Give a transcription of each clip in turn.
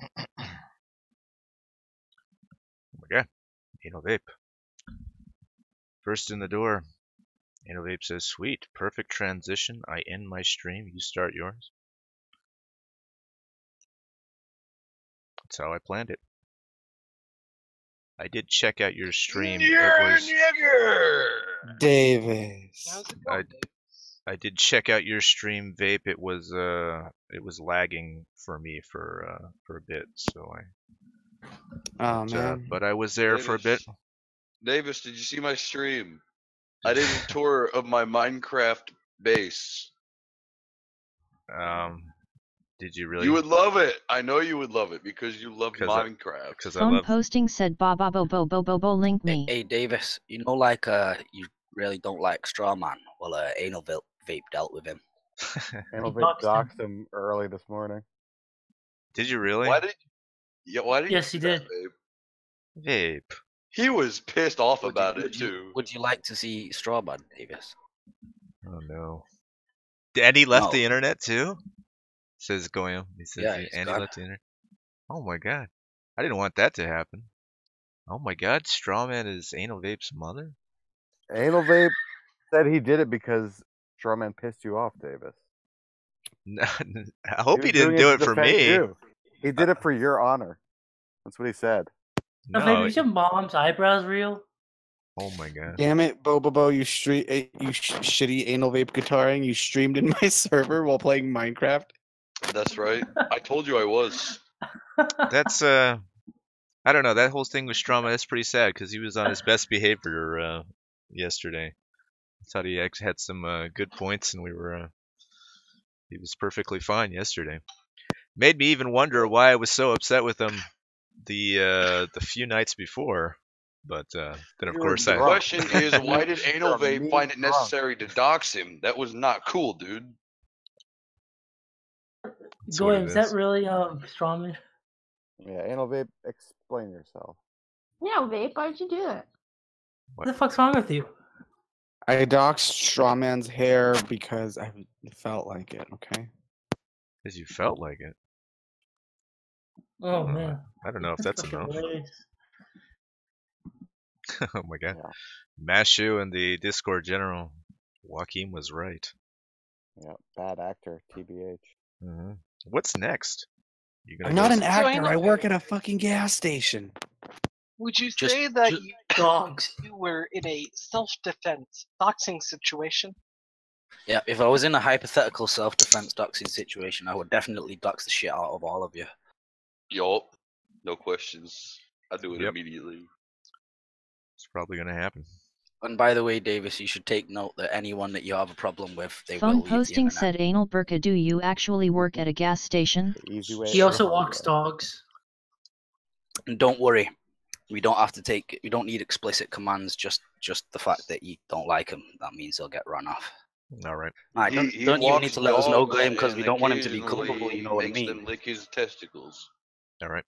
Oh my god, Anal Vape. First in the door. Anal Vape says, sweet, perfect transition. I end my stream, you start yours. That's how I planned it. I did check out your stream. Davis. I did check out your stream, Vape. It was lagging for me for a bit, so but I was there for a bit. Davis, did you see my stream? I did a tour of my Minecraft base. Did you really? You would love it. I know you would love it because you love Minecraft. Phone posting said bo link me. Hey Davis, you know like you really don't like Strawman. Well, Anal Vape dealt with him. Anal Vape doxed him early this morning. Did you really? Why did Yes, he did. Vape. He was pissed off about it too. Would you like to see Strawman, Davis? Oh no. Andy left the internet too? Says going. He says Andy left the internet. Oh my god. I didn't want that to happen. Oh my god, Strawman is Anal Vape's mother? Anal Vape said he did it because Strawman pissed you off, Davis. No, I hope he didn't do it for me. You. He did it for your honor. That's what he said. No, is your mom's eyebrows real? Oh my god. Damn it, Bobo, you shitty Anal Vape guitaring. You streamed in my server while playing Minecraft. That's right. I told you I was. That's I don't know. That whole thing with Strawman, that's pretty sad because he was on his best behavior yesterday. I thought he actually had some good points, and he was perfectly fine yesterday. Made me even wonder why I was so upset with him the few nights before. But then of course the question is, why did Anal Vape find it necessary to dox him? That was not cool, dude. Goy, is that really Strawman? Yeah, Anal Vape, explain yourself. Yeah, Vape, why'd you do that? What the fuck's wrong with you? I doxed Strawman's hair because I felt like it, okay? Because you felt like it? Oh, man. I don't know if that's enough. Oh my god. Yeah. Mashu and the Discord general. Joaquin was right. Yeah, bad actor, TBH. Mm-hmm. What's next? I'm not an actor. I work at a fucking gas station. Would you say that you were in a self-defense doxing situation? Yeah, if I was in a hypothetical self-defense doxing situation, I would definitely dox the shit out of all of you. Yup. No questions. I'd do it immediately. It's probably gonna happen. And by the way, Davis, you should take note that anyone that you have a problem with, they will Phone leave the posting internet. said Anal Burka, do you actually work at a gas station? He also walks dogs. And don't worry, we don't need explicit commands. Just the fact that you don't like him, that means he'll get run off. All right. Don't you need to let us know, Graham, because we don't want him to be culpable. You know what I mean? Them lick his testicles. All right.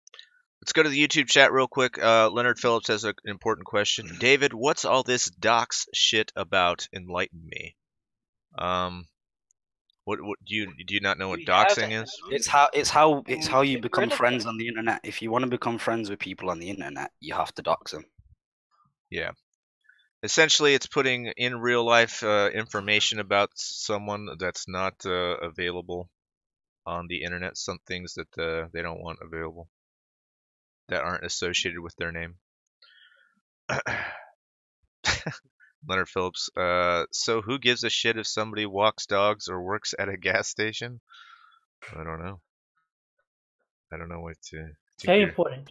Let's go to the YouTube chat real quick. Leonard Phillips has an important question. David, what's all this dox shit about? Enlighten me. What do you not know what doxing is? It's how you become friends on the internet. If you want to become friends with people on the internet, you have to dox them. Yeah. Essentially, it's putting in real life information about someone that's not available on the internet. Some things that they don't want available, that aren't associated with their name. Leonard Phillips. So who gives a shit if somebody walks dogs or works at a gas station? I don't know. I don't know what to. It's very important.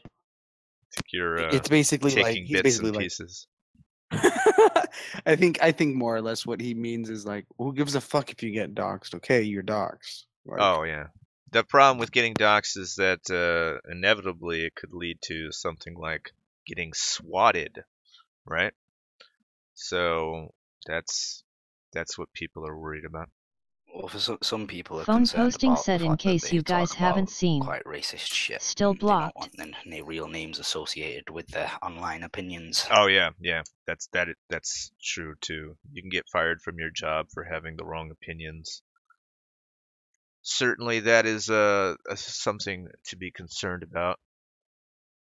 It's basically taking like bits and pieces. I think more or less what he means is like, who gives a fuck if you get doxxed? Okay, you're doxxed. Like, oh yeah. The problem with getting doxxed is that inevitably it could lead to something like getting swatted, right? So that's what people are worried about. Well, for some people, are Phone posting said, in case you guys haven't seen, quite racist shit. Still blocked. They don't want any real names associated with their online opinions. Oh yeah, that's true too. You can get fired from your job for having the wrong opinions. certainly that is something to be concerned about.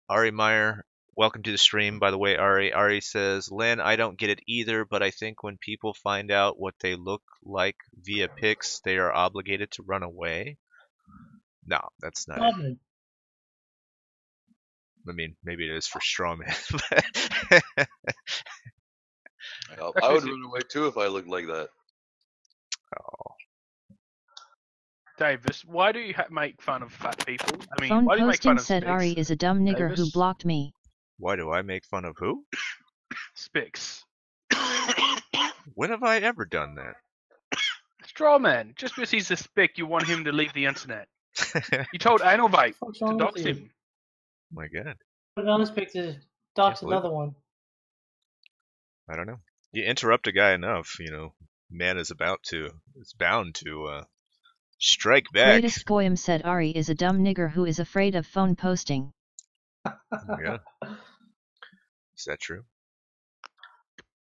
Ari Meyer, welcome to the stream, by the way, Ari. Ari says, Len, I don't get it either, but I think when people find out what they look like via pics, they are obligated to run away. No, that's not it. I mean, maybe it is for Strawman. I would run away too if I looked like that. Oh. Davis, why do you make fun of fat people? I mean, Phone why do you make fun posting of said Spix? Ari is a dumb nigger who Davis? blocked me. Why do I make fun of who? Spix. When have I ever done that? Strawman. Just because he's a spick, you want him to leave the internet. You told Anal Vape to dox him. My God. Another Spix is dox another one. I don't know. You interrupt a guy enough, man is bound to strike back. Greatest Goyim said Ari is a dumb nigger who is afraid of phone posting. Yeah. Is that true?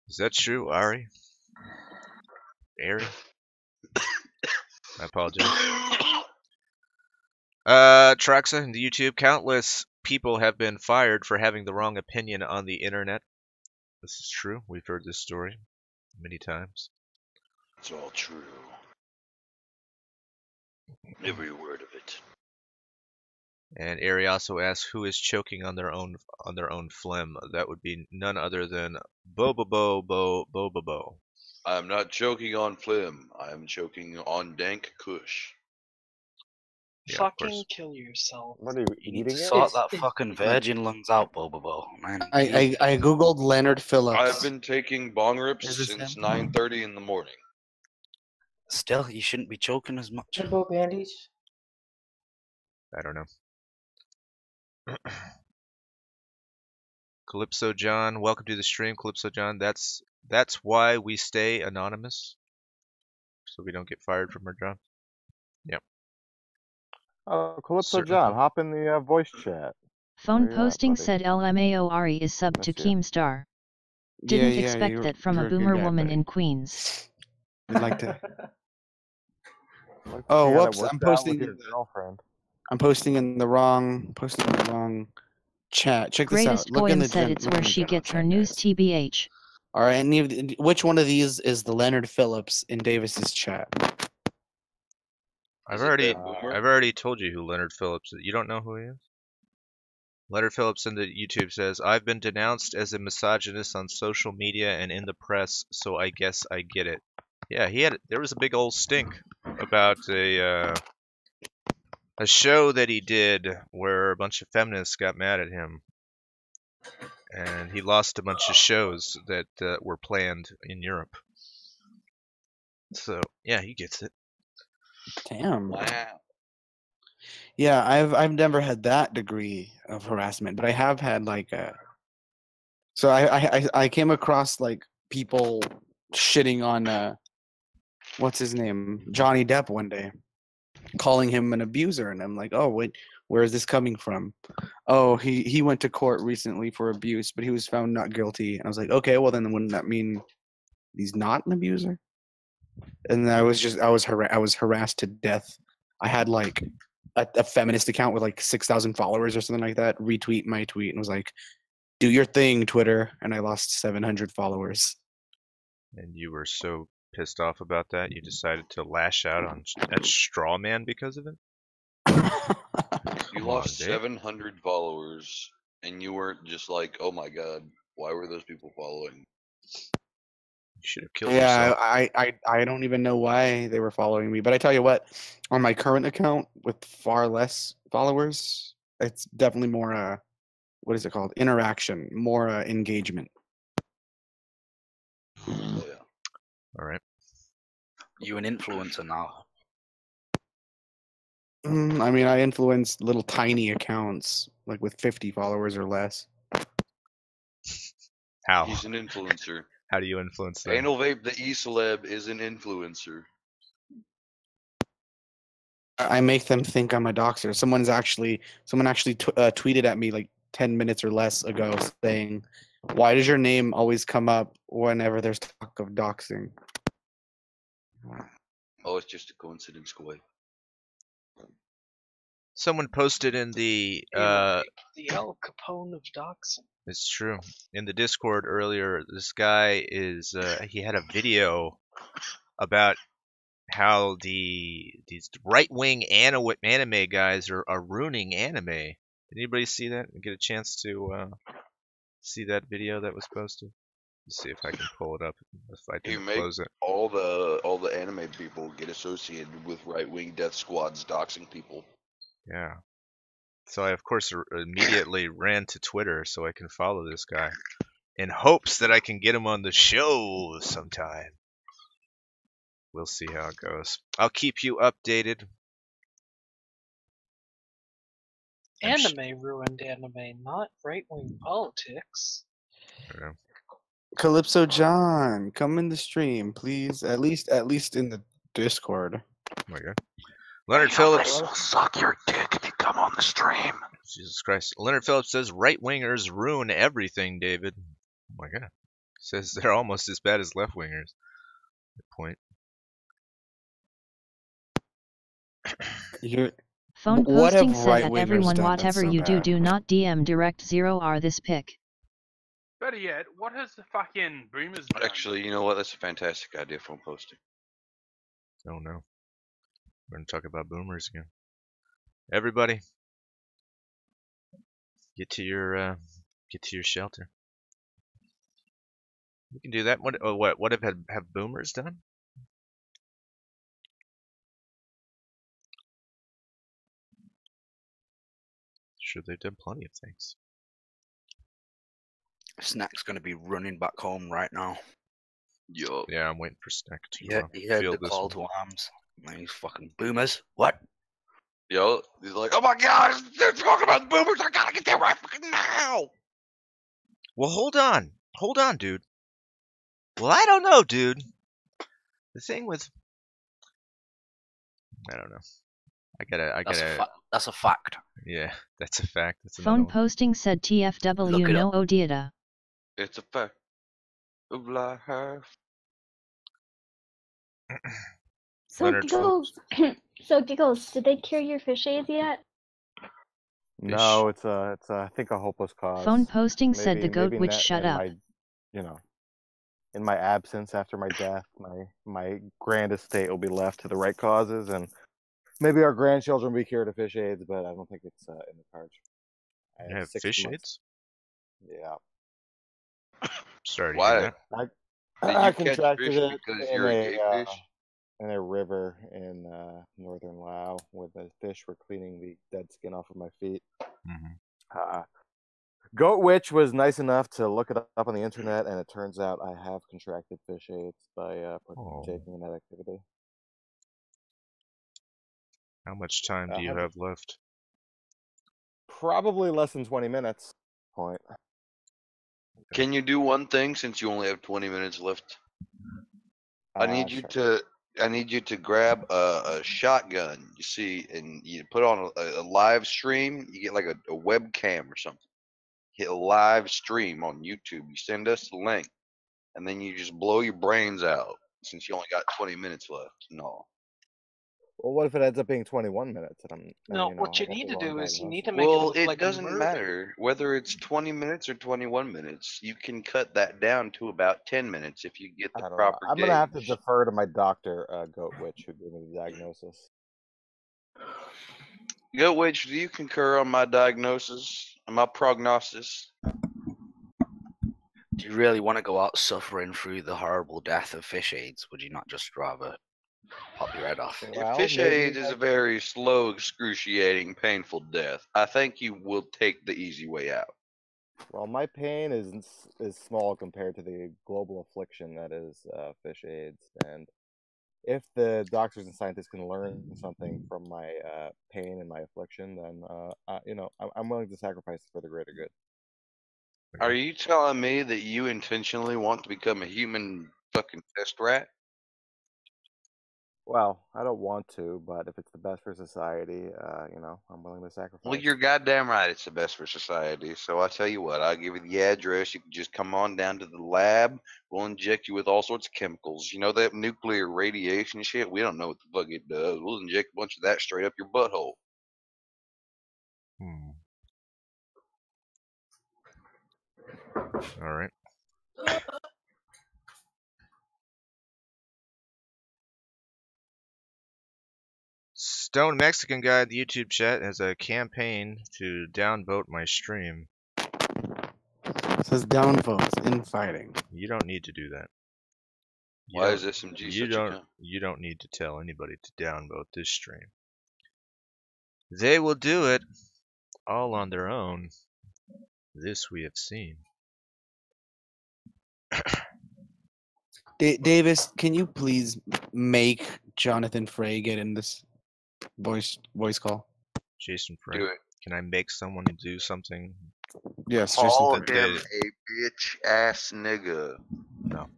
Is that true, Ari? Ari? I apologize. Traxa in the YouTube, countless people have been fired for having the wrong opinion on the internet. This is true. We've heard this story many times. It's all true. Every word of it. And Ari also asks, who is choking on their own phlegm? That would be none other than Bo. I'm not choking on phlegm. I'm choking on dank kush. Yeah, fucking kill yourself. What are you You need eating to it? sort that fucking virgin lungs out, Bobo. Man. I googled Leonard Phillips. I've been taking bong rips Is this since him? 9:30 in the morning. Still, you shouldn't be choking as much. Jumbo bandies. I don't know. Calypso John, welcome to the stream, Calypso John. That's why we stay anonymous, so we don't get fired from our job. Yep. Oh, Calypso Certainly. John, hop in the voice chat. Phone Where you at, posting buddy? said LMAO Ari is sub to Miss you. Keemstar. Didn't expect that from a you're good boomer guy, woman buddy. in Queens. I'd like to. Like, Oh, you gotta whoops! work I'm it out with posting. your girlfriend. I'm posting in the wrong chat. Check this Greatest out. Look in Goyim the said gen- it's look where in the she general gets her chat, news guys. TBH. All right, which one of these is the Leonard Phillips in Davis's chat? I've Is it already that boomer? I've already told you who Leonard Phillips is. You don't know who he is? Leonard Phillips in the YouTube says, I've been denounced as a misogynist on social media and in the press, so I guess I get it. Yeah, there was a big old stink about a show that he did where a bunch of feminists got mad at him. And he lost a bunch of shows that were planned in Europe. So, yeah, he gets it. Damn. Wow. Yeah, I've never had that degree of harassment, but I have had like a. So I came across like people shitting on what's his name, Johnny Depp one day, calling him an abuser, and I'm like, oh wait, where is this coming from? Oh, he went to court recently for abuse, but he was found not guilty. And I was like, okay, well then wouldn't that mean he's not an abuser? And I was harassed to death. I had like a feminist account with like 6,000 followers or something like that retweet my tweet and was like, do your thing, Twitter. And I lost 700 followers. And you were so pissed off about that, you decided to lash out at Strawman because of it? You lost 700 followers, and you weren't just like, oh my god, why were those people following? You should have killed yourself. I don't even know why they were following me. But I tell you what, on my current account with far less followers, it's definitely more what is it called? Interaction, more engagement. Oh, yeah. All right. You an influencer now? I mean, I influence little tiny accounts, like with 50 followers or less. How? He's an influencer. How do you influence them? Anal Vape the E-Celeb is an influencer. I make them think I'm a doxer. Someone actually tweeted at me like 10 minutes or less ago saying, why does your name always come up whenever there's talk of doxing? Oh, it's just a coincidence, Koi. Someone posted in the The El Capone of doxing. it's true. In the Discord earlier, this guy is he had a video about how these right-wing anime guys are ruining anime. Did anybody see that? Get a chance to see that video that was posted? Let's see if I can pull it up. If I You didn't make close it. all the anime people get associated with right-wing death squads doxing people. Yeah. So I, of course, immediately ran to Twitter so I can follow this guy in hopes that I can get him on the show sometime. We'll see how it goes. I'll keep you updated. Anime ruined anime, not right-wing politics. Calypso John, come in the stream, please. At least in the Discord. Oh my god. Leonard Phillips will suck your dick if you come on the stream. Jesus Christ. Leonard Phillips says right-wingers ruin everything, David. Oh my god. Says they're almost as bad as left-wingers. Good point. Phone what have posting said that right-wingers everyone, done that's whatever so you bad? do not DM direct 0R this pic. Better yet, what has the fucking boomers done? Actually, you know what? That's a fantastic idea for posting. Oh no. We're going to talk about boomers again. Everybody, get to your shelter. You can do that. What have boomers done? Sure, they've done plenty of things. Snack's gonna be running back home right now. Yup. Yeah, I'm waiting for Snack to Yeah, he heard the field this call one. to arms. Man, these fucking boomers. What? Yo, he's like, oh my god, they're talking about the boomers. I gotta get there right fucking now. Well, hold on, dude. Well, I don't know, dude. The thing with, I don't know. That's a fact. Yeah, that's a fact. That's Phone posting said TFW no Odiada. It's a fact of life. So Giggles, did they cure your fish aids yet? No, it's I think a hopeless cause. Phone posting said the goat maybe witch shut up. In my absence after my death, my grand estate will be left to the right causes, and maybe our grandchildren will be cured of fish aids, but I don't think it's in the cards. You have fish aids? Yeah. Sorry to Why? hear that. I Did you catch contracted fish it because you're a gay fish? in a river in northern Laos, where the fish were cleaning the dead skin off of my feet. Mm-hmm. Goat Witch was nice enough to look it up on the internet, and it turns out I have contracted fish aids by partaking in that activity. How much time do you have left? Probably less than 20 minutes. Point. Can you do one thing since you only have 20 minutes left? I need you to grab a shotgun, you see, and you put on a live stream. You get like a webcam or something. Hit a live stream on YouTube. You send us the link, and then you just blow your brains out since you only got 20 minutes left. No. Well, what if it ends up being 21 minutes? No, what you need to do is you need to make it Well, look it like a doesn't murder. matter whether it's 20 minutes or 21 minutes. You can cut that down to about 10 minutes if you get the proper I'm going to have to gauge. defer to my doctor, Goat Witch, who gave me the diagnosis. Goat Witch, do you concur on my diagnosis, on my prognosis? Do you really want to go out suffering through the horrible death of fish aids? Would you not just rather pop your head off? Fish aids is a very slow, excruciating, painful death. I think you will take the easy way out. Well, my pain is small compared to the global affliction that is fish aids, and if the doctors and scientists can learn something from my pain and my affliction, then I'm willing to sacrifice it for the greater good. Are you telling me that you intentionally want to become a human fucking test rat? Well, I don't want to, but if it's the best for society, I'm willing to sacrifice. Well, you're goddamn right. It's the best for society. So I tell you what, I'll give you the address. You can just come on down to the lab. We'll inject you with all sorts of chemicals. You know that nuclear radiation shit? We don't know what the fuck it does. We'll inject a bunch of that straight up your butthole. All right. Stone Mexican guy at the YouTube chat has a campaign to downvote my stream. It says downvotes infighting. You don't need to do that. Why is SMG such a cunt? You don't need to tell anybody to downvote this stream. They will do it all on their own. This we have seen. Davis, can you please make Jonathan Frey get in this voice call? Jason Frey. Do it. Can I make someone do something? Yes, Call Jason him Frey. a bitch ass nigga. No.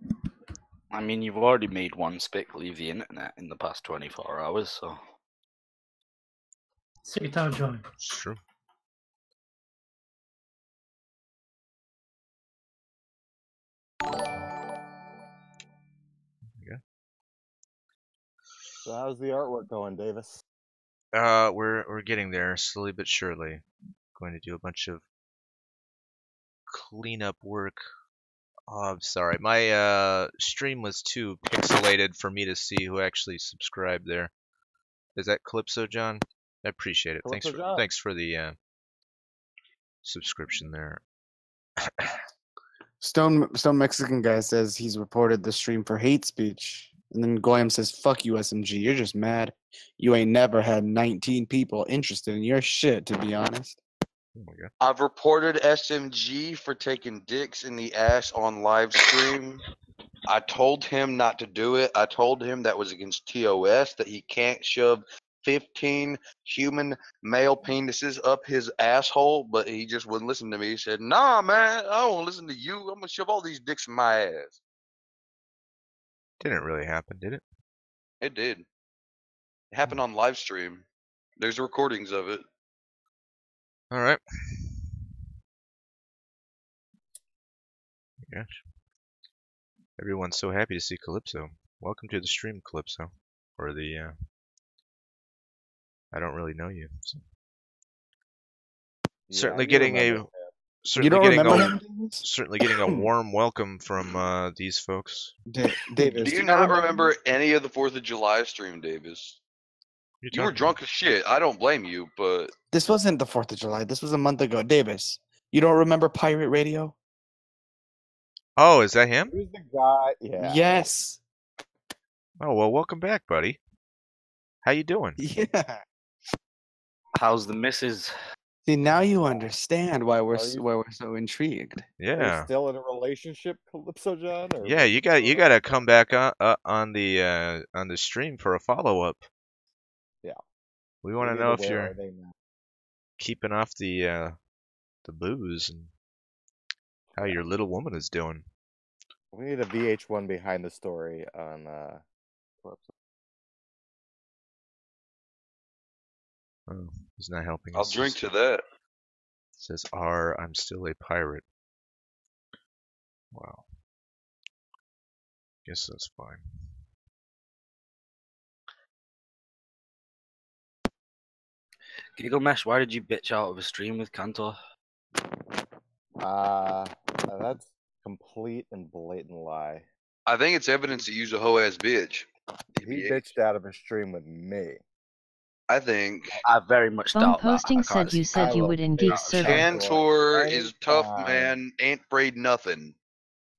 I mean, you've already made one spick leave the internet in the past 24 hours, so. Take your time, John. It's true. Yeah. So how's the artwork going, Davis? We're getting there slowly but surely. Going to do a bunch of cleanup work. Oh, I'm sorry. My stream was too pixelated for me to see who actually subscribed there. Is that Calypso John? I appreciate it. Thanks for the subscription there. Stone Mexican guy says he's reported the stream for hate speech. And then Goyam says, fuck you, SMG. You're just mad. You ain't never had 19 people interested in your shit, to be honest. Oh my God. I've reported SMG for taking dicks in the ass on live stream. I told him not to do it. I told him that was against TOS, that he can't shove 15 human male penises up his asshole, but he just wouldn't listen to me. He said, nah, man, I don't want to listen to you. I'm going to shove all these dicks in my ass. Didn't really happen, did it? It did. It happened on live stream. There's recordings of it. All right. Gosh. Everyone's so happy to see Calypso. Welcome to the stream, Calypso. Or the, I don't really know you. So. Yeah, Certainly getting a warm welcome from these folks. Davis, do you not remember any of the 4th of July stream, Davis? You were drunk as shit. I don't blame you, but this wasn't the 4th of July. This was a month ago. Davis, you don't remember Pirate Radio? Oh, is that him? Who's the guy? Yeah. Yes. Oh, well, welcome back, buddy. How you doing? Yeah. How's the missus? See, now you understand why we're so intrigued. Yeah. Are you still in a relationship, Calypso John? Or yeah, you got to come back on the stream for a follow up. Yeah. We want to know if you're keeping off the booze and how your little woman is doing. We need a VH1 behind the story on Calypso. Oh, he's not helping I'll us. drink to that. Says R, I'm still a pirate. Wow. Guess that's fine. Giggle Mesh, why did you bitch out of a stream with Cantor? That's complete and blatant lie. I think it's evidence that you's a hoe ass bitch. He bitched out of a stream with me. I think I very much Phone doubt posting that. said you said you would in Geek server. Cantor is tough, man. Ain't afraid nothing.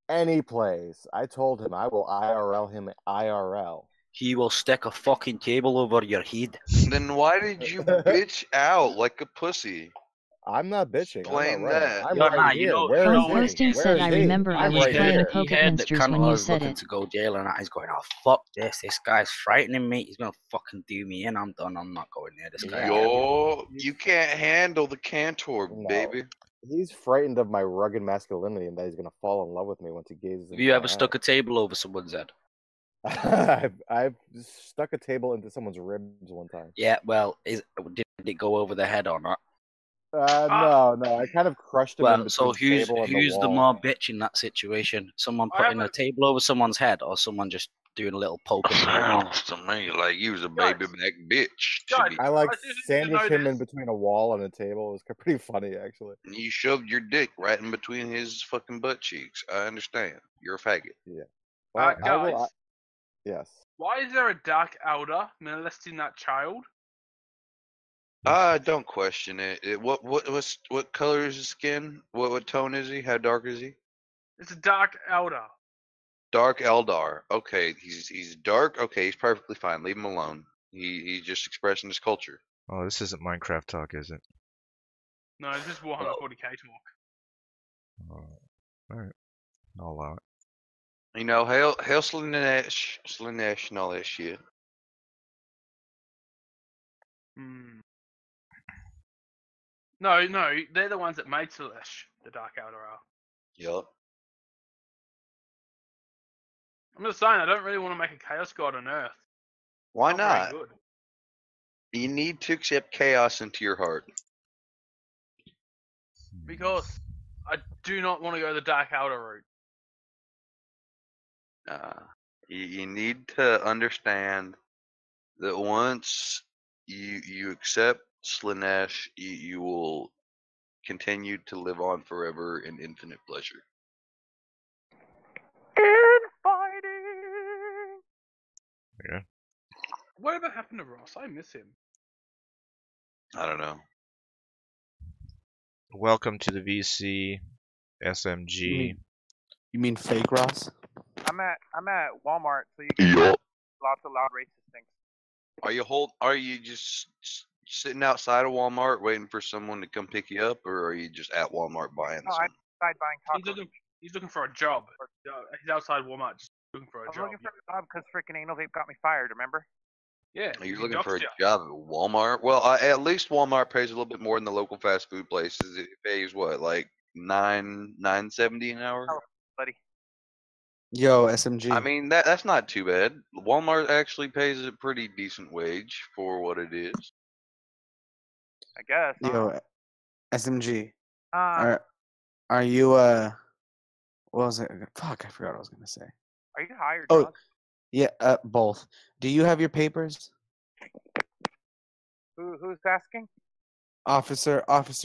And he plays. I told him I will IRL him IRL. He will stick a fucking table over your head. Then why did you bitch out like a pussy? I'm not bitching. Explain I'm not that. I'm right here. Where is Phone posting said I remember I was playing Pocket Monsters when you said looking it. to go jail and he's going, oh fuck this guy's frightening me, he's gonna fucking do me in, I'm done, I'm not going near this guy. Yo, you can't handle the Cantor, baby. He's frightened of my rugged masculinity and that he's gonna fall in love with me once he gazes. Have you ever stuck a table over someone's head? I've stuck a table into someone's ribs one time. Yeah, well, did it go over the head or not? No, I kind of crushed him in Well, between so the who's table and the the wall. more bitch in that situation? Someone putting a table over someone's head, or someone just doing a little poke in the rib? Sounds to me like you was a baby back bitch. I like sandwiched him in between a wall and a table. It was pretty funny, actually. You shoved your dick right in between his fucking butt cheeks. I understand. You're a faggot. Yeah. Well, Guys, yes. why is there a dark elder molesting that child? Don't question it. What color is his skin? What tone is he? How dark is he? It's a dark elder. Dark Eldar. Okay, he's dark. Okay, he's perfectly fine. Leave him alone. He's just expressing his culture. Oh, this isn't Minecraft talk, is it? No, this is Warhammer 40k talk. Alright. I'll allow it. You know, hail Slanesh and all that shit. No, they're the ones that made Slanesh, the Dark Elder are. Yup. I'm just saying, I don't really want to make a Chaos God on Earth. Why Not not? very good. You need to accept chaos into your heart. Because I do not want to go the Dark Elder route. You need to understand that once you accept Slanesh, you will continue to live on forever in infinite pleasure. Infighting! Yeah. Whatever happened to Ross? I miss him. I don't know. Welcome to the VC SMG. You mean fake Ross? I'm at Walmart, so you can get lots of loud racist things. Are you just sitting outside of Walmart waiting for someone to come pick you up, or are you just at Walmart buying No, something? I'm outside buying tacos. He's looking for a job. He's outside Walmart just looking for a I'm job. looking for a job because freaking Anal Vape got me fired, remember? Yeah. You're looking for a job at Walmart? Well, at least Walmart pays a little bit more than the local fast food places. It pays what, like $9.70 an hour? Oh, buddy. Yo, SMG. I mean, that's not too bad. Walmart actually pays a pretty decent wage for what it is. I guess. Yo, SMG. Are you what was it? Fuck, I forgot what I was gonna say. Are you high or Oh, drunk? yeah, both. Do you have your papers? Who's asking? Officer,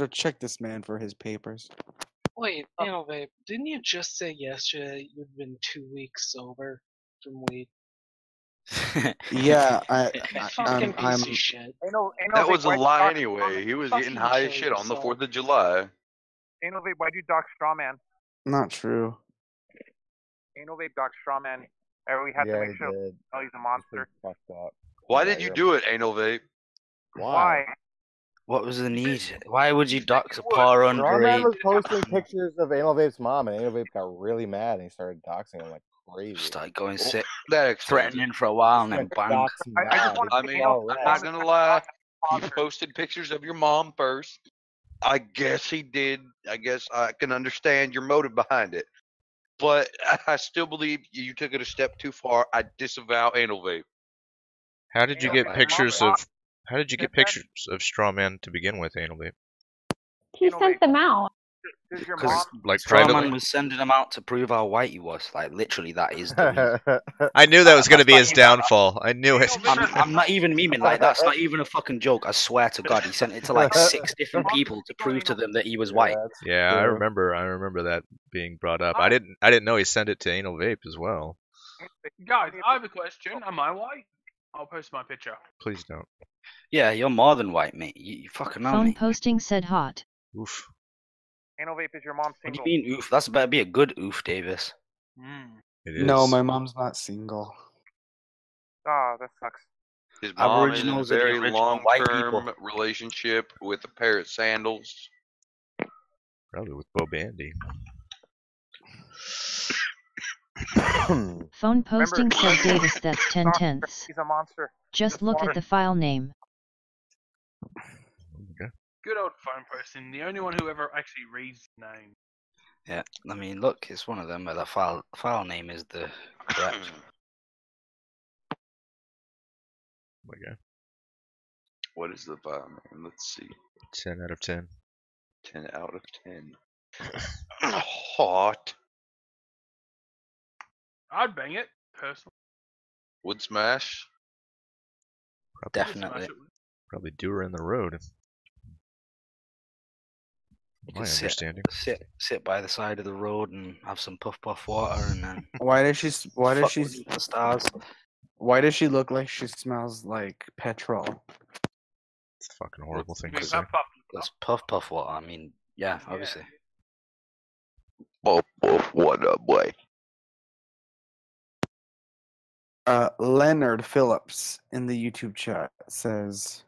check this man for his papers. Wait, Anal Vape, didn't you just say yesterday you'd been 2 weeks sober from weed? Yeah, Fucking piece of shit. That was a lie anyway. He was getting high as shit on the 4th of July. Anal Vape, why'd you dox Strawman? Not true. Anal Vape dox Strawman. We had to make sure he's a monster. Fucked up. Why did you do it, Anal Vape? Why? What was the need? Why would you dox a poor Strawman was underage? posting pictures of Anal Vape's mom, and Anal Vape got really mad and he started doxing him like crazy. Started going sick, That threatening for a while, and then bang. I mean, I'm not gonna lie. You posted pictures of your mom first. I guess he did. I guess I can understand your motive behind it. But I still believe you took it a step too far. I disavow Anal Vape. How did you get pictures of Strawman to begin with, Anal Vape? He sent them out. Because like Strawman privately? was sending them out to prove how white he was. Like literally, that is the reason. I knew that was going to be his downfall. I knew it. I'm not even memeing. Like that's not even a fucking joke. I swear to God, he sent it to like 6 different people to prove to them that he was white. Yeah, I remember that being brought up. I didn't know he sent it to Anal Vape as well. Guys, I have a question. Am I white? I'll post my picture. Please don't. Yeah, you're more than white, mate. You fucking know Phone me. posting said hot. Oof. Anal Vape, is your mom What do single? you mean oof? That's better be a good oof, Davis. It is. No, my mom's not single. Oh, that sucks. His mom Aboriginals is in are a the very original white long-term people. relationship with a pair of sandals. Probably with Bo Bandy. Phone posting said Davis that's 10 tenths. He's a monster. Just look at the file name. Good old phone posting. The only one who ever actually reads the name. Yeah, I mean, look, it's one of them where the file name is the correct. my God. What is the vibe, man? Let's see. 10 out of 10. 10 out of 10. Hot. I'd bang it personally. Would smash. Definitely. Probably do her in the road. You My can understanding. sit by the side of the road and have some puff water, and then Why does she? the stars? Why does she look like she smells like petrol? It's a fucking horrible thing to Because say. that's puff water. I mean, yeah, obviously. Puff water, boy. Leonard Phillips in the YouTube chat says,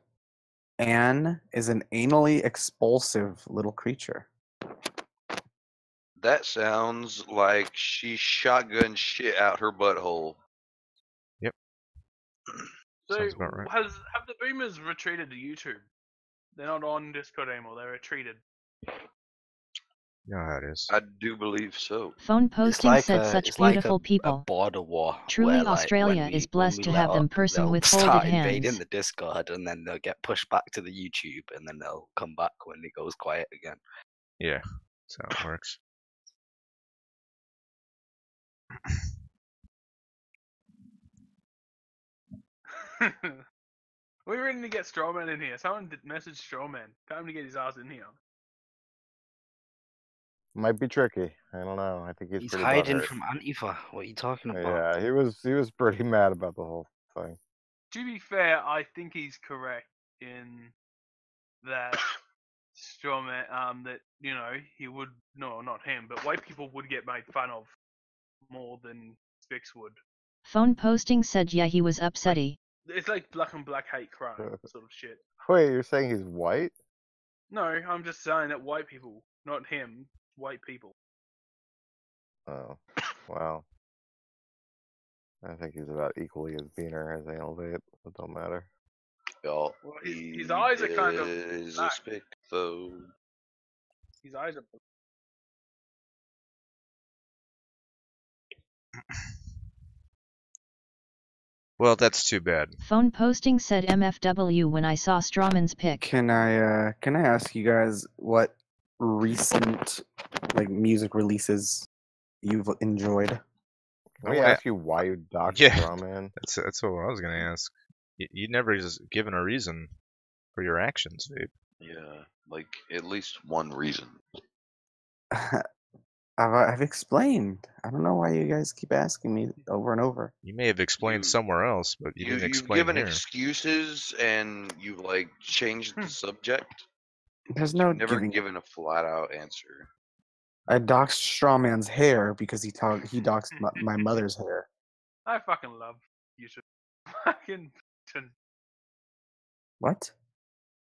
Anne is an anally expulsive little creature. That sounds like she shotgun shit out her butthole. Yep. So Sounds about right. have the boomers retreated to YouTube? They're not on Discord anymore. They're retreated. You know how it is. I do believe so. Phone posting said such beautiful people. A border war. Truly, where, like, Australia is blessed to have them person they'll with start folded invading hands. the Discord, and then they'll get pushed back to the YouTube, and then they'll come back when it goes quiet again. Yeah, that's how it works. We're ready to get Strawman in here. Someone message Strawman. Time to get his ass in here. Might be tricky. I don't know. I think he's pretty hiding butthurt. from Antifa. What are you talking about? Yeah, he was pretty mad about the whole thing. To be fair, I think he's correct in that Strawman, that, you know, he would, no, not him, but white people would get made fun of more than Spix would. Phone posting said yeah he was upsetty. It's like black and black hate crime sort of shit. Wait, you're saying he's white? No, I'm just saying that white people, not him, white people. Oh, wow. I think he's about equally as beaner as Elevate. It don't matter. Y'all, Well, his eyes are kind of is black. a spick, though. His eyes are. Well, that's too bad. Phone posting said MFW when I saw Strawman's pic. Can I ask you guys what recent music releases you've enjoyed? Can we ask you why you doxed Strawman? That's what I was gonna ask. You never just given a reason for your actions, dude. Yeah, like at least one reason. I've explained. I don't know why you guys keep asking me over and over. You may have explained somewhere else, but you didn't You've explain given here. excuses and you've like changed the subject. There's no You've never giving. given a flat out answer. I doxed Strawman's hair because he doxed my mother's hair. I fucking love YouTube. Fucking. What?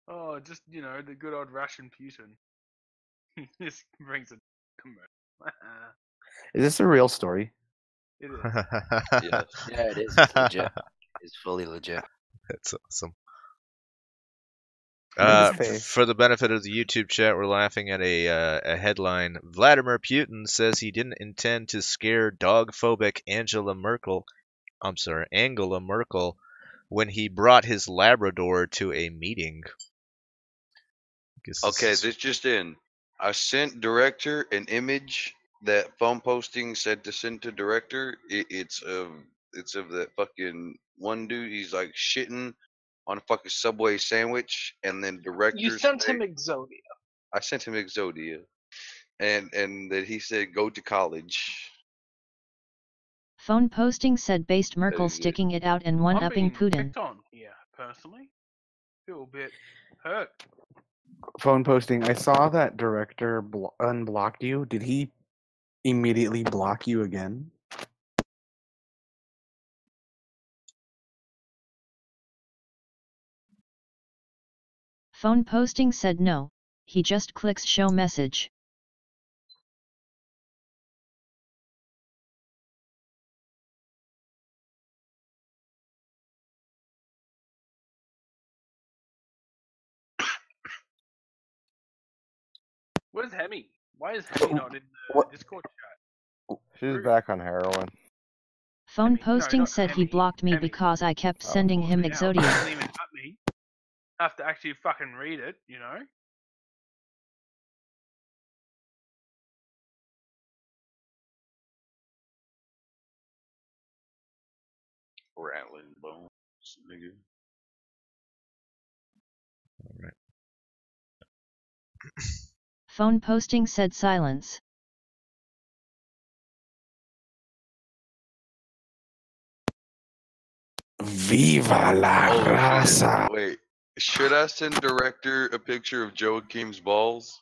Oh, just, you know, the good old Russian Putin. He just brings a commercial. Is this a real story? It is. Yeah, it is. It's legit. It's fully legit. That's awesome. face. For the benefit of the YouTube chat, we're laughing at a headline. Vladimir Putin says he didn't intend to scare dog-phobic Angela Merkel when he brought his Labrador to a meeting. Okay, this just in. I sent director an image that phone posting said to send to director. It's of that fucking one dude. He's like shitting on a fucking Subway sandwich, and then director. You sent him Exodia. I sent him Exodia, and that he said go to college. Phone posting said based Merkel sticking it out and one-upping Putin. Picked on here, personally. Feel a bit hurt. Phone posting. I saw that director unblocked you. Did he immediately block you again? Phone posting said no. He just clicks show message. Where's Hemi? Why is Hemi not in the Discord chat? She's back on heroin. Phone posting said he blocked me because I kept sending him He doesn't Exodia. even at me. Have to actually fucking read it, you know? Rattling bones, nigga. Phone posting said silence. Viva la raza. Wait, should I send director a picture of Joachim's balls?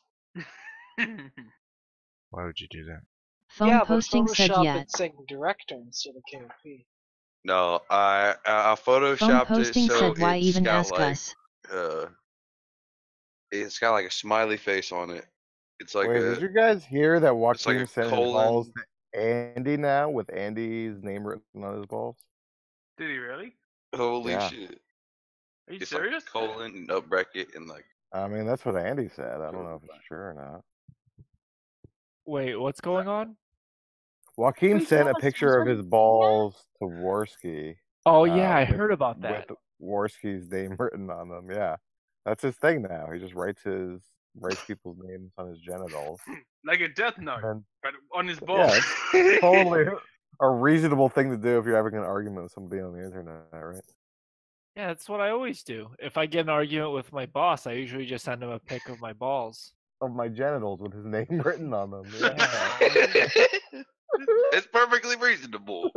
Why would you do that? Phone yeah, but posting said Photoshop yet. it saying director instead of KOP. No, I photoshopped Phone it posting so said why it's even got ask like us. it's got like a smiley face on it. It's like Wait, a did you guys hear that it's like Joaquin a sent his colon. balls to Andy now with Andy's name written on his balls? Did he really? Holy Yeah. shit! Are you It's serious? like colon and up bracket and like. I mean, that's what Andy said. I don't know if it's true or not. Wait, what's going on? Joaquin Wait, sent a Thomas, picture of was his balls to Worski. Oh yeah, I heard about that. With Worski's name written on them. Yeah, that's his thing now. He just writes people's names on his genitals. Like a death note, then, but on his balls. Yeah, it's totally a reasonable thing to do if you're having an argument with somebody on the internet, right? Yeah, that's what I always do. If I get an argument with my boss, I usually just send him a pic of my balls. Of my genitals with his name written on them. Yeah. It's perfectly reasonable.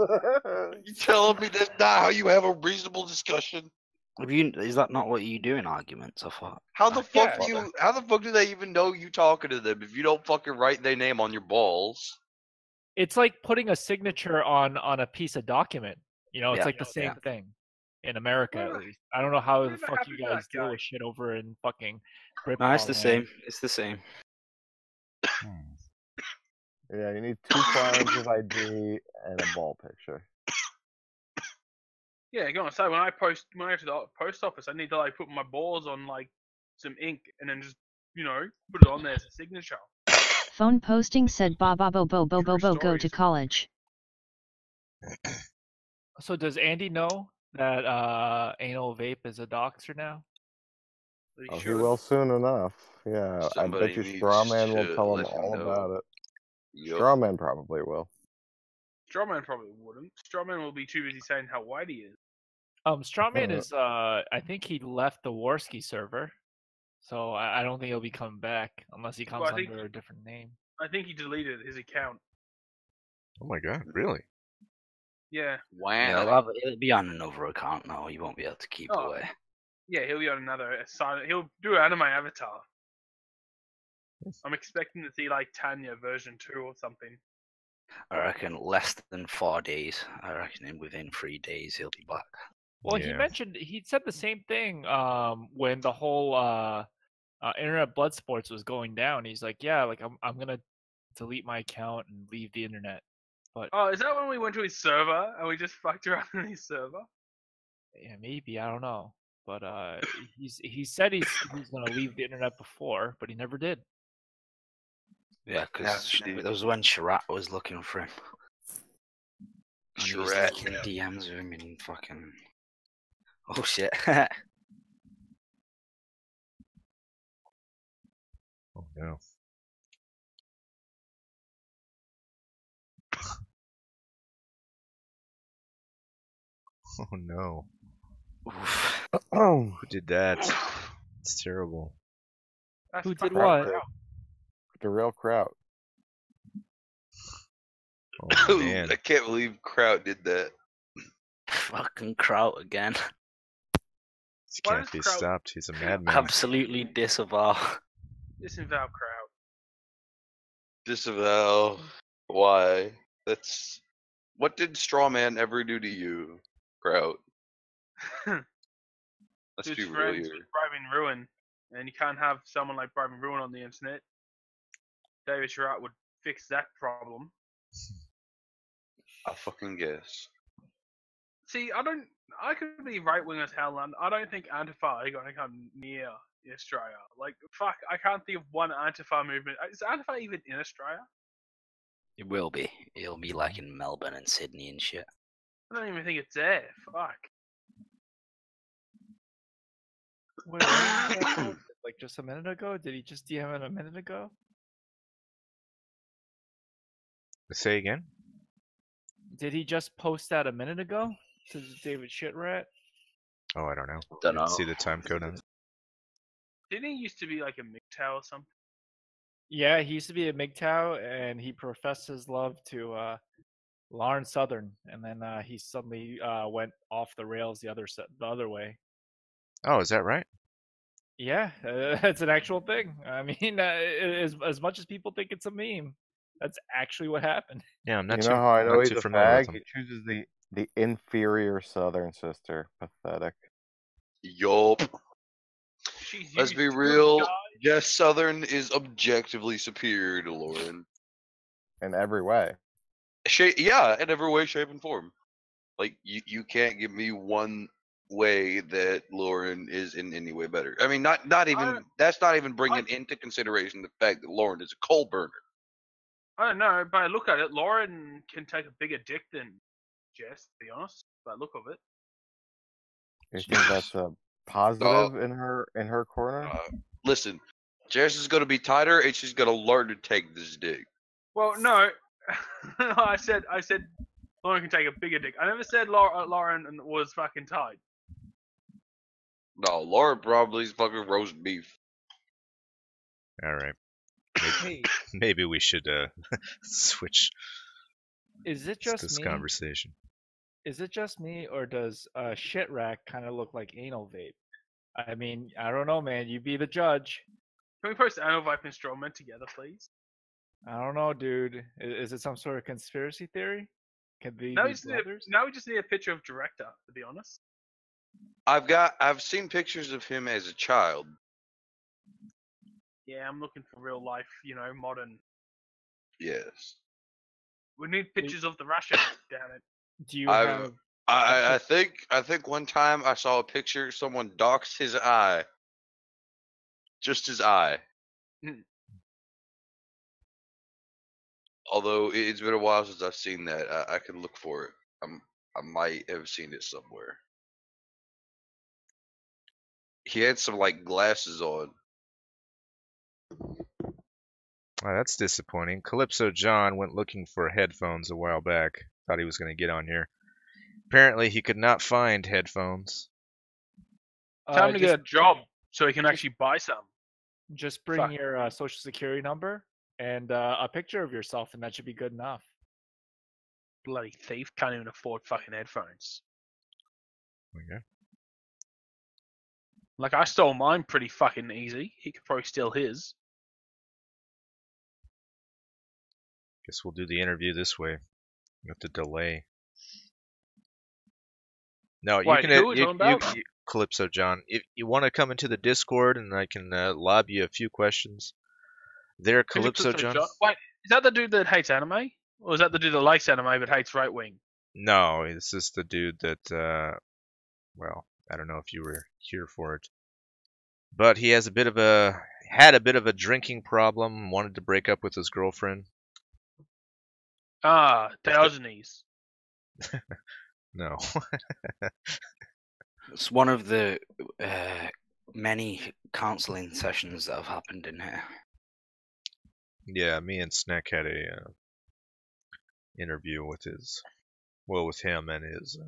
You telling me that's not how you have a reasonable discussion? Is that not what you do in arguments? I thought. How the fuck how the fuck do they even know you talking to them if you don't fucking write their name on your balls? It's like putting a signature on a piece of document. You know, it's Yeah, like the same yeah. thing in America at least. I don't know how the fuck you guys deal with shit over in fucking Britpop. No, it's the same. It's the same. Yeah, you need 2 forms of ID and a ball picture. Yeah, go on. So when I go to the post office, I need to like put my balls on like some ink and then just put it on there as a signature. Phone posting said ba ba bo bo bo bo bo go to college. So does Andy know that anal vape is a doxer now? Oh, he will soon enough. Yeah, I bet you Strawman will tell him all about it. Yep. Strawman probably will. Strawman probably wouldn't. Strawman will be too busy saying how white he is. Strawman is I think he left the Warski server. So I don't think he'll be coming back unless he comes under a different name. I think he deleted his account. Oh my god, really? Yeah. Wow. Yeah, it'll be on another account now. You won't be able to keep away. Yeah, he'll be on another silent. He'll do an anime avatar. I'm expecting to see like Tanya version 2 or something. I reckon less than 4 days. I reckon within 3 days he'll be back. Well, he said the same thing when the whole internet blood sports was going down. He's like, yeah, like I'm gonna delete my account and leave the internet. But oh, is that when we went to his server and we just fucked around on his server? Yeah, maybe, I don't know. But he said he's gonna leave the internet before, but he never did. Yeah, because that was when Shirat was looking for him. And he was Shirat. linking DMs with him and fucking. Oh shit. Oh no. Oh no. Oh, who did that? It's terrible. Who did what? The real Kraut. Oh man. I can't believe Kraut did that. Fucking Kraut again. He can't be stopped. He's a madman. Absolutely disavow. Disavow Kraut. Disavow. Why? That's. What did Strawman ever do to you, Kraut? Let's His be real friends here. with Bribing Ruin, and you can't have someone like Bribing Ruin on the internet. David Shirat would fix that problem. I fucking guess. See, I could be right wing as hell, and I don't think Antifa are going to come near Australia. Like, fuck, I can't think of one Antifa movement. Is Antifa even in Australia? It will be. It'll be like in Melbourne and Sydney and shit. I don't even think it's there. Fuck. Wait, when did that post? Like just a minute ago? Did he just DM it a minute ago? Say again? Did he just post that a minute ago to David Shitrat? Oh, I don't know. Don't Didn't know. see the time code on it. Didn't he used to be like a MGTOW or something? Yeah, he used to be a MGTOW, and he professed his love to Lauren Southern, and then he suddenly went off the rails the other way. Oh, is that right? Yeah, it's an actual thing. I mean, as much as people think it's a meme, that's actually what happened. Yeah, I'm not You too, know how I know not he's too a familiar with fag? him. He chooses the inferior Southern sister. Pathetic. Yup. She's Let's be used to real. it, Jess Southern is objectively superior to Lauren. In every way. Yeah, in every way, shape, and form. Like you can't give me one way that Lauren is in any way better. I mean, not even that's not even bringing into consideration the fact that Lauren is a coal burner. I don't know, but I look at it, Lauren can take a bigger dick than Jess, to be honest, by the look of it. You think that's a positive in her corner? Listen, Jess is going to be tighter, and she's going to learn to take this dick. Well, no, I said Lauren can take a bigger dick. I never said Lauren was fucking tight. No, Lauren probably is fucking roast beef. All right. Hey, Maybe we should switch is it just this me? conversation. Is it just me, or does shit rack kind of look like anal vape? I mean, I don't know, man. You be the judge. Can we post Anal Vipe and Strawman together, please? I don't know, dude. Is it some sort of conspiracy theory? Could be Now we these just need brothers? now we just need a picture of director, to be honest. I've seen pictures of him as a child. Yeah, I'm looking for real life, modern. Yes. We need pictures of the Russian, damn it. Do you have? I think one time I saw a picture. Someone doxed his eye. Just his eye. Although it's been a while since I've seen that, I can look for it. I might have seen it somewhere. He had some like glasses on. Oh, that's disappointing. Calypso John went looking for headphones a while back. Thought he was going to get on here. Apparently, he could not find headphones. Time to get a job so he can actually buy some. Just bring your social security number and a picture of yourself, and that should be good enough. Bloody thief, can't even afford fucking headphones. Okay. Like, I stole mine pretty fucking easy. He could probably steal his. Guess we'll do the interview this way. You have to delay. No, you Wait, can. who are we talking about? Calypso John, if you want to come into the Discord and I can lob you a few questions. There, Calypso John. Wait, is that the dude that hates anime? Or is that the dude that likes anime but hates right wing? No, this is the dude that, well, I don't know if you were here for it. But he has had a bit of a drinking problem, wanted to break up with his girlfriend. Ah, Diogenes. No. It's one of the many counseling sessions that have happened in here. Yeah, me and Snack had a interview with with him and his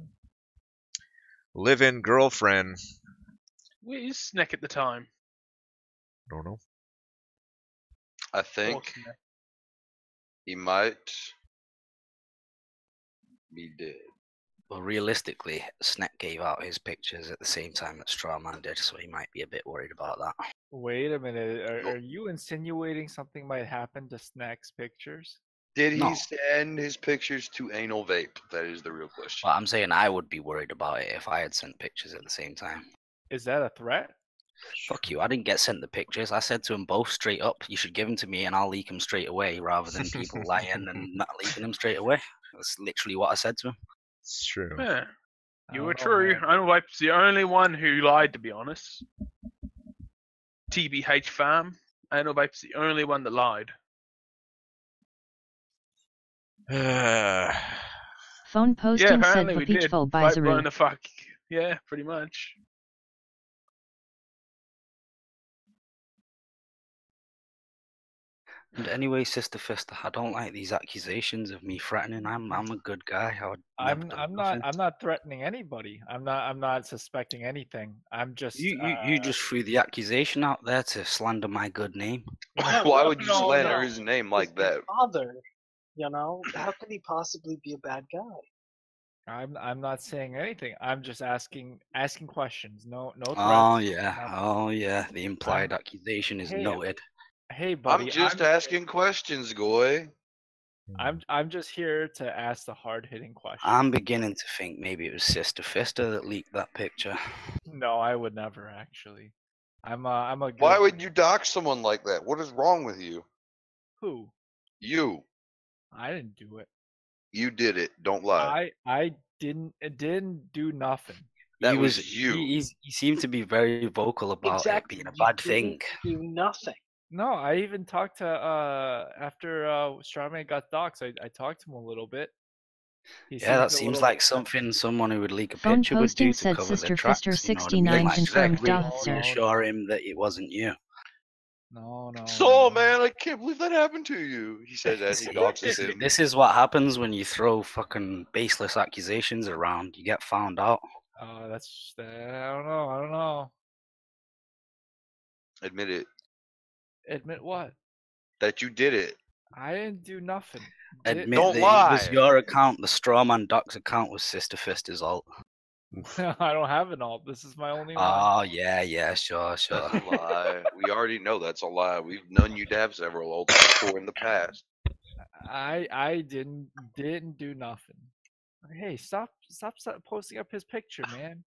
live-in girlfriend. Where is Snack at the time? I don't know. I think he might be dead. Well, realistically, Sneck gave out his pictures at the same time that Strawman did, so he might be a bit worried about that. Wait a minute. Are you insinuating something might happen to Snack's pictures? Did he send his pictures to Anal Vape? That is the real question. Well, I'm saying I would be worried about it if I had sent pictures at the same time. Is that a threat? Fuck you, I didn't get sent the pictures. I said to them both straight up, you should give them to me and I'll leak them straight away, rather than people lying and not leaking them straight away. That's literally what I said to him. It's true. Yeah. You were true. Anal Vape's the only one who lied, to be honest. TBH fam. Anal Vape's the only one that lied. Phone Yeah, posting said apparently we did. Papichvo Fight Bizaru. burn the fuck. Yeah, pretty much. And anyway, Sister Fister, I don't like these accusations of me threatening. I'm a good guy. I would never do nothing. I'm not threatening anybody. I'm not suspecting anything. I'm just You just threw the accusation out there to slander my good name. Why would you No, slander no. his name like It's his that? father. You know, how could he possibly be a bad guy? I'm not saying anything. I'm just asking questions. No threats. Oh yeah, nothing. oh yeah. The implied accusation is Hey, noted. Hey buddy, I'm just asking questions, Goy. I'm just here to ask the hard-hitting questions. I'm beginning to think maybe it was Sister Fister that leaked that picture. No, I would never actually. I'm a good... Why would you dox someone like that? What is wrong with you? Who? You. I didn't do it. You did it. Don't lie. I didn't do nothing. That was you. He seemed to be very vocal about it being a bad thing. Do nothing. No, I even talked to after Strawman got doxxed. I talked to him a little bit. Yeah, that seems like something someone who would leak a Phone picture would do posting to said cover Sister their tracks. Fister You know what I mean? 69 Like, confirmed exactly. doxer. Reassure him that it wasn't you. No. So, man, I can't believe that happened to you. He said as he doxes him. This is what happens when you throw fucking baseless accusations around. You get found out. That's I don't know. Admit it. Admit what? That you did it. I didn't do nothing. Admit Don't that lie. it was your account. The Strawman Docs account was Sister Fister's alt. I don't have an alt. This is my only one. Oh yeah, sure. That's a lie. We already know that's a lie. We've known you to have several alts before in the past. I didn't do nothing. Hey, stop posting up his picture, man.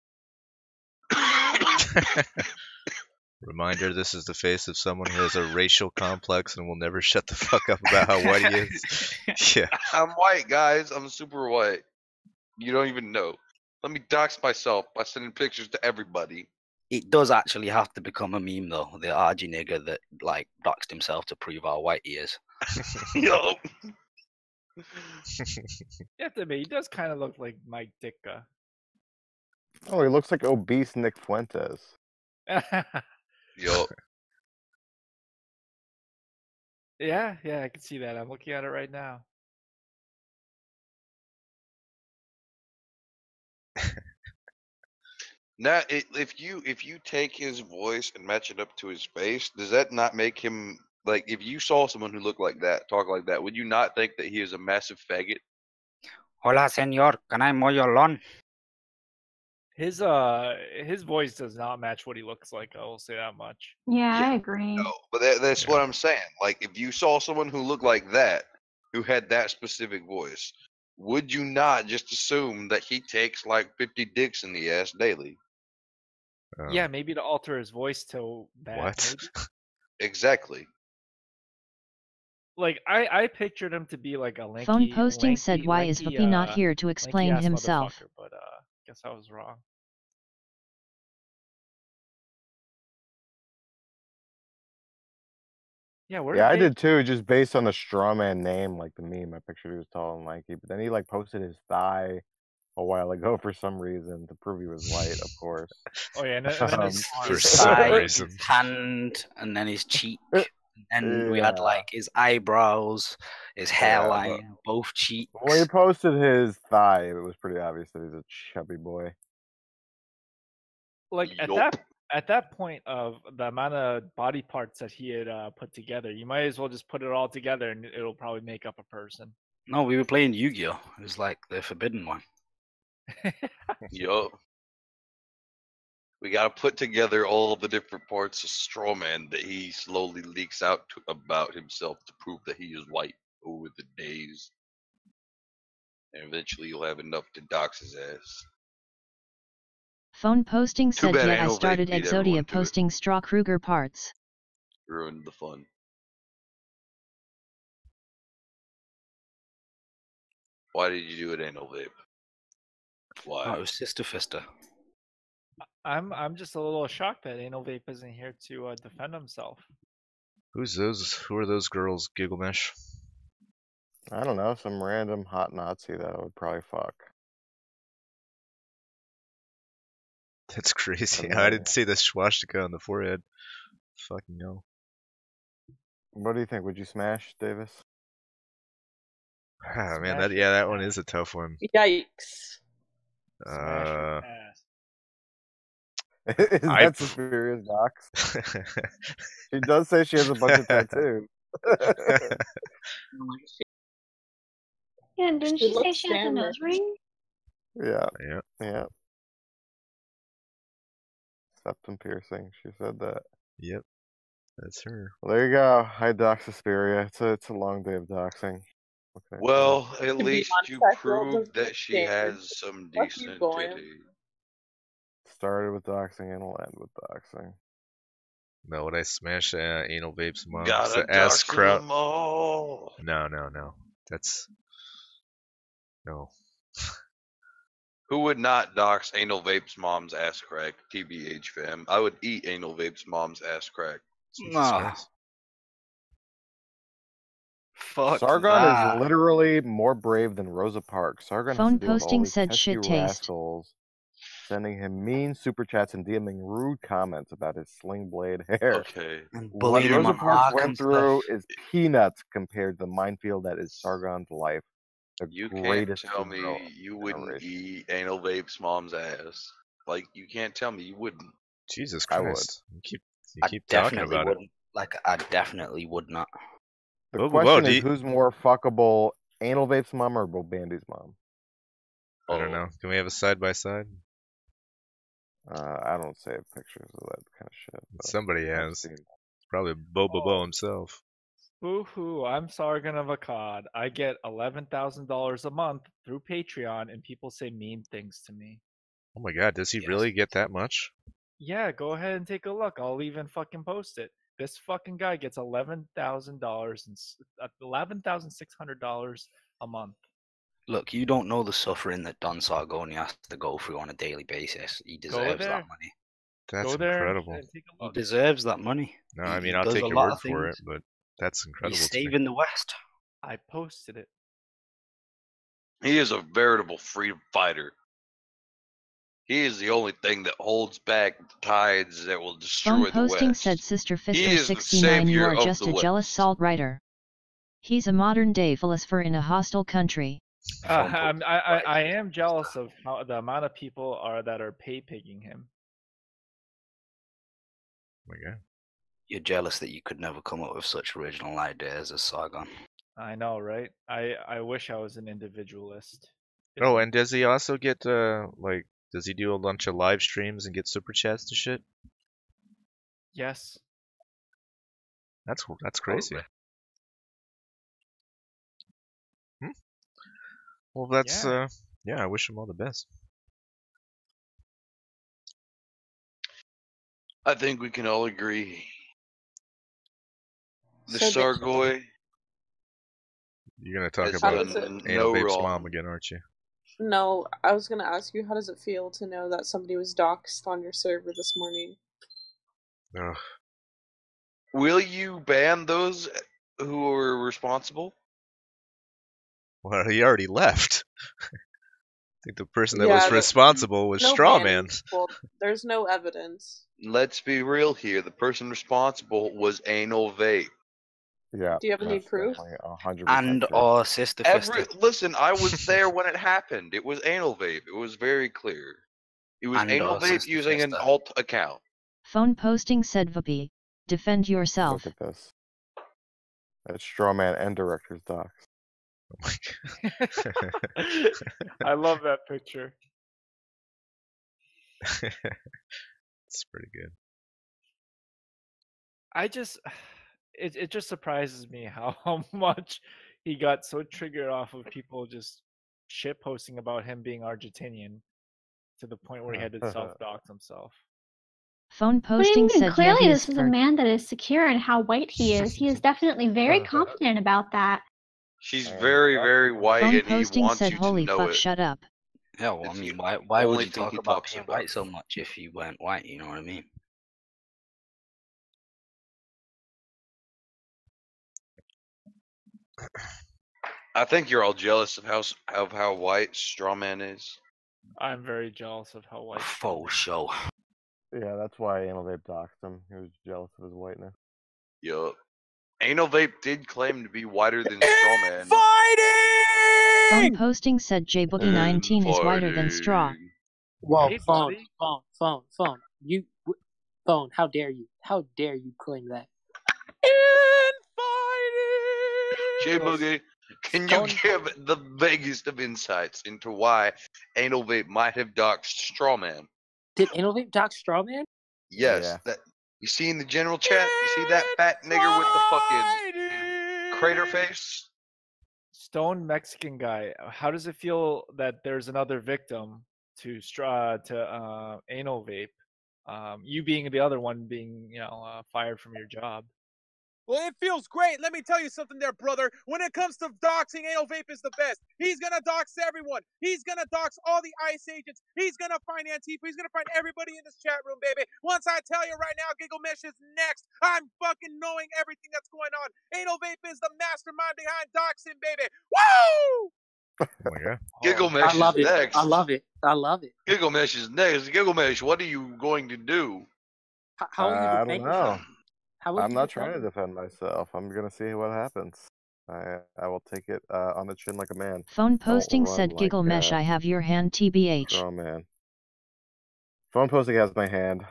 Reminder, this is the face of someone who has a racial complex and will never shut the fuck up about how white he is. Yeah. I'm white, guys. I'm super white. You don't even know. Let me dox myself by sending pictures to everybody. It does actually have to become a meme though. The RG nigger that like doxed himself to prove how white he is. Yo. You have to admit, he does kind of look like Mike Ditka. Oh, he looks like obese Nick Fuentes. Yo. Yeah, I can see that. I'm looking at it right now. Now, if you take his voice and match it up to his face, does that not make him like? If you saw someone who looked like that, talk like that, would you not think that he is a massive faggot? Hola, senor. Can I mow your lawn? His voice does not match what he looks like. I will say that much. Yeah, I agree. No, but that's what I'm saying. Like, if you saw someone who looked like that, who had that specific voice, would you not just assume that he takes like 50 dicks in the ass daily? Yeah, maybe to alter his voice to that. What? Exactly. Like I pictured him to be like a lanky. Phone posting said, "Why is Whoopi not here to explain himself?" But guess I was wrong. Yeah, I did too, just based on the Strawman name, like the meme. I pictured he was tall and lanky, but then he like posted his thigh a while ago for some reason to prove he was white, of course. Oh yeah, and then his thigh, his hand, and then his cheek, and we had like his eyebrows, his hairline, both cheeks. When he posted his thigh, it was pretty obvious that he's a chubby boy. Like at that point of the amount of body parts that he had put together, you might as well just put it all together and it'll probably make up a person. No, we were playing Yu-Gi-Oh! It was like the forbidden one. Yo. We gotta put together all the different parts of Strawman that he slowly leaks out about himself to prove that he is white over the days. And eventually you'll have enough to dox his ass. Phone posting said, bad "Yet I Anal started Vape beat everyone Exodia to it. posting Straw Kruger parts." Ruined the fun. Why did you do it, Anal Vape? Why? Oh, it was Sister Fister. I'm just a little shocked that Anal Vape isn't here to defend himself. Who's those? Who are those girls, Gilgamesh? I don't know, some random hot Nazi that I would probably fuck. That's crazy. And I then, didn't see the swastika on the forehead. Fucking no. what do you think? Would you smash, Davis? Ah, man, Smash that your one ass. is a tough one. Yikes. Smash your ass. Is that Suspiria's docs? She does say she has a bunch of tattoos. Yeah, didn't She she say looks she has a damn nose nice. ring? Yeah. Septum piercing. She said that. Yep. That's her. Well, there you go. I dox Suspiria. It's a long day of doxing. Okay. Well, at To be least honest, you I feel proved that just she scared. has some Fuck you, decent Goyim. titty. Started with doxing and will end with doxing. No, would I smash Anal Vape's mom? Gotta Ask dox crowd. them all. No. That's no. Who would not dox Anal Vape's mom's ass crack? TBH fam. I would eat Anal Vape's mom's ass crack. Nah. Fuck Sargon that. is literally more brave than Rosa Parks. Sargon Phone has to deal with all posting these said pesky shit taste. rascals sending him mean super chats and DMing rude comments about his sling blade hair. Okay. And What bullying him Rosa on Parks Ark went and through stuff. is peanuts compared to the minefield that is Sargon's life. The You can't greatest tell superhero me of you the wouldn't generation. eat Anal Vape's mom's ass. Like, you can't tell me you wouldn't. Jesus I would. Christ. You I keep talking definitely about wouldn't. Like, I definitely would not. The Whoa, question do is you- who's more fuckable, Anal Vape's mom or Bobandy's mom? I don't know. Can we have a side by side? I don't save pictures of that kind of shit. but Somebody I've has. seen- Probably Bo himself. Boo-hoo, I'm Sargon of Akkad. I get $11,000 a month through Patreon, and people say mean things to me. Oh my god, does he really get that much? Yeah, go ahead and take a look. I'll even fucking post it. This fucking guy gets $11,000 and $11,600 a month. Look, you don't know the suffering that Don Sargoni has to go through on a daily basis. He deserves there. that money. That's Go there incredible. and take a He look. deserves that money. No, He- I mean he I'll does take a your lot word of for it, things. but that's incredible. He's to me. saving the West. I posted it. He is a veritable freedom fighter. He is the only thing that holds back the tides that will destroy Phone the posting West. said Sister He is the Fisher69 you savior are of just the a jealous West. salt writer. He's a modern day philosopher in a hostile country. I am jealous of how the amount of people that are pigging him. Oh my god. You're jealous that you could never come up with such original ideas as Sargon. I know, right? I wish I was an individualist. Oh, and does he also get like does he do a bunch of live streams and get super chats to shit? Yes. That's crazy. Well, that's yeah. I wish him all the best. I think we can all agree. The So Sargoy You're gonna talk has about done Anal no Vape's wrong. mom again, aren't you? No, I was gonna ask you, how does it feel to know that somebody was doxxed on your server this morning? Ugh. Will you ban those who were responsible? Well, he already left. I think the person that Yeah, was but responsible was no Strawman. banning. Well, there's no evidence. Let's be real here. The person responsible was Anal Vape. Yeah. Do you have any that's proof? definitely 100% And true. or Sister Fister. Listen, I was there when it happened. It was Anal Vape. It was very clear. It was And Anal or Vape Sister using an Fister. alt account. Phone posting said Vapi. Defend yourself. Look at this. That's Strawman and Director's docs. I love that picture. It's pretty good. It just surprises me how much he got so triggered off of people just shit posting about him being Argentinian to the point where he had to self-dox himself. Phone What do you posting mean? said Clearly, Yehi this is a man that is secure in how white he is. He is definitely very confident about that. She's very, very white, Phone and he posting wants said you to holy know fuck it. shut up. Yeah, well, I It's mean, the why would only you thing talk he about talks being about. white so much if you weren't white? You know what I mean? I think you're all jealous of how white Strawman is. I'm very jealous of how white. Faux show. Yeah, that's why Anal Vape doxed him. He was jealous of his whiteness. Yup. Anal Vape did claim to be whiter than Strawman. Phone posting said JBoogie19 is whiter than Straw. Whoa, Hey, phone, buddy. phone. Phone, how dare you? How dare you claim that? J Boogie, can you give the vaguest of insights into why Anal Vape might have doxed Strawman? Did Anal Vape dox Strawman? Yes. Yeah. That you see in the general chat? You see that fat nigger with the fucking crater face? Stone Mexican guy. How does it feel that there's another victim to anal vape? You being the other one being, fired from your job. Well, it feels great. Let me tell you something there, brother. When it comes to doxing, Anal Vape is the best. He's going to dox everyone. He's going to dox all the ICE agents. He's going to find Antifa. He's going to find everybody in this chat room, baby. Once I tell you right now, Giggle Mesh is next. I'm fucking knowing everything that's going on. Anal Vape is the mastermind behind doxing, baby. Woo! Oh, yeah. Giggle Mesh I love is it. next. I love it. I love it. Giggle Mesh is next. Giggle Mesh, what are you going to do? How will you I defend don't know. yourself? How will I'm you not defend trying to defend myself. I'm gonna see what happens. I will take it on the chin like a man. Phone Don't posting run said like, Giggle Mesh I have your hand TBH. Straw man. Phone posting has my hand.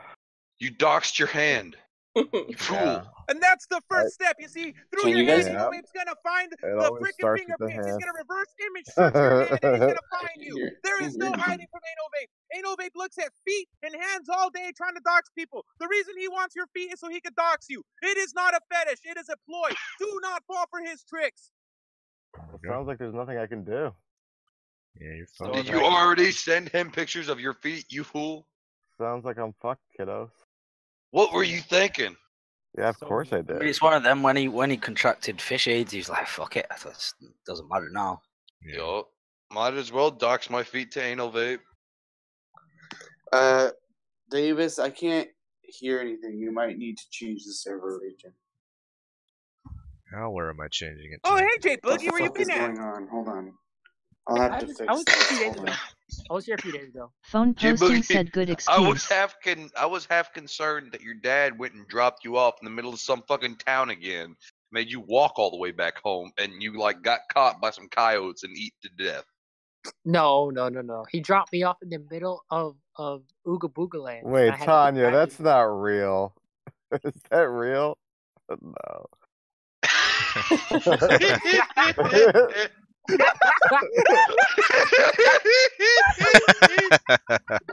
You doxed your hand. You fool. Yeah. And that's the first step. You see, through Can your you hand, guys- Anal Vape's gonna find It the always freaking starts with the fingerprints. He's hand. gonna reverse image search your hand, and he's gonna find you. There is no hiding from Anal Vape. Anal Vape looks at feet and hands all day trying to dox people. The reason he wants your feet is so he can dox you. It is not a fetish. It is a ploy. Do not fall for his tricks. It sounds like there's nothing I can do. Yeah, you're So fine. Did you already send him pictures of your feet, you fool? Sounds like I'm fucked, kiddos. What were you thinking? Yeah, of course I I mean, did. it's one of them when he contracted fish AIDS, he's like, fuck it, it doesn't matter now. Yo, might as well dox my feet to Anal Vape. Davis, I can't hear anything. You might need to change the server region. Now where am I changing it to? Oh, hey, J What Boogie, the where you fuck is been at? going on? Hold on. I'll have to fix I was here a few this. days Hold ago. on. I was here a few days ago. Phone J posting Boogie, said good I was excuse. half concerned that your dad went and dropped you off in the middle of some fucking town again, made you walk all the way back home, and you like got caught by some coyotes and eat to death. No. He dropped me off in the middle of Ooga Booga Land. and I Wait, had to get Tanya, back that's not real. Is that real? No.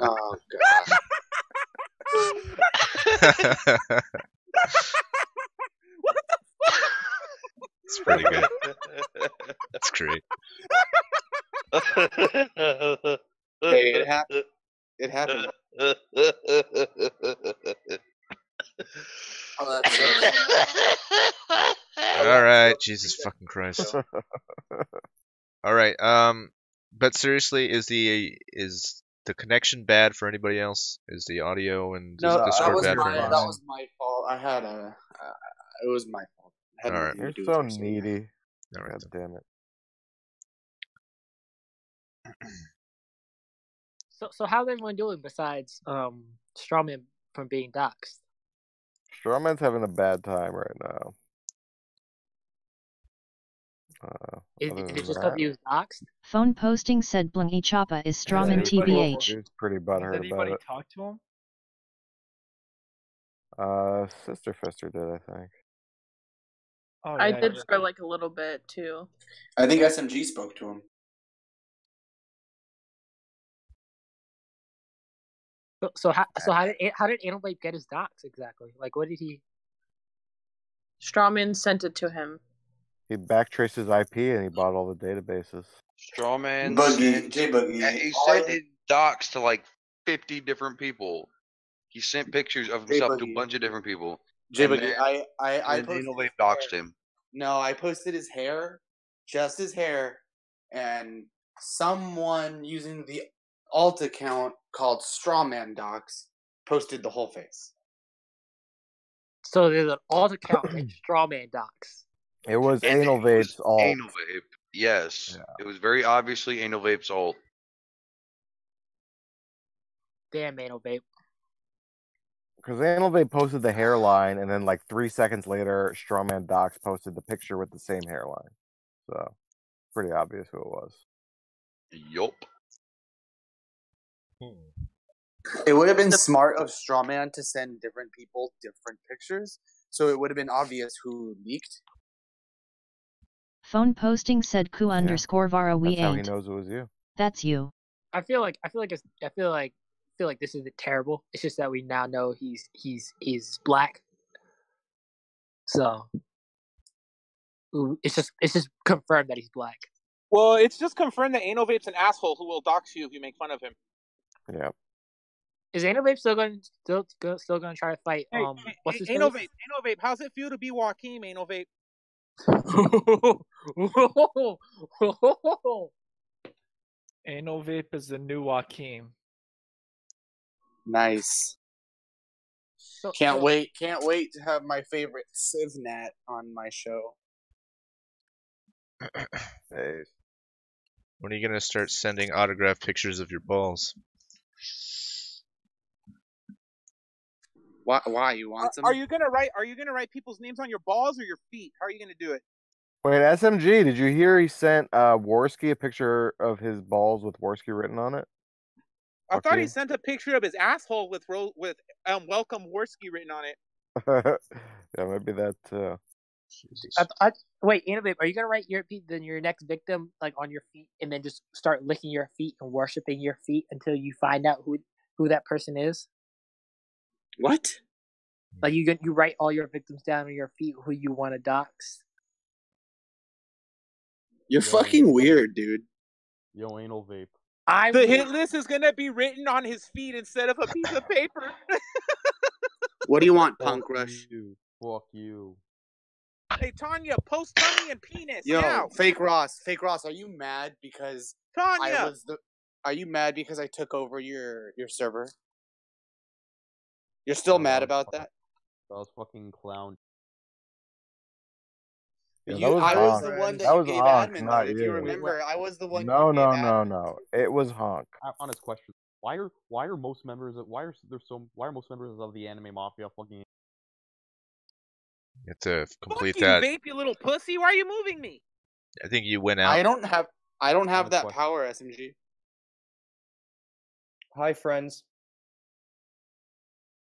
Oh god. It's pretty good. That's great. Hey, it happened. It happened. Oh, that's All right, Jesus fucking Christ. All right, but seriously, is the connection bad for anybody else? Is the audio and No, that Discord was bad for my anyone that else? was my fault. I had it was my fault. It had All right. nothing You're to do so with your server. needy. All right, God damn it. So how's everyone doing besides Strawman from being doxxed? Strawman's having a bad time right now. Is Other it than just because that, he was doxxed? Phone posting said Blingy Choppa is Strawman he was TBH. pretty Has butthurt about anybody it. talked to him? Sister Fister did, I think. Oh, I yeah, did yeah. for like a little bit too. I think SMG spoke to him. So how did Anal Vape get his docs exactly? Like, what did he? Strawman sent it to him. He backtraced his IP and he bought all the databases. Strawman Boogie, J Boogie. he sent his docs to like 50 different people. He sent pictures of himself to a bunch of different people. J And Boogie, then- I and then posted Anal his Vape doxed hair. him. No, I posted his hair, just his hair, and someone using the alt account called Strawman Docs posted the whole face. So there's an alt account named Strawman Docs. It was And Anal it was Vape's alt. Anal Vape. Yes, it was very obviously Anal Vape's ult. Damn, Anal Vape. Because Anal Vape posted the hairline, and then like 3 seconds later, Strawman Docs posted the picture with the same hairline. So, pretty obvious who it was. Yup. It would have been smart of Strawman to send different people different pictures, so it would have been obvious who leaked. Phone posting said ku underscore Vara we That's how he ain't. knows it was you. That's you. I feel like this isn't terrible. It's just that we now know he's black. So it's just confirmed that he's black. Well, it's just confirmed that Anal Vape's an asshole who will dox you if you make fun of him. Yeah. Is Anal Vape still going to try to fight? Hey, what's his Anal face? Vape, Anal Vape, how's it feel to be Joaquin, Anal Vape? Anal Vape is the new Joaquin. Nice. Can't wait to have my favorite Civnat on my show. Hey. When are you gonna start sending autographed pictures of your balls? Why you want some? Are you gonna write people's names on your balls or your feet? How are you gonna do it? Wait, SMG, did you hear he sent Worski a picture of his balls with Worski written on it? I thought he Okay. sent a picture of his asshole with "Welcome Worski" written on it. Yeah, maybe that. Wait, Anal Vape, are you gonna write your next victim like on your feet, and then just start licking your feet and worshiping your feet until you find out who that person is? What? Like you write all your victims down on your feet who you want to dox. You're fucking weird, dude. Yo, Anal Vape. The hit list is gonna be written on his feet instead of a piece of paper. What do you want, Punk Rush? Fuck you. Hey Tanya, post tummy and penis Yo, now. Fake Ross, are you mad because Tanya? Are you mad because I took over your server? You're still mad about that? That was fucking clown. I was the one that you gave admin mode. If you remember, I was the one. No. It was Honk. Honest question: Why are most members of the anime mafia fucking? You have to complete Fuck you, that. Vape, you little pussy. Why are you moving me? I think you went out. I don't have that power, SMG. Hi, friends.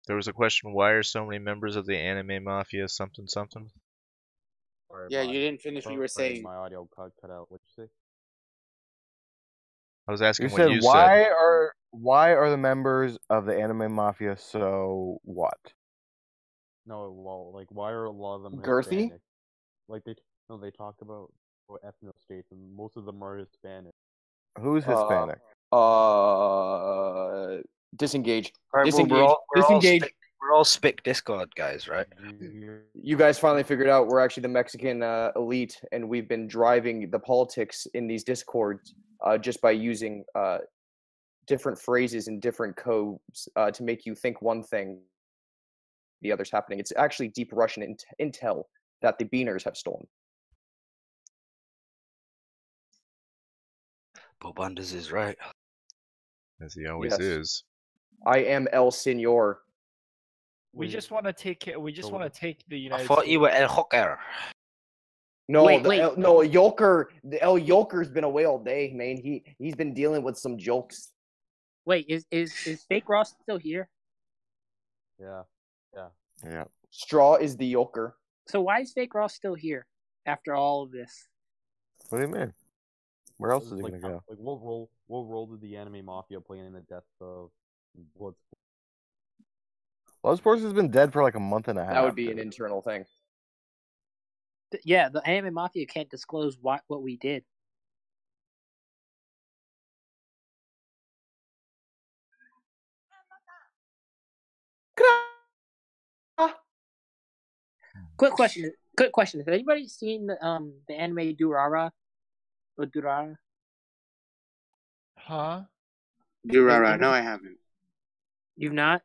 There was a question: why are so many members of the anime mafia something something? Yeah, you didn't finish what you were saying. My audio cut out. What'd you say? I was asking You what said you why are the members of the anime mafia so what? No, well, like why are a lot of them girthy? Hispanic? Like they talk about ethno states, and most of them are Hispanic. Who's Hispanic? Disengage. All right, Disengage. well, Disengage. we're all Spic Discord guys, right? You guys finally figured out we're actually the Mexican elite, and we've been driving the politics in these discords just by using different phrases and different codes to make you think one thing, the other's happening. It's actually deep Russian intel that the Beaners have stolen. Bobanders is right. As he always Yes. is. I am El Senor. We just want to take the United I thought States. you were El Joker. No, Wait. No, Yolker. The El Yolker's been away all day, man. He's been dealing with some jokes. Wait, is Fake Ross still here? Yeah. Straw is the Yolker. So why is Fake Ross still here after all of this? What do you mean? Where else is he like, gonna go? Like, what role did the anime mafia play in the death of Bloodsport? Bloodsport has been dead for like a month and a half. That would be an internal thing. Yeah, the anime mafia can't disclose what we did. Quick question. Has anybody seen the anime Durara? Or Durara? Huh? Durara? No, I haven't. You've not?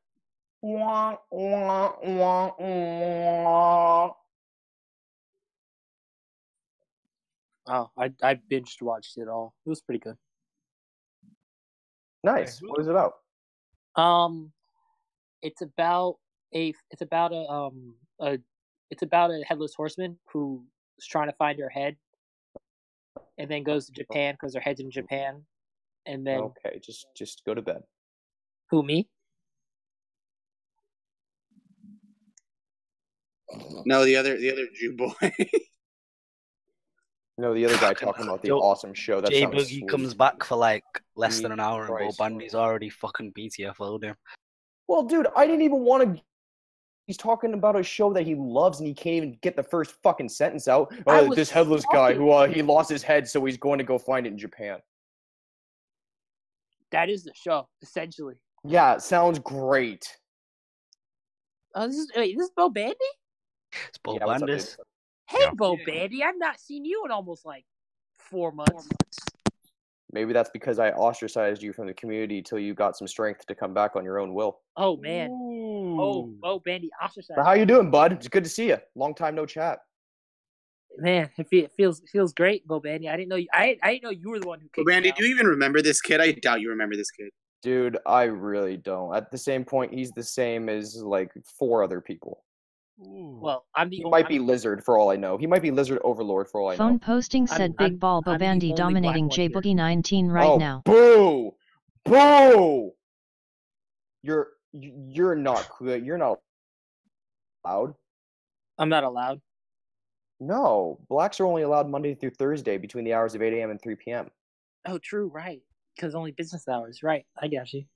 Oh, I binged watched it all. It was pretty good. Nice. What is it about? It's about a headless horseman who's trying to find her head, and then goes to Japan because her head's in Japan, and then Okay, just go to bed. who, me? No, the other Jew boy. No, the other guy talking about the Yo, awesome show. That Jay sounds Boogie sweet. comes back for like less than an Jesus hour, and Bo Christ. Bandy's already fucking BTFO'd him. Well, dude, I didn't even want to. He's talking about a show that he loves, and he can't even get the first fucking sentence out. This headless guy who he lost his head, so he's going to go find it in Japan. That is the show, essentially. Yeah, it sounds great. This is Bo Bandy? It's Bo Yeah, what's up, Bandis. dude? Hey, Bo Bandy, I've not seen you in almost like 4 months. Maybe that's because I ostracized you from the community till you got some strength to come back on your own will. Oh man. Oh, Bo Bandy ostracized. But how you doing, bud? It's good to see you. Long time no chat. Man, it feels great, Bo Bandy. I didn't know you. I didn't know you were the one who kicked me Bandy, out. do you even remember this kid? I doubt you remember this kid. Dude, I really don't. At the same point, he's the same as like 4 other people. Well, I'm the He only. might be Lizard for all I know. He might be Lizard Overlord for all I know. Phone posting said Big Ball I'm the Bobandy only dominating black J one Boogie 19 right oh, now. Boo! Boo! You're not good. You're not allowed. I'm not allowed. No, blacks are only allowed Monday through Thursday between the hours of 8 a.m. and 3 p.m. Oh, true, right? Because only business hours, right? I got you.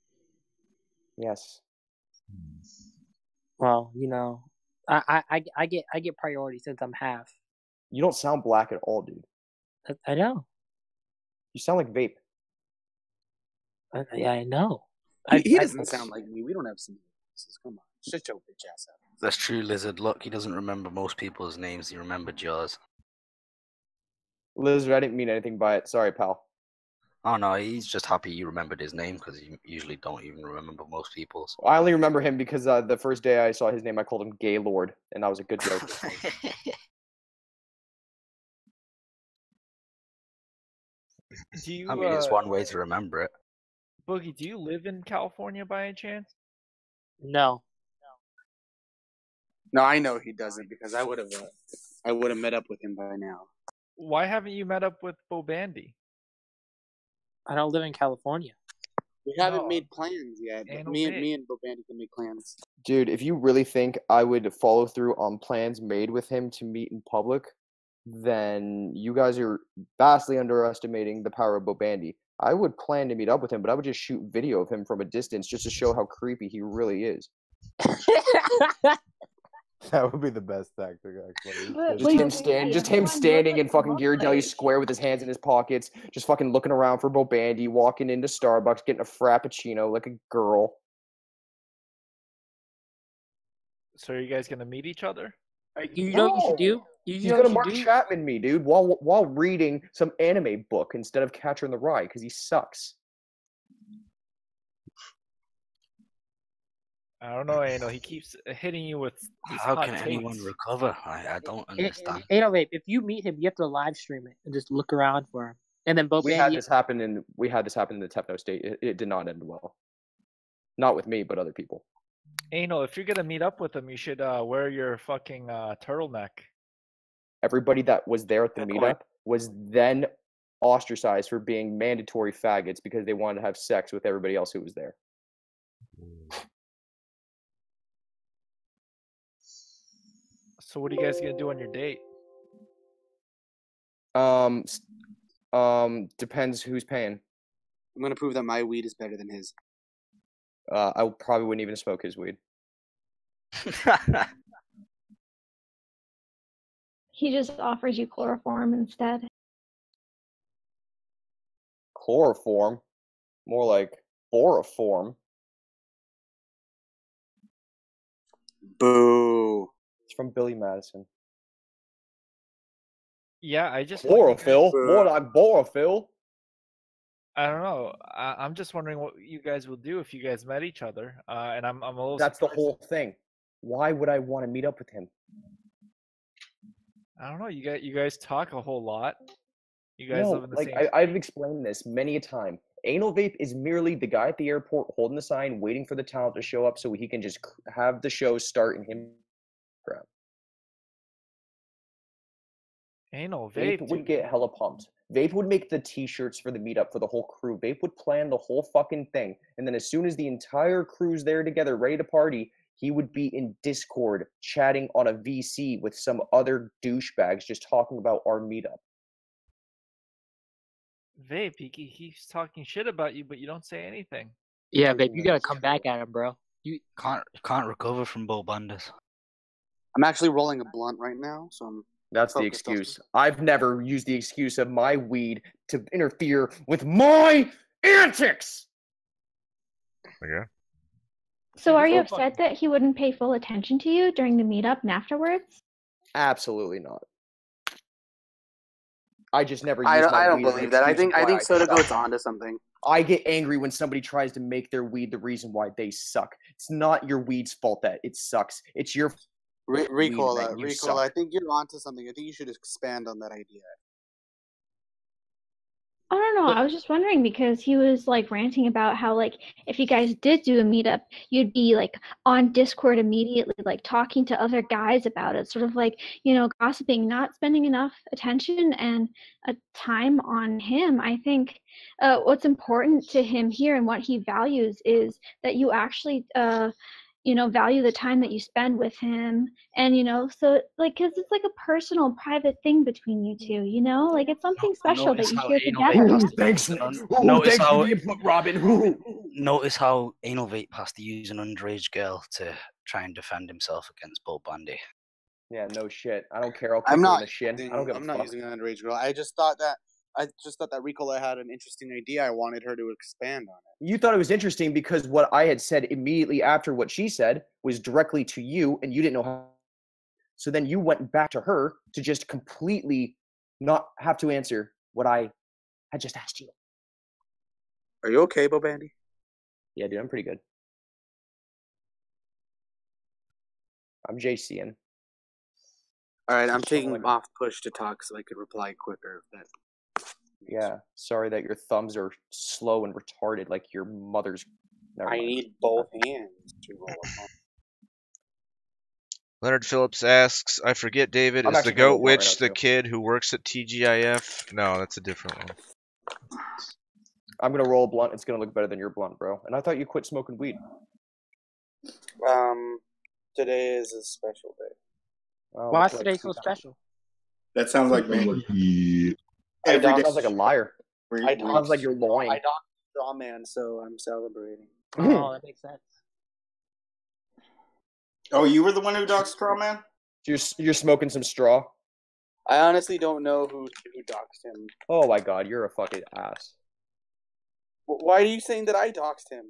Yes. Well, I get priority since I'm half. You don't sound black at all, dude. I know. You sound like vape. Yeah, I know. He doesn't sound like me. We don't have some voices. Come on, shut your bitch ass up. That's true, Lizard. Look, he doesn't remember most people's names. He remembered yours. Lizard, I didn't mean anything by it. Sorry, pal. Oh no, he's just happy you remembered his name because you usually don't even remember most people's. I only remember him because the first day I saw his name, I called him Gaylord, and that was a good joke. Do you, I mean, it's one way to remember it. Boogie, do you live in California by any chance? No. No, I know he doesn't because I would have met up with him by now. Why haven't you met up with Bo Bandy? I don't live in California. We haven't made plans yet. But Ain't no me big. and Bo Bandy can make plans. Dude, if you really think I would follow through on plans made with him to meet in public, then you guys are vastly underestimating the power of Bo Bandy. I would plan to meet up with him, but I would just shoot video of him from a distance just to show how creepy he really is. That would be the best tactic, actually. Just him standing in fucking Ghirardelli Square with his hands in his pockets, just fucking looking around for Bo Bandy, walking into Starbucks, getting a frappuccino like a girl. So are you guys gonna meet each other? You know what you should do? He's gonna Mark Chapman me, dude, while reading some anime book instead of Catcher in the Rye, because he sucks. I don't know, Anal. He keeps hitting you with these How hot can takes. anyone recover? I don't understand. Vape, if you meet him, you have to live stream it and just look around for him. And then Bo We Bandy. had this happen in the Techno State. It did not end well. Not with me, but other people. Anal, if you're gonna meet up with him, you should wear your fucking turtleneck. Everybody that was there at the meetup was then ostracized for being mandatory faggots because they wanted to have sex with everybody else who was there. So what are you guys gonna do on your date? Depends who's paying. I'm gonna prove that my weed is better than his. I probably wouldn't even smoke his weed. He just offers you chloroform instead. Chloroform? More like boroform. Boo. It's from Billy Madison. Yeah, I just Chlorophyll? More like borophyll. I don't know. I'm just wondering what you guys will do if you guys met each other. And I'm a little. That's the whole thing. Why would I want to meet up with him? I don't know. You guys talk a whole lot. You guys live in the like same. I've explained this many a time. Anal vape is merely the guy at the airport holding the sign, waiting for the talent to show up so he can just have the show start and him. Anal Vape vape, would dude. get hella pumped. Vape would make the t-shirts for the meetup for the whole crew. Vape would plan the whole fucking thing. And then as soon as the entire crew's there together, ready to party, he would be in Discord chatting on a VC with some other douchebags just talking about our meetup. Vape, he keeps talking shit about you, but you don't say anything. Yeah, babe, you gotta come back at him, bro. You can't recover from bull banders. I'm actually rolling a blunt right now, so I'm. That's the focused on- excuse. I've never used the excuse of my weed to interfere with my antics. Okay. So are you upset that he wouldn't pay full attention to you during the meetup and afterwards? Absolutely not. I just never. I use my don't weed as an believe that. I excuse think why Soda suck. Goat's onto something. I get angry when somebody tries to make their weed the reason why they suck. It's not your weed's fault that it sucks. It's your Ricola, you Ricola, suck. I think you're onto something. I think you should expand on that idea. I don't know. I was just wondering because he was like ranting about how like if you guys did do a meetup, you'd be like on Discord immediately, like talking to other guys about it, sort of like, you know, gossiping, not spending enough attention and time on him. I think what's important to him here and what he values is that you actually you know, value the time that you spend with him. And, you know, so like, cause it's like a personal, private thing between you two, you know, like it's something special that you share together. Thanks. Notice thanks how for the input, Robin. Notice how Anal Vape has to use an underage girl to try and defend himself against Bull Bandy. Yeah, no shit. I don't care. I'll kick I'm her not in the shin. I don't give I'm a not fuck. using an underage girl. I just thought that Ricola had an interesting idea. I wanted her to expand on it. You thought it was interesting because what I had said immediately after what she said was directly to you, and you didn't know how. So then you went back to her to just completely not have to answer what I had just asked you. Are you okay, Bo Bandy? Yeah, dude, I'm pretty good. I'm JCing. All right, I'm taking off push to talk so I could reply quicker. If that. Yeah, sorry that your thumbs are slow and retarded like your mother's. Never I mind. need both hands to roll a phone. Leonard Phillips asks, I forget, David, I'm is the actually gonna roll Goat a blunt right Witch now, the too. kid who works at TGIF? No, that's a different one. I'm gonna roll a blunt. It's gonna look better than your blunt, bro. And I thought you quit smoking weed. Today is a special day. Oh, Why is looks like today so special? That sounds like me. Hey, Every Dom day. sounds like a liar. I Sounds like you're lying. I docked Strawman, so I'm celebrating. Oh, that makes sense. Oh, you were the one who doxed Strawman? You're smoking some straw. I honestly don't know who doxed him. Oh my god, you're a fucking ass. Why are you saying that I doxed him?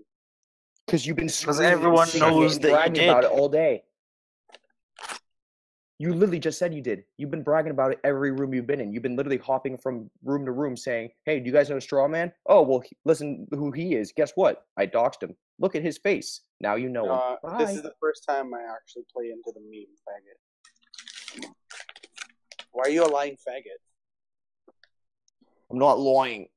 Because you've been Because screaming everyone and singing knows and that you bragging did. about it all day. You literally just said you did. You've been bragging about it every room you've been in. You've been literally hopping from room to room saying, hey, do you guys know Strawman? Oh, well, listen who he is. Guess what? I doxed him. Look at his face. Now you know him. This Bye. is the first time I actually play into the meme, faggot. Why are you a lying faggot? I'm not lying.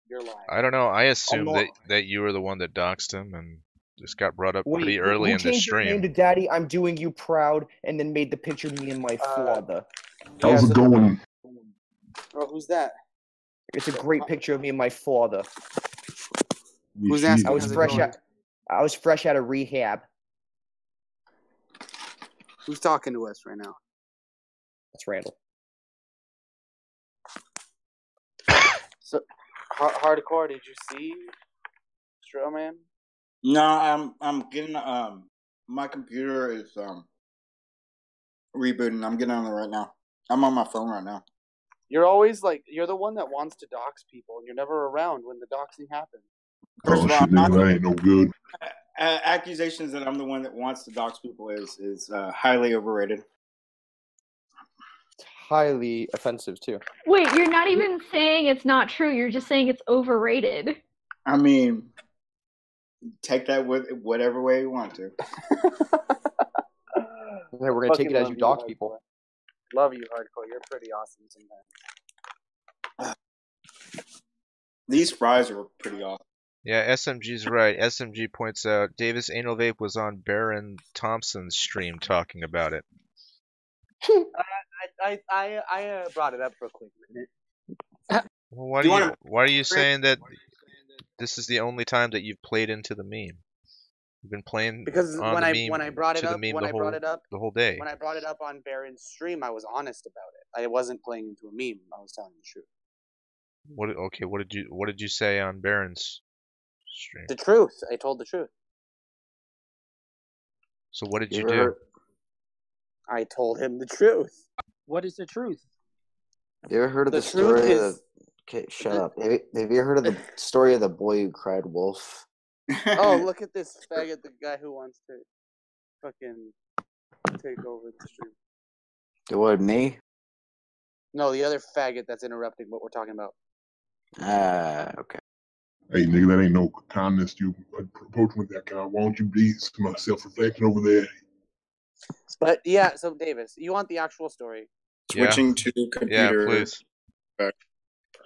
You're lying. I don't know. I assumed not- that you were the one that doxed him and just got brought up Wait, pretty early who in the changed your name stream. to Daddy? I'm doing you proud, and then made the picture of me and my father. How's it going? Oh, who's that? It's a great picture of me and my father. Who's asking? I was fresh out of rehab. Who's talking to us right now? That's Randall. So, hardcore. Did you see Strawman? No, I'm getting my computer is rebooting. I'm getting on it right now. I'm on my phone right now. You're always like you're the one that wants to dox people, and you're never around when the doxing happens. First of all, shit, nigga, that ain't no good. Accusations that I'm the one that wants to dox people is highly overrated. It's highly offensive too. Wait, you're not even saying it's not true. You're just saying it's overrated. I mean, take that with whatever way you want to. We're gonna take it as you dox people. Love you, hardcore. You're pretty awesome sometimes. These fries are pretty awesome. Yeah, SMG's right. SMG points out Davis Anal Vape was on Baron Thompson's stream talking about it. I brought it up for a quick minute. Well, why are you saying that this is the only time that you've played into the meme? You've been playing Because on when the I meme brought it to the up, meme when the I whole brought it up, the whole day. when I brought it up on Baron's stream, I was honest about it. I wasn't playing into a meme. I was telling the truth. What did you say on Baron's stream? The truth. I told the truth. So what did you do? I told him the truth. What is the truth? You ever heard of The the story truth of is- the... Okay, shut up. Have you ever heard of the story of the boy who cried wolf? Oh, look at this faggot, the guy who wants to fucking take over the stream. What, me? No, the other faggot that's interrupting what we're talking about. Okay. Hey, nigga, that ain't no kindness you approach with that guy. Why don't you be some self-reflection over there? But yeah, so Davis, you want the actual story? Switching to computer. Yeah, please.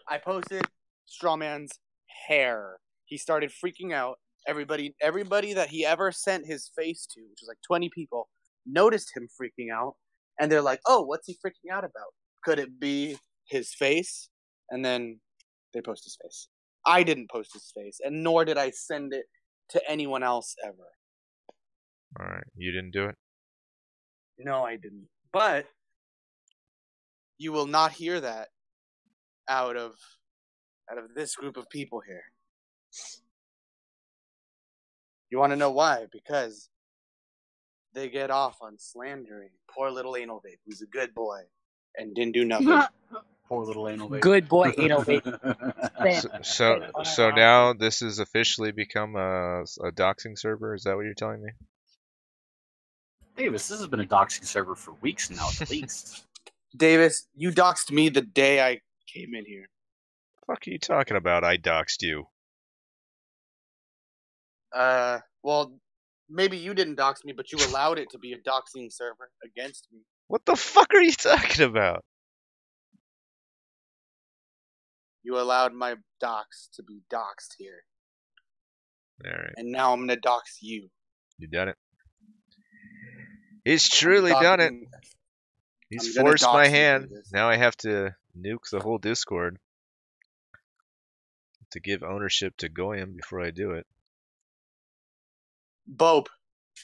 I posted Strawman's hair. He started freaking out. Everybody that he ever sent his face to, which was like 20 people, noticed him freaking out. And they're like, oh, what's he freaking out about? Could it be his face? And then they post his face. I didn't post his face, and nor did I send it to anyone else ever. Alright, you didn't do it? No, I didn't. But you will not hear that out of this group of people here. You want to know why? Because they get off on slandering poor little Anal Vape, who's a good boy and didn't do nothing. Poor little Anal Vape. Good boy, Anal Vape. So now this has officially become a doxing server? Is that what you're telling me? Davis, this has been a doxing server for weeks now, at least. Davis, you doxed me the day I came in here. Fuck are you talking about? I doxed you. Well, maybe you didn't dox me, but you allowed it to be a doxing server against me. What the fuck are you talking about? You allowed my dox to be doxed here. Alright. And now I'm gonna dox you. You done it. He's truly done it. He's forced my hand. Now I have to nuke the whole Discord to give ownership to Goyim before I do it. Bope,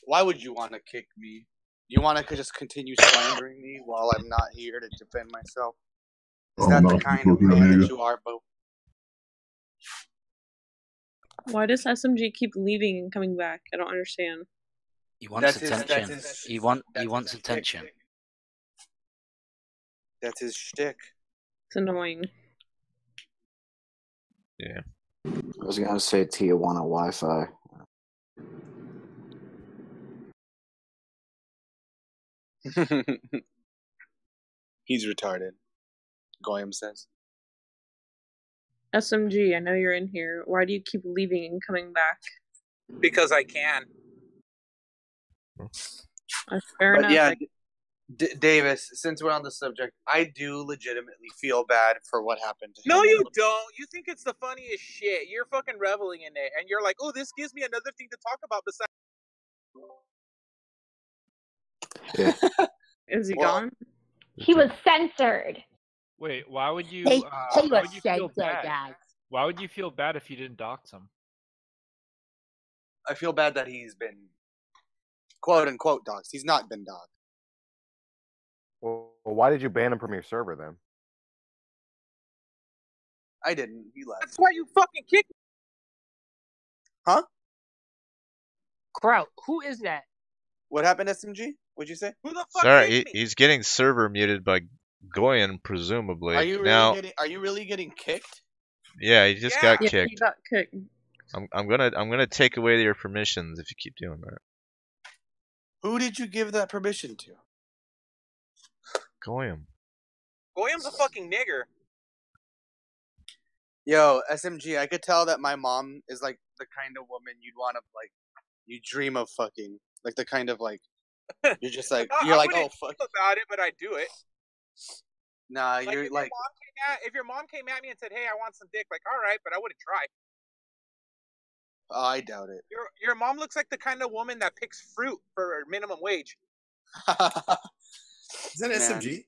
why would you want to kick me? You want to just continue slandering me while I'm not here to defend myself? Is that the kind of man that you are, Bope? Why does SMG keep leaving and coming back? I don't understand. He wants attention. He wants attention. That's his shtick. It's annoying. Yeah. I was gonna say Tijuana Wi-Fi. He's retarded, Goyim says. SMG, I know you're in here. Why do you keep leaving and coming back? Because I can. Fair enough. Yeah, Davis, since we're on the subject, I do legitimately feel bad for what happened to him. No, you don't. You think it's the funniest shit. You're fucking reveling in it, and you're like, "Oh, this gives me another thing to talk about." Besides, Is he gone? He was censored. Wait, why would you? He Why was would you feel censored, bad? guys. Why would you feel bad if you didn't dox him? I feel bad that he's been quote unquote doxed. He's not been doxed. Well, why did you ban him from your server then? I didn't. He left. that's why you fucking kicked me. Huh? Kraut, who is that? What happened, SMG? What'd you say? Who the fuck? Sorry, he's getting server muted by Goyen, presumably. Are you really getting kicked? Yeah, he just got Yeah, kicked. he got kicked. I'm gonna take away your permissions if you keep doing that. Who did you give that permission to? Goyim. Goyam's a fucking nigger. Yo, SMG, I could tell that my mom is like the kind of woman you'd want to like, you dream of fucking, like the kind of like, you're just like, you're like, oh fuck about it, but I do it. Nah, Like you're like. if your mom came at me and said, "Hey, I want some dick," like, all right, but I wouldn't try. Oh, I doubt it. Your mom looks like the kind of woman that picks fruit for minimum wage. Is that SMG?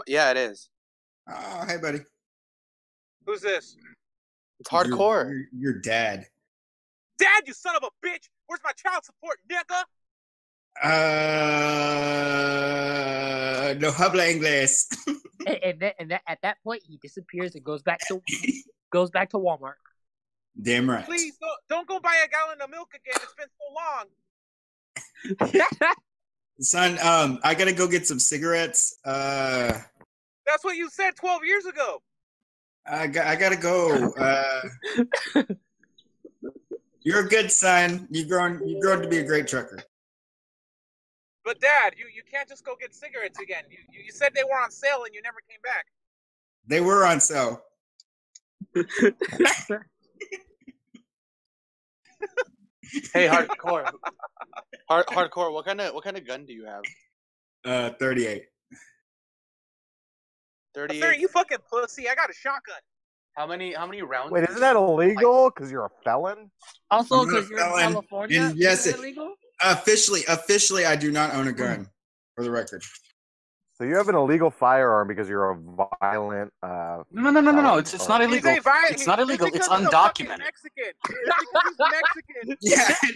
Yeah, it is. Oh, hey, buddy. Who's this? It's hardcore. Your dad. Dad, you son of a bitch! Where's my child support, nigga? No habla inglés. and at that point, he disappears and goes back to Walmart. Damn right. Please don't go buy a gallon of milk again. It's been so long. Son, I gotta go get some cigarettes. That's what you said 12 years ago. I gotta go. You're a good son. You've grown to be a great trucker. But Dad, you can't just go get cigarettes again. You said they were on sale and you never came back. They were on sale. Hey, hardcore. Hardcore. What kind of gun do you have? 38. 38. You fucking pussy. I got a shotgun. How many rounds? Wait, isn't that illegal? Because you're a felon. Also, because you're in California. And yes, isn't that illegal? Officially, I do not own a gun. For the record. So you have an illegal firearm because you're a violent. No. It's not illegal. It's not illegal. It's undocumented. Mexican.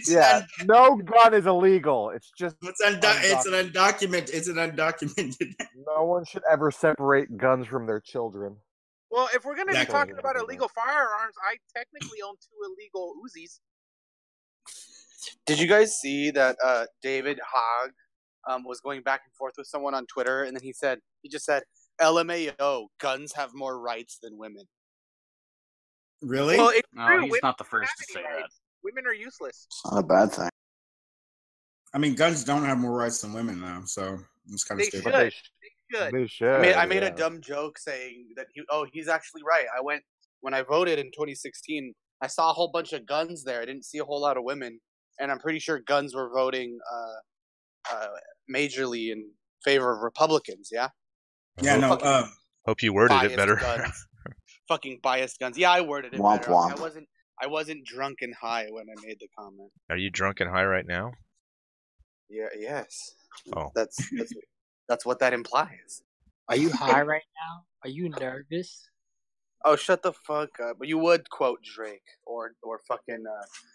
Yeah. No gun is illegal. It's just it's an undocumented. It's an undocumented. No one should ever separate guns from their children. Well, if we're gonna be talking about illegal firearms, I technically own 2 illegal Uzis. Did you guys see that David Hogg was going back and forth with someone on Twitter, and then he just said, "LMAO, guns have more rights than women." Really? Well, it's No, true. he's Women not the don't first have to say any that. rights. Women are useless. It's not a bad thing. I mean, guns don't have more rights than women now, so it's kind of They stupid. should. They should. I made a dumb joke saying that he's actually right. When I voted in 2016, I saw a whole bunch of guns there. I didn't see a whole lot of women, and I'm pretty sure guns were voting majorly in favor of Republicans. Yeah. Yeah. No. Hope you worded it better. Fucking biased guns. Yeah, I worded it Womp better. womp. I wasn't drunk and high when I made the comment. Are you drunk and high right now? Yeah. Yes. Oh. That's what that implies. Are you high right now? Are you nervous? Oh, shut the fuck up. But you would quote Drake or fucking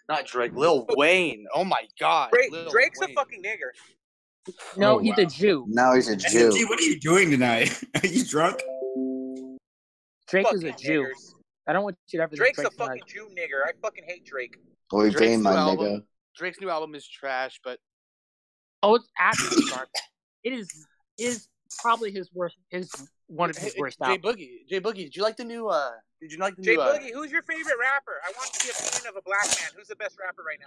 not Drake, Lil Wayne. Oh my god. Drake's a fucking nigger. No, he's a Jew. Now he's a Jew. SMG, what are you doing tonight? Are you drunk? Drake is a Fucking Jew. niggers. I don't want you to ever. Drake's a fucking Jew nigger. I fucking hate Drake. Boy, Drake's my new nigga. album. Drake's new album is trash, but Oh, it's absolutely garbage. It is probably one of his worst albums. J Boogie, did you like the new J Boogie, who's your favorite rapper? I want the opinion of a black man. Who's the best rapper right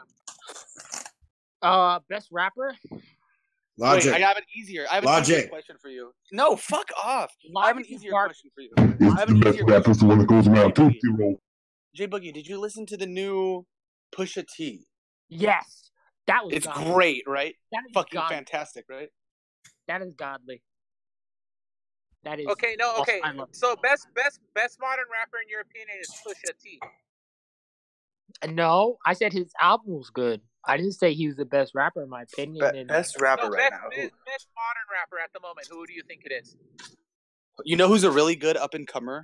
now? Best rapper? Logic. Wait, I have an easier question for you. No, fuck off. I have an easier question for you. The best rapper's the one that goes around 2-0. J Boogie, did you listen to the new Pusha T? Yes. That was It's godly. great, right? That is fucking godly. fantastic, right? That is godly. That is Okay, no, okay. I love So best modern rapper in your opinion is Pusha T. No, I said his album was good. I didn't say he was the best rapper in my opinion. Best rapper No, right best now. modern rapper at the moment. Who do you think it is? You know who's a really good an up and coming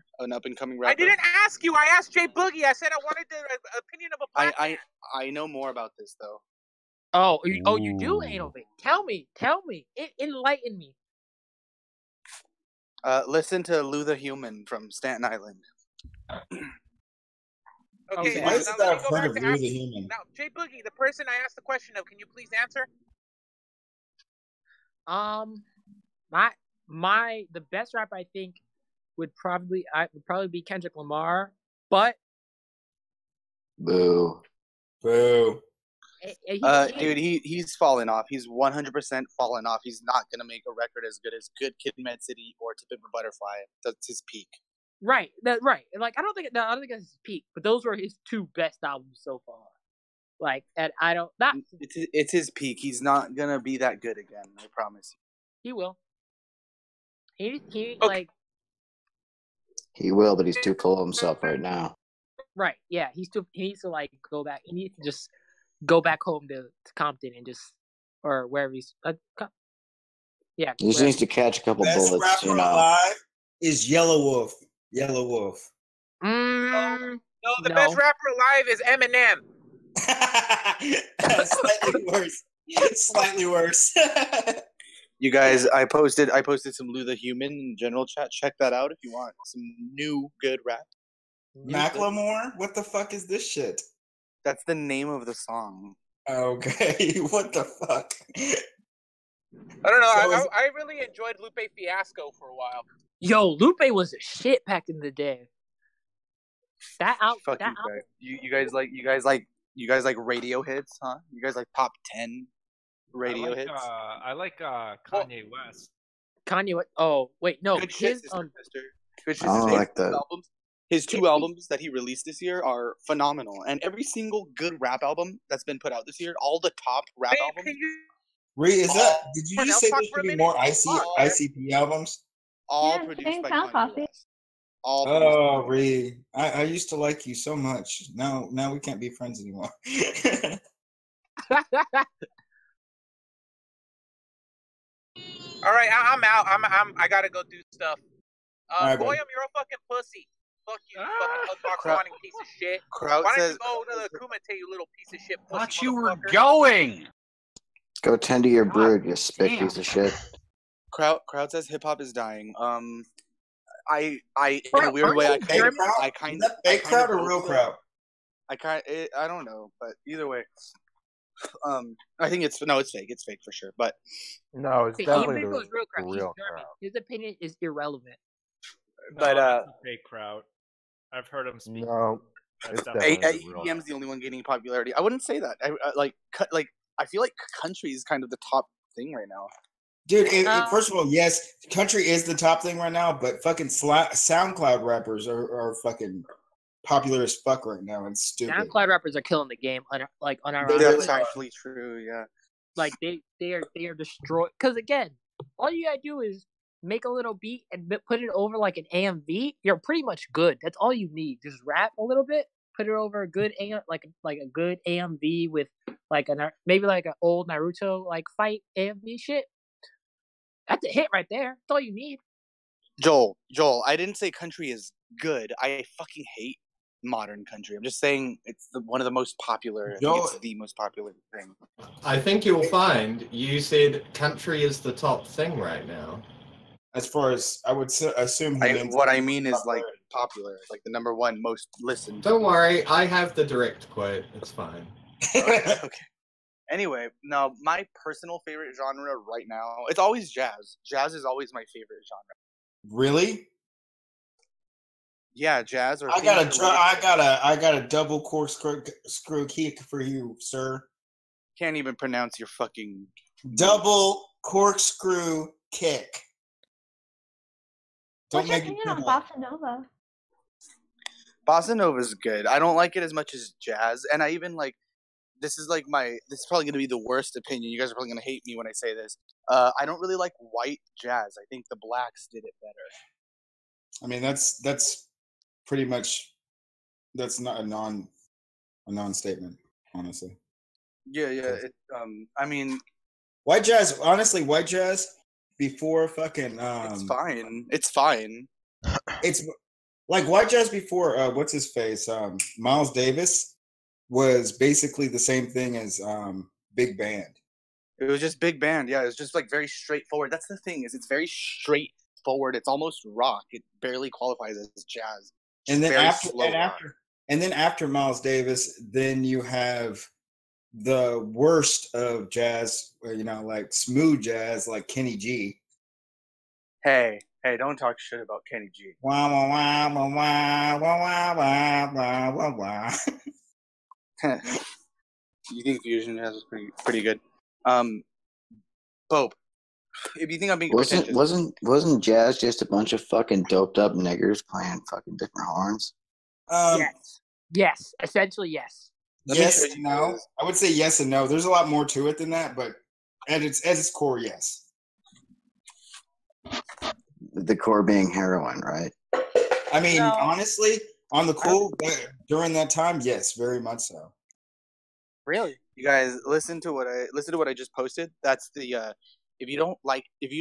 rapper? I didn't ask you. I asked J Boogie. I said I wanted the opinion of a black man. I know more about this though. Oh, you do, Anal. Tell me. Enlighten me. Listen to Lou the Human from Staten Island. Okay, Why is now that let me go part back of to Lou ask- the Human? Now, J Boogie, the person I asked the question of, can you please answer? The best rapper I think would probably be Kendrick Lamar, but Boo. Boo. Dude, he's fallen off. He's 100% fallen off. He's not gonna make a record as good as Good Kid, Mad City, or To Pimp a Butterfly. That's his peak. right. Like I don't think that's his peak, but those were his 2 best albums so far. Like, and I don't not It's his peak. He's not gonna be that good again. I promise you. he will. He like He will, but he's too full of himself right now. right, yeah. He needs to like go back. He needs to just go back home to Compton and just or wherever he's. Yeah, He just needs to catch a couple Best bullets, rapper you know. alive is Yellow Wolf. Yellow Wolf. Mm, No, the best rapper alive is Eminem. Slightly worse. Slightly worse. You guys, I posted some Lou the Human in general chat. Check that out if you want some new good rap. Macklemore? What the fuck is this shit? That's the name of the song. Okay, what the fuck? I don't know. I really enjoyed Lupe Fiasco for a while. Yo, Lupe was a shit back in the day. That out. Fuck that you guys. You guys like radio hits, huh? You guys like top 10 radio hits? I like Kanye West. Kanye. Oh wait, no. Good shit, His sister. Good shit. I don't like that. His 2 albums that he released this year are phenomenal, and every single good rap album that's been put out this year, all the top rap albums. Is that? Did you just say there should be more ICP albums? All produced by Kanye West. All Oh, Ree, I used to like you so much. Now we can't be friends anymore. All right, I'm out. I gotta go do stuff. Right, Goyam, buddy. you're a fucking pussy. Fuck you, fucking box wanting piece of shit. Kraut Why don't says- you go to the Kumite, you little piece of shit pussy Thought you were motherfucker? going. Go tend to your brood, you spit piece of shit. Crowd says hip hop is dying. I in a weird way, I kind of fake crowd or real crowd? I don't know, but either way, I think it's fake. It's fake for sure. But No, it's Even definitely if it the was real crowd, he's real German. crowd. His opinion is irrelevant. But that's a fake crowd. I've heard him speak. No, That's it's definitely definitely the real. EDM's the only one gaining popularity. I wouldn't say that. I feel like country is kind of the top thing right now. Dude, first of all, yes, country is the top thing right now, but fucking SoundCloud rappers are fucking popular as fuck right now and stupid. SoundCloud rappers are killing the game. That's actually true. Yeah. Like they are destroyed. Because again, all you gotta do is make a little beat and put it over like an AMV. You're pretty much good. That's all you need. Just rap a little bit, put it over a good like a good AMV with like maybe like an old Naruto like fight AMV shit. That's a hit right there. That's all you need. Joel, I didn't say country is good. I fucking hate modern country. I'm just saying it's one of the most popular. I think it's the most popular thing. I think you'll find you said country is the top thing right now. As far as I would assume, what I mean is like popular, like the number one most listened. Don't worry, I have the direct quote. It's fine. Okay. Anyway, no, my personal favorite genre right now, it's always jazz. Jazz is always my favorite genre. Really? Yeah, jazz. Or I got a double corkscrew kick for you, sir. Can't even pronounce your fucking double corkscrew kick. What's your opinion on bossa nova? Bossa Nova is good. I don't like it as much as jazz, and I even like. This is probably going to be the worst opinion. You guys are probably going to hate me when I say this. I don't really like white jazz. I think the blacks did it better. I mean, that's pretty much that's not a non-statement, honestly. Yeah. I mean, white jazz. Honestly, white jazz before fucking. It's fine. It's fine. It's like white jazz before. What's his face? Miles Davis. Was basically the same thing as big band. It was just big band, yeah. It was just like very straightforward. That's the thing, is it's very straightforward. It's almost rock. It barely qualifies as jazz. And then after Miles Davis, then you have the worst of jazz, like smooth jazz, like Kenny G. Hey, don't talk shit about Kenny G. Wah wah wah wah wah wah wah wah wah wah. You think fusion jazz was pretty good? Pope, if you think I'm being wasn't jazz just a bunch of fucking doped up niggers playing fucking different horns? Yes, essentially yes. Yes and no. I would say yes and no. There's a lot more to it than that, but at its core, yes. the core being heroin, right? I mean, honestly, on the cool during that time, yes, very much so. Really? You guys listen to what I just posted. That's the if you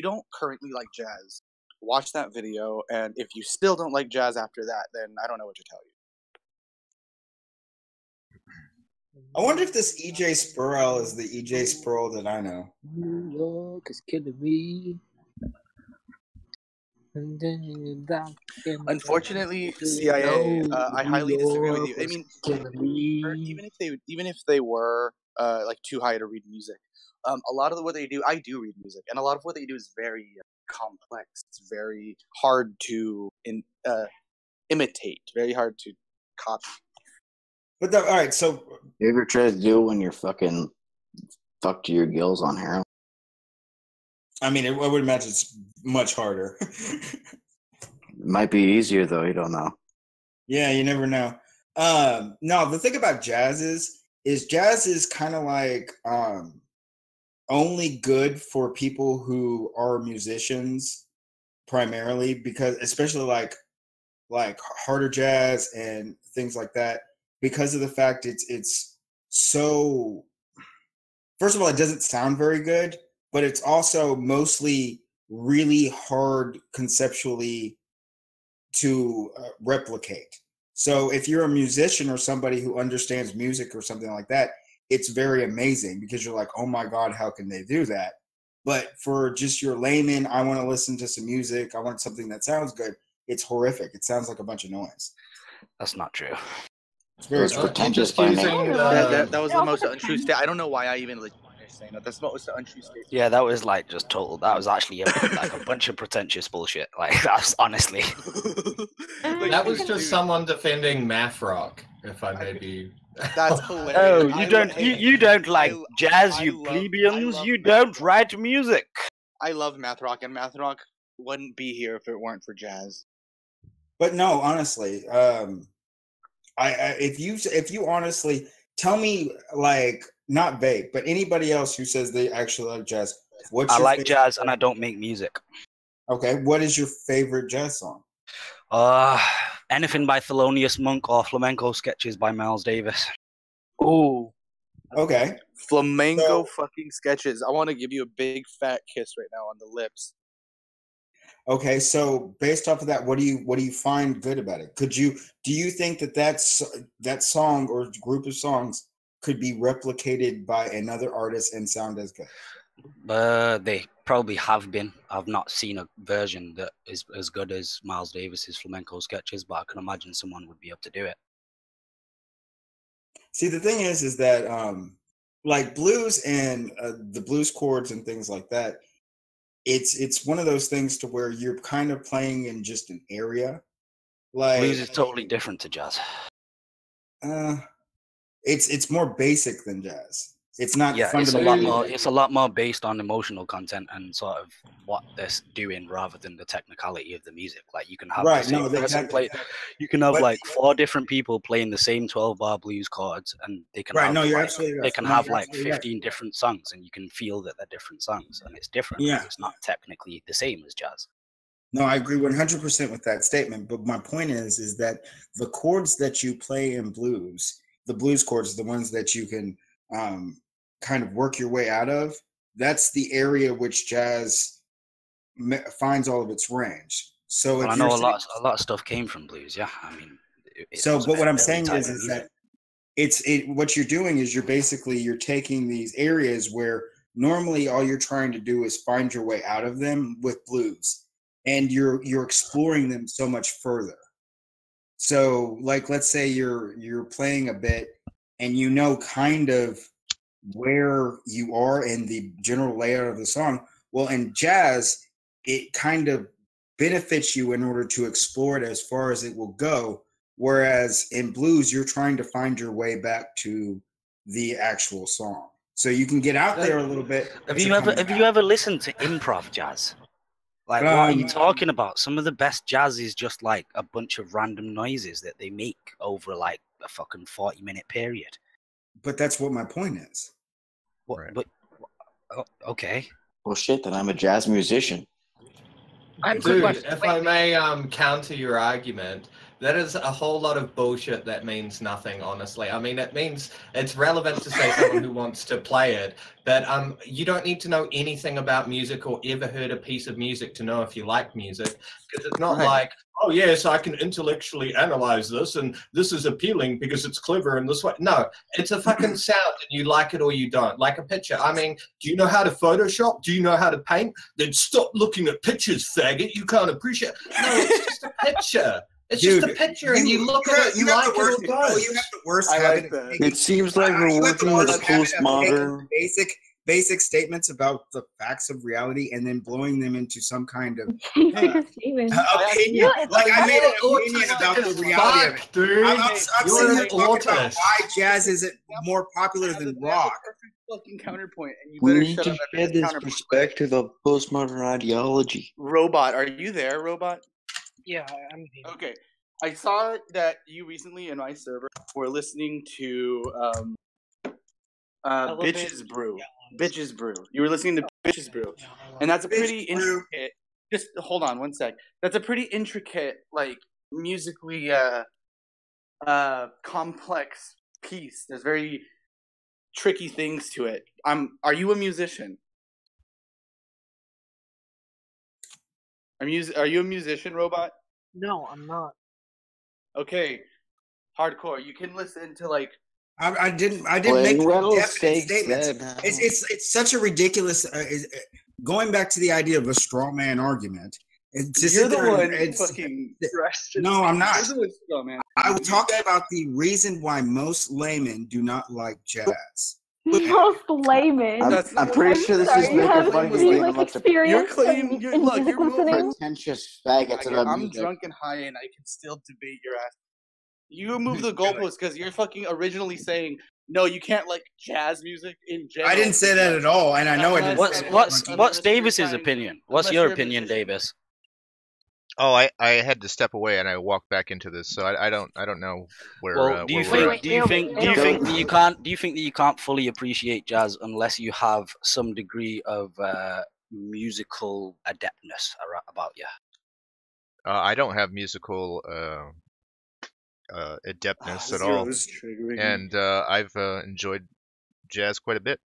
don't currently like jazz, watch that video, and if you still don't like jazz after that, then I don't know what to tell you. I wonder if this EJ Spurl is the EJ Spurl that I know. New York is killing me. Unfortunately, CIA, I highly disagree with you. I mean, even if they were like too high to read music, a lot of what they do, I do read music, and a lot of what they do is very complex. It's very hard to imitate, very hard to copy. But all right, so you ever try to do it when you're fucking fucked to your gills on heroin? I mean, I would imagine it's much harder. It might be easier though. You don't know. Yeah, you never know. No, the thing about jazz is jazz is kind of like only good for people who are musicians primarily, because especially like harder jazz and things like that, because of the fact it's so. First of all, it doesn't sound very good, but it's also mostly really hard conceptually to replicate. So if you're a musician or somebody who understands music or something like that, it's very amazing because you're like, oh my God, how can they do that? But for just your layman, I want to listen to some music, I want something that sounds good, it's horrific. It sounds like a bunch of noise. That's not true. It's very pretentious by name. That was the most untrue statement. I don't know why I even saying that. That's the most untrue statement. Yeah, that was like just total. That was actually like a bunch of pretentious bullshit. Like that's honestly. That was just someone defending math rock, if I may be. That's hilarious. Oh, you don't like jazz, you plebeians. You don't write music. I love math rock, and math rock wouldn't be here if it weren't for jazz. But no, honestly, if you honestly tell me, like, not Vape, but anybody else who says they actually like jazz, I like jazz and I don't make music. Okay, what is your favorite jazz song? Anything by Thelonious Monk or flamenco sketches by Miles Davis. Ooh. Okay. Flamenco fucking sketches. I want to give you a big fat kiss right now on the lips. Okay, so based off of that, what do you find good about it? Do you think that song or group of songs could be replicated by another artist and sound as good? They probably have been. I've not seen a version that is as good as Miles Davis's flamenco sketches, but I can imagine someone would be able to do it. See, the thing is that like blues and the blues chords and things like that, it's one of those things to where you're kind of playing in just an area. Like blues is totally different to jazz. It's more basic than jazz. It's not. Yeah, it's a lot more based on emotional content and sort of what they're doing rather than the technicality of the music. Like you can have you can have like 4 different people playing the same 12-bar blues chords, and they can have like 15 different songs, and you can feel that they're different songs, and it's different. Yeah, it's not technically the same as jazz. No, I agree 100% with that statement. But my point is that the chords that you play in blues, the blues chords, the ones that you can kind of work your way out of, that's the area which jazz finds all of its range. So I know a lot of stuff came from blues. Yeah, I mean. But what I'm saying is that what you're doing is you're taking these areas where normally all you're trying to do is find your way out of them with blues, and you're exploring them so much further. So, like, let's say you're playing a bit, and you know kind of where you are in the general layout of the song. Well, in jazz, it kind of benefits you in order to explore it as far as it will go. Whereas in blues, you're trying to find your way back to the actual song. So you can get out there a little bit. Have you ever listened to improv jazz? Like, what are you talking about? Some of the best jazz is just like a bunch of random noises that they make over like a fucking 40-minute period. But that's what my point is. What? But okay. Well, shit. Then I'm a jazz musician. Dude, if I may counter your argument, that is a whole lot of bullshit that means nothing, honestly. I mean, it means it's relevant to say someone who wants to play it, but you don't need to know anything about music or ever heard a piece of music to know if you like music, because it's not like, oh yes, I can intellectually analyze this, and this is appealing because it's clever in this way. No, it's a fucking sound, and you like it or you don't. Like a picture. I mean, do you know how to Photoshop? Do you know how to paint? Then stop looking at pictures, faggot. You can't appreciate. No, it's just a picture. It's just a picture, and you look at it, you like it or don't. You have the worst habit. It seems like we're working with a postmodern. Basic statements about the facts of reality and then blowing them into some kind of opinion. Like I made an opinion about the reality of it. Dude, I'm sitting here talking about why jazz isn't more popular than rock. Fucking counterpoint, and you We better need shut to up after shed this this counterpoint. perspective of postmodern ideology. Robot, are you there, Robot? Yeah, I'm here. Okay. I saw that you recently in my server were listening to Bitches Brew. Bitches Brew. You were listening to Bitches Brew. And that's a pretty intricate just hold on one sec. That's a pretty intricate, like musically complex piece. There's very tricky things to it. Are you a musician? Are you a musician, Robot? No, I'm not. Okay, hardcore. You can listen to like. I didn't make a definite statement. It's such a ridiculous. Going back to the idea of a straw man argument. You're the one fucking. No, I'm not. You're the one straw man. I was talking about the reason why most laymen do not like jazz. Most laymen. I'm pretty sure this is making fun of you being a bunch of listening. pretentious faggots about I'm music. drunk and high, and I can still debate your ass. You move the goalposts because you're fucking originally saying no, you can't like jazz music in general. I didn't say that at all, and I know it. What's Davis's opinion? What's your opinion, Davis? Oh, I had to step away and I walked back into this, so I don't know where. Well, do you think that you can't fully appreciate jazz unless you have some degree of musical adeptness about you? I don't have musical adeptness at all, and I've enjoyed jazz quite a bit.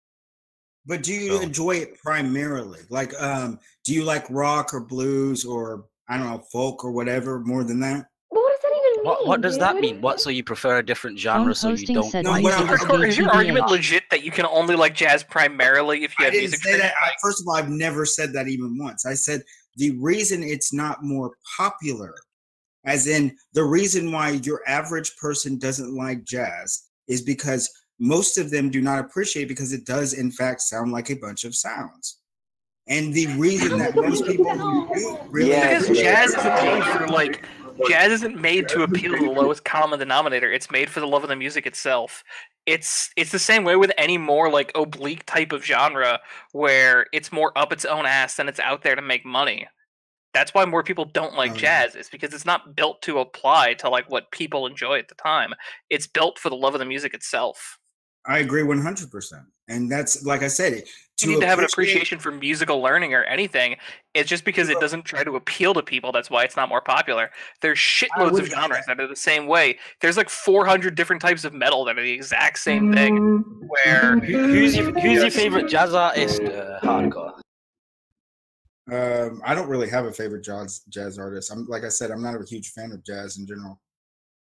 But do you enjoy it primarily? Like, do you like rock or blues or I don't know, folk or whatever more than that? What does that even mean? What does that mean? What? So you prefer a different genre, so you don't? Is your argument legit that you can only like jazz primarily if you have music? I didn't say that. First of all, I've never said that even once. I said the reason it's not more popular, as in the reason why your average person doesn't like jazz, is because most of them do not appreciate it because it does in fact sound like a bunch of sounds. And the reason that most people who do really because jazz isn't made to appeal to the lowest common denominator. It's made for the love of the music itself. It's the same way with any more like oblique type of genre where it's more up its own ass than it's out there to make money. That's why more people don't like jazz. It's because it's not built to apply to like what people enjoy at the time. It's built for the love of the music itself. I agree 100%. And that's, like I said, you need to have an appreciation for musical learning or anything. It's just because it doesn't try to appeal to people. That's why it's not more popular. There's shitloads of genres that are the same way. There's like 400 different types of metal that are the exact same thing. Where who's your favorite jazz artist? Hardcore. I don't really have a favorite jazz artist. Like I said, I'm not a huge fan of jazz in general.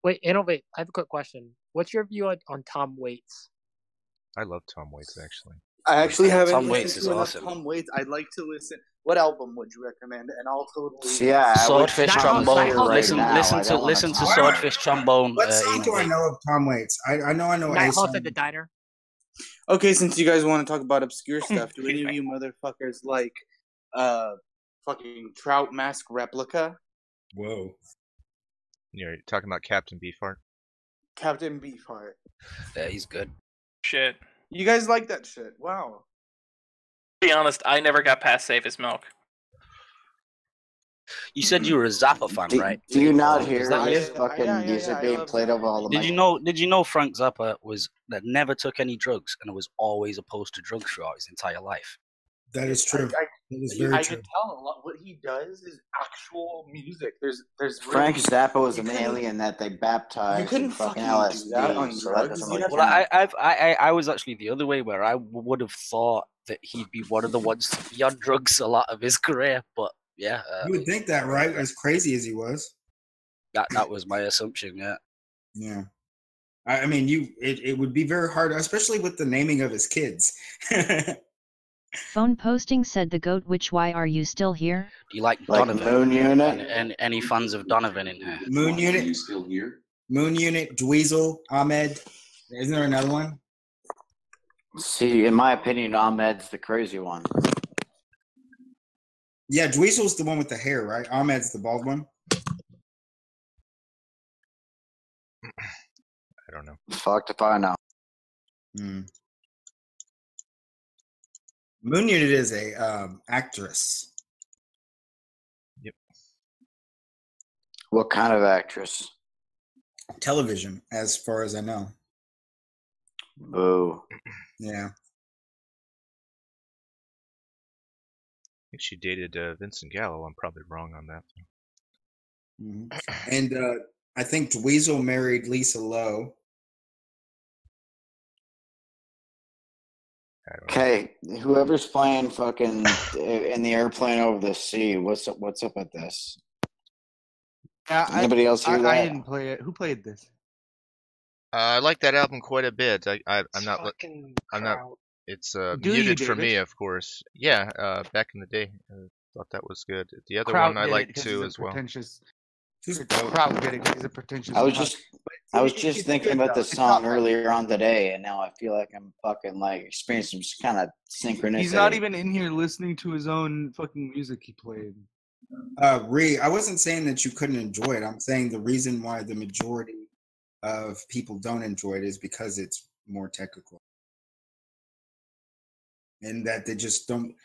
Wait, Innovate. I have a quick question. What's your view on Tom Waits? I love Tom Waits, actually. I actually haven't Tom Waits listened is to awesome. Tom Waits. I'd like to listen. What album would you recommend? And I'll totally. Yeah, Swordfish Trombone. Listen to Why Swordfish Trombone. What song do I know of Tom Waits? I know Night Halt at the Diner. Okay, since you guys want to talk about obscure stuff, do any of you motherfuckers like fucking Trout Mask Replica? Whoa. You're talking about Captain Beefheart? Captain Beefheart. Yeah, he's good. Shit. You guys like that shit? Wow. To be honest, I never got past Safe as Milk. You said you were a Zappa fan, right? Do you not hear that this fucking music being played over all the Did you know Frank Zappa that never took any drugs and was always opposed to drugs throughout his entire life? That is true. I could tell a lot. What he does is actual music. There's Frank really, Zappa was you an couldn't- alien that they baptized. You couldn't in fucking fucking do that on LSD, so that drugs. doesn't You'd really have count. Well, I was actually the other way, where I would have thought that he'd be one of the ones to be on drugs a lot of his career. But yeah, You would think that, right? As crazy as he was. that was my assumption. Yeah. Yeah. I mean, it would be very hard, especially with the naming of his kids. Phone posting said the goat. Which why are you still here? Do you like Like Donovan? Moon Unit? And any fans of Donovan in here? Moon Unit. You still here? Moon Unit, Dweezil, Ahmed. Isn't there another one? See, in my opinion, Ahmed's the crazy one. Yeah, Dweezil's the one with the hair, right? Ahmed's the bald one. I don't know. Fucked if I know. Moon Unit is a actress. Yep. What kind of actress? Television, as far as I know. Boo. Yeah. I think she dated Vincent Gallo. I'm probably wrong on that. And I think Dweezil married Lisa Lowe. Okay, whoever's playing fucking in the airplane over the sea, what's up with this? Anybody else hear that? I didn't play it. Who played this? I like that album quite a bit. I'm not. It's muted for me, of course. Yeah, back in the day, I thought that was good. The other one I liked too as well. Crowd did it. He's a pretentious. I was just thinking about this song earlier on today, and now I feel like I'm fucking like experiencing some kind of synchronicity. He's not even in here listening to his own fucking music he played. I wasn't saying that you couldn't enjoy it. I'm saying the reason why the majority of people don't enjoy it is because it's more technical. And that they just don't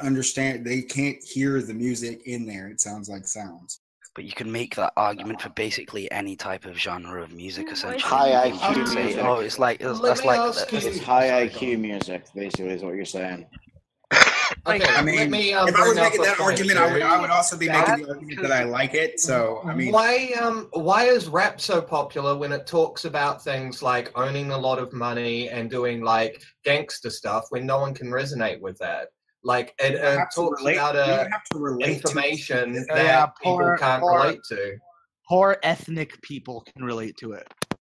understand, they can't hear the music in there. It sounds like sounds. But you can make that argument for basically any type of genre of music, essentially. High You IQ can say, music. oh, it's like It's high IQ music, basically, is what you're saying. Okay, I mean, if I was making that argument, I would also be making the argument that I like it. So, I mean, why is rap so popular when it talks about things like owning a lot of money and doing like gangster stuff when no one can resonate with that? Like it talks about information that people can't relate to. Poor ethnic people can relate to it.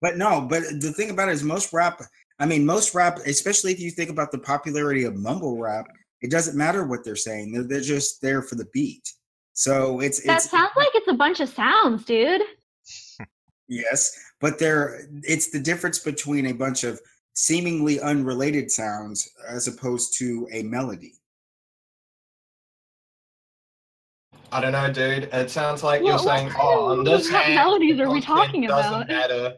But the thing about it is most rap, especially if you think about the popularity of mumble rap, it doesn't matter what they're saying. They're just there for the beat. So That sounds like it's a bunch of sounds, dude. Yes, but it's the difference between a bunch of seemingly unrelated sounds as opposed to a melody. I don't know, dude. It sounds like you're saying, on this hand, melodies are we talking doesn't about? matter.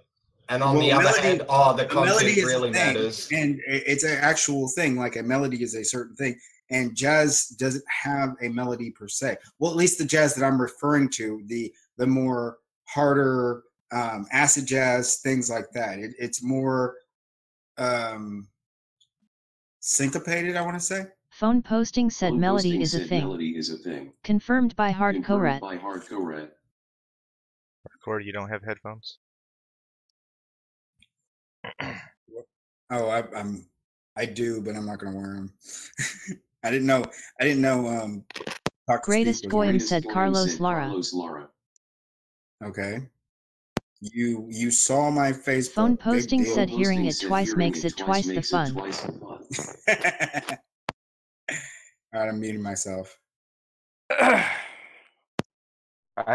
And on the other hand, the content is really a thing, matters. And it's an actual thing, like a melody is a certain thing. And jazz doesn't have a melody per se. Well, at least the jazz that I'm referring to, the more harder acid jazz, things like that. It's more syncopated, I want to say. Phone posting said melody is a thing. Melody is a thing. Confirmed by Hardcore. Hardcore, you don't have headphones? Oh, I do, but I'm not gonna wear them. I didn't know. Greatest Goyim said Carlos Lara. Okay. You saw my Facebook. Phone posting said hearing it twice makes it twice the fun. All right, I'm muting myself. I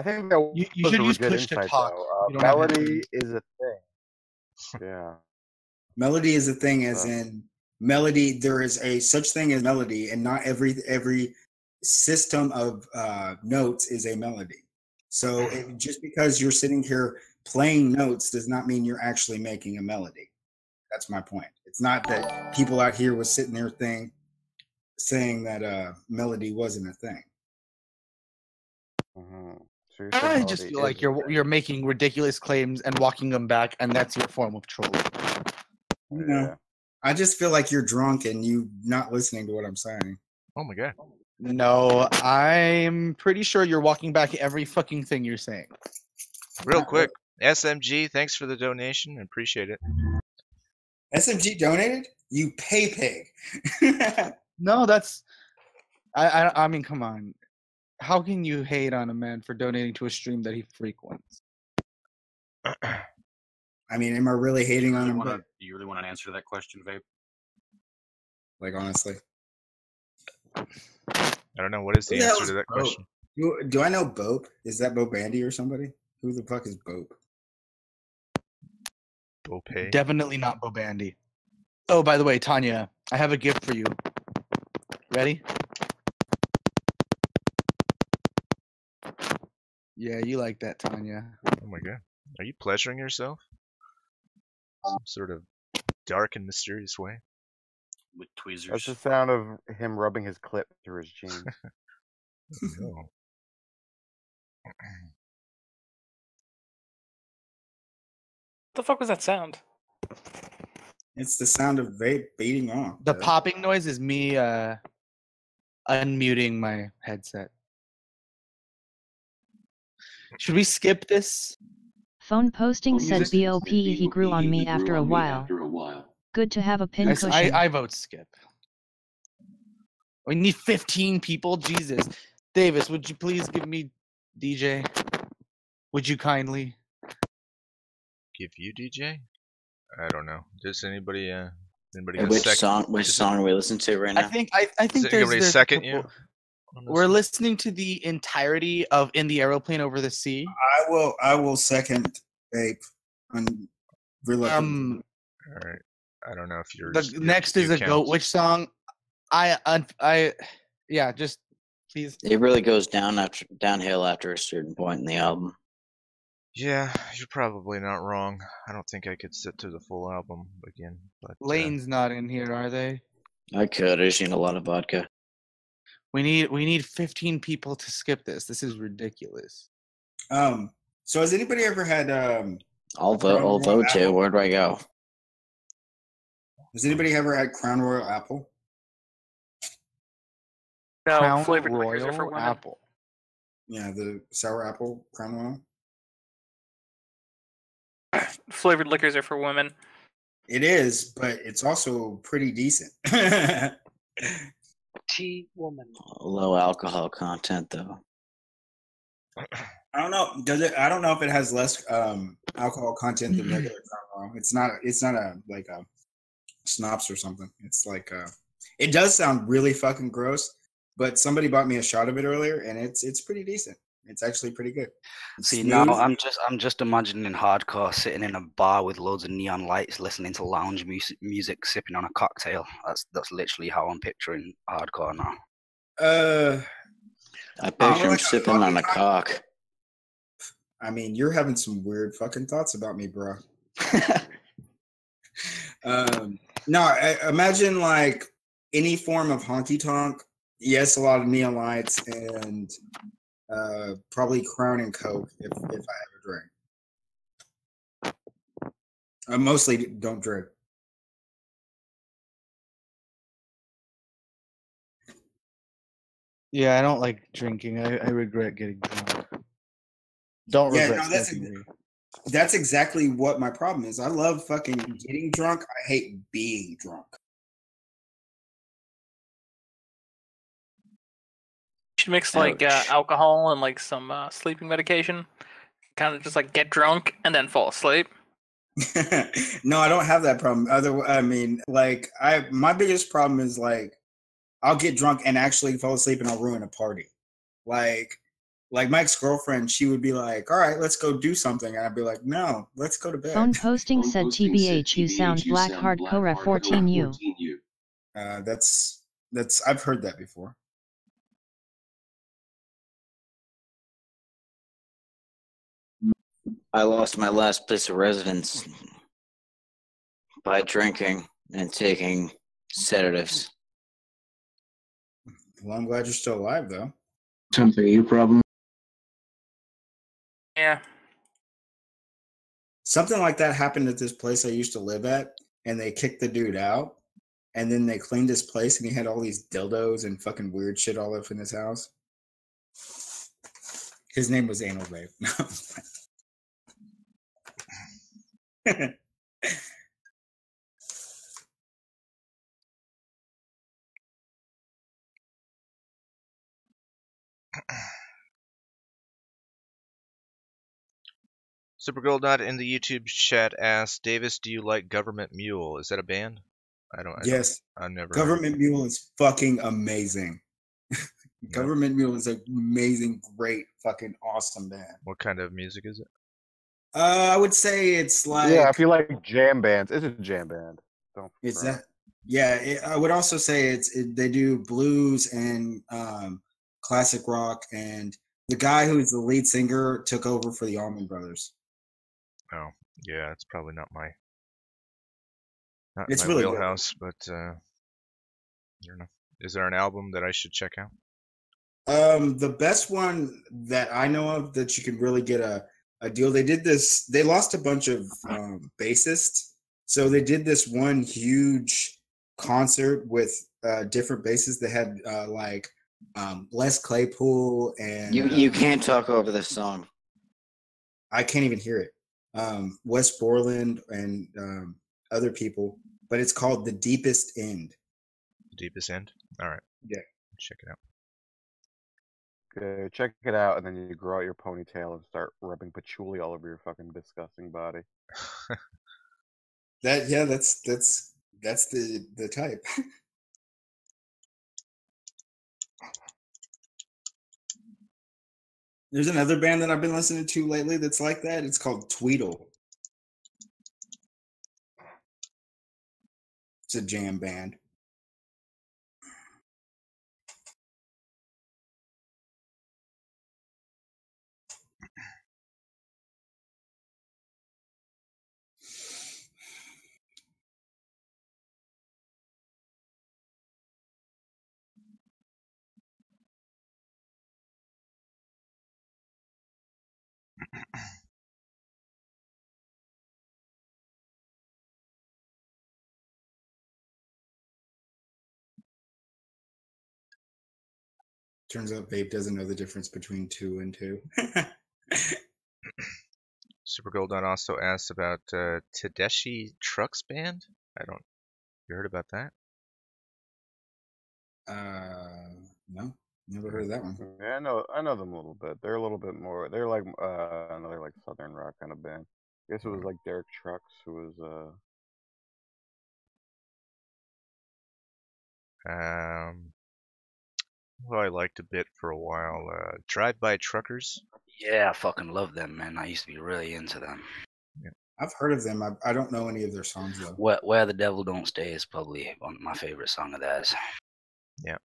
think that you should use push to talk. Melody is a thing. Yeah. Melody is a thing, as in melody. There is a such thing as melody, and not every system of notes is a melody. So just because you're sitting here playing notes does not mean you're actually making a melody. That's my point. It's not that people out here was sitting there saying that melody wasn't a thing. I just feel like you're making ridiculous claims and walking them back, and that's your form of trolling. Yeah. I just feel like you're drunk and you not listening to what I'm saying. Oh my god. No, I'm pretty sure you're walking back every fucking thing you're saying. Real quick, SMG, thanks for the donation. I appreciate it. SMG donated? You pay pig. No, that's. I mean, come on. How can you hate on a man for donating to a stream that he frequents? I mean, am I really hating on him? Do you really want an answer to that question, Vape? Like, honestly. I don't know. What is the answer to that question? Do I know Bope? Is that Bo Bandy or somebody? Who the fuck is Bope? Bope? Definitely not Bo Bandy. Oh, by the way, Tanya, I have a gift for you. Ready? Yeah, you like that, Tanya. Oh my god. Are you pleasuring yourself? Some sort of dark and mysterious way? With tweezers. That's the sound of him rubbing his clit through his jeans. No. What the fuck was that sound? It's the sound of vape beating off. The popping noise is me unmuting my headset. Should we skip this? Phone posting said BOP he grew on me after a while. Good to have a pin cushion. I vote skip. We need 15 people? Jesus. Davis, would you please give me DJ? Would you kindly? Give you DJ? I don't know. Does anybody Which song are we listening to right now? I think there's second you? We're listening to the entirety of In the Aeroplane Over the Sea. I will second Vape. All right. I don't know if you're. The next is a Goat Witch song. Yeah, just please. It really goes downhill after a certain point in the album. Yeah, you're probably not wrong. I don't think I could sit to the full album again. But Lane's not in here, are they? I could. I just need a lot of vodka. We need 15 people to skip this. This is ridiculous. So has anybody ever had I'll vote too. Where do I go? Has anybody ever had Crown Royal Apple? No, Crown flavored liquors are for Royal women. Apple. Yeah, the sour apple Crown Royal. Flavored liquors are for women. It is, but it's also pretty decent. Tea woman. Low alcohol content though. I don't know. Does it? I don't know if it has less alcohol content than regular Crown Royal. It's not a like a Snops or something. It's like it does sound really fucking gross. But somebody bought me a shot of it earlier, and it's pretty decent. It's actually pretty good. See, Smooth. now I'm just imagining hardcore sitting in a bar with loads of neon lights, listening to lounge music, sipping on a cocktail. That's literally how I'm picturing hardcore now. I picture him sipping on a cock. I mean, you're having some weird fucking thoughts about me, bro. No, imagine like any form of honky tonk. Yes, a lot of neon lights and probably Crown and Coke if I have a drink. I mostly don't drink. Yeah, I don't like drinking. I regret getting drunk. Don't regret drinking. That's exactly what my problem is. I love fucking getting drunk. I hate being drunk. You should mix like alcohol and like some sleeping medication. Kind of just like get drunk and then fall asleep. No, I don't have that problem. I mean, like my biggest problem is like I'll get drunk and actually fall asleep and I'll ruin a party. Like my ex-girlfriend, she would be like, "All right, let's go do something," and I'd be like, "No, let's go to bed." Phone posting said TBH you sound black hardcore 14U. That's I've heard that before. I lost my last place of residence by drinking and taking sedatives. Well, I'm glad you're still alive, though. Something you problem? Yeah. Something like that happened at this place I used to live at, and they kicked the dude out. and then they cleaned his place, and he had all these dildos and fucking weird shit all up in his house. His name was Anal Vape. Supergirl not in the YouTube chat asked, Davis, do you like Government Mule? Is that a band? Yes. I've never. Government Mule is fucking amazing. Government Mule is an amazing, great, fucking awesome band. What kind of music is it? I would say it's like. Yeah, if you like jam bands, it's a jam band. It's that. Yeah, I would also say they do blues and classic rock, and the guy who's the lead singer took over for the Allman Brothers. Oh, yeah, it's probably not my It's my really good. wheelhouse, but I don't know. Is there an album that I should check out? The best one that I know of that you can really get a deal. They did this. They lost a bunch of bassists, so they did this one huge concert with different bassists. They had like Les Claypool and You can't talk over this song. I can't even hear it. Wes Borland and other people, but it's called The Deepest End. The Deepest End? All right. Yeah. Check it out. Okay, check it out, and then you grow out your ponytail and start rubbing patchouli all over your fucking disgusting body. That's the type. There's another band that I've been listening to lately that's like that. It's called Tweedle. It's a jam band. Turns out Vape doesn't know the difference between 2 and 2. Supergirl Dot also asked about Tedeschi Trucks Band. You heard about that? No, never heard of that one. Yeah, I know them a little bit. They're a little bit more. They're like another like southern rock kind of band. I guess it was like Derek Trucks who was Well, I liked a bit for a while. Drive-By Truckers. Yeah, I fucking love them, man. I used to be really into them. Yeah. I've heard of them. I don't know any of their songs though. Where the Devil Don't Stay is probably one of my favorite song of theirs. Yeah.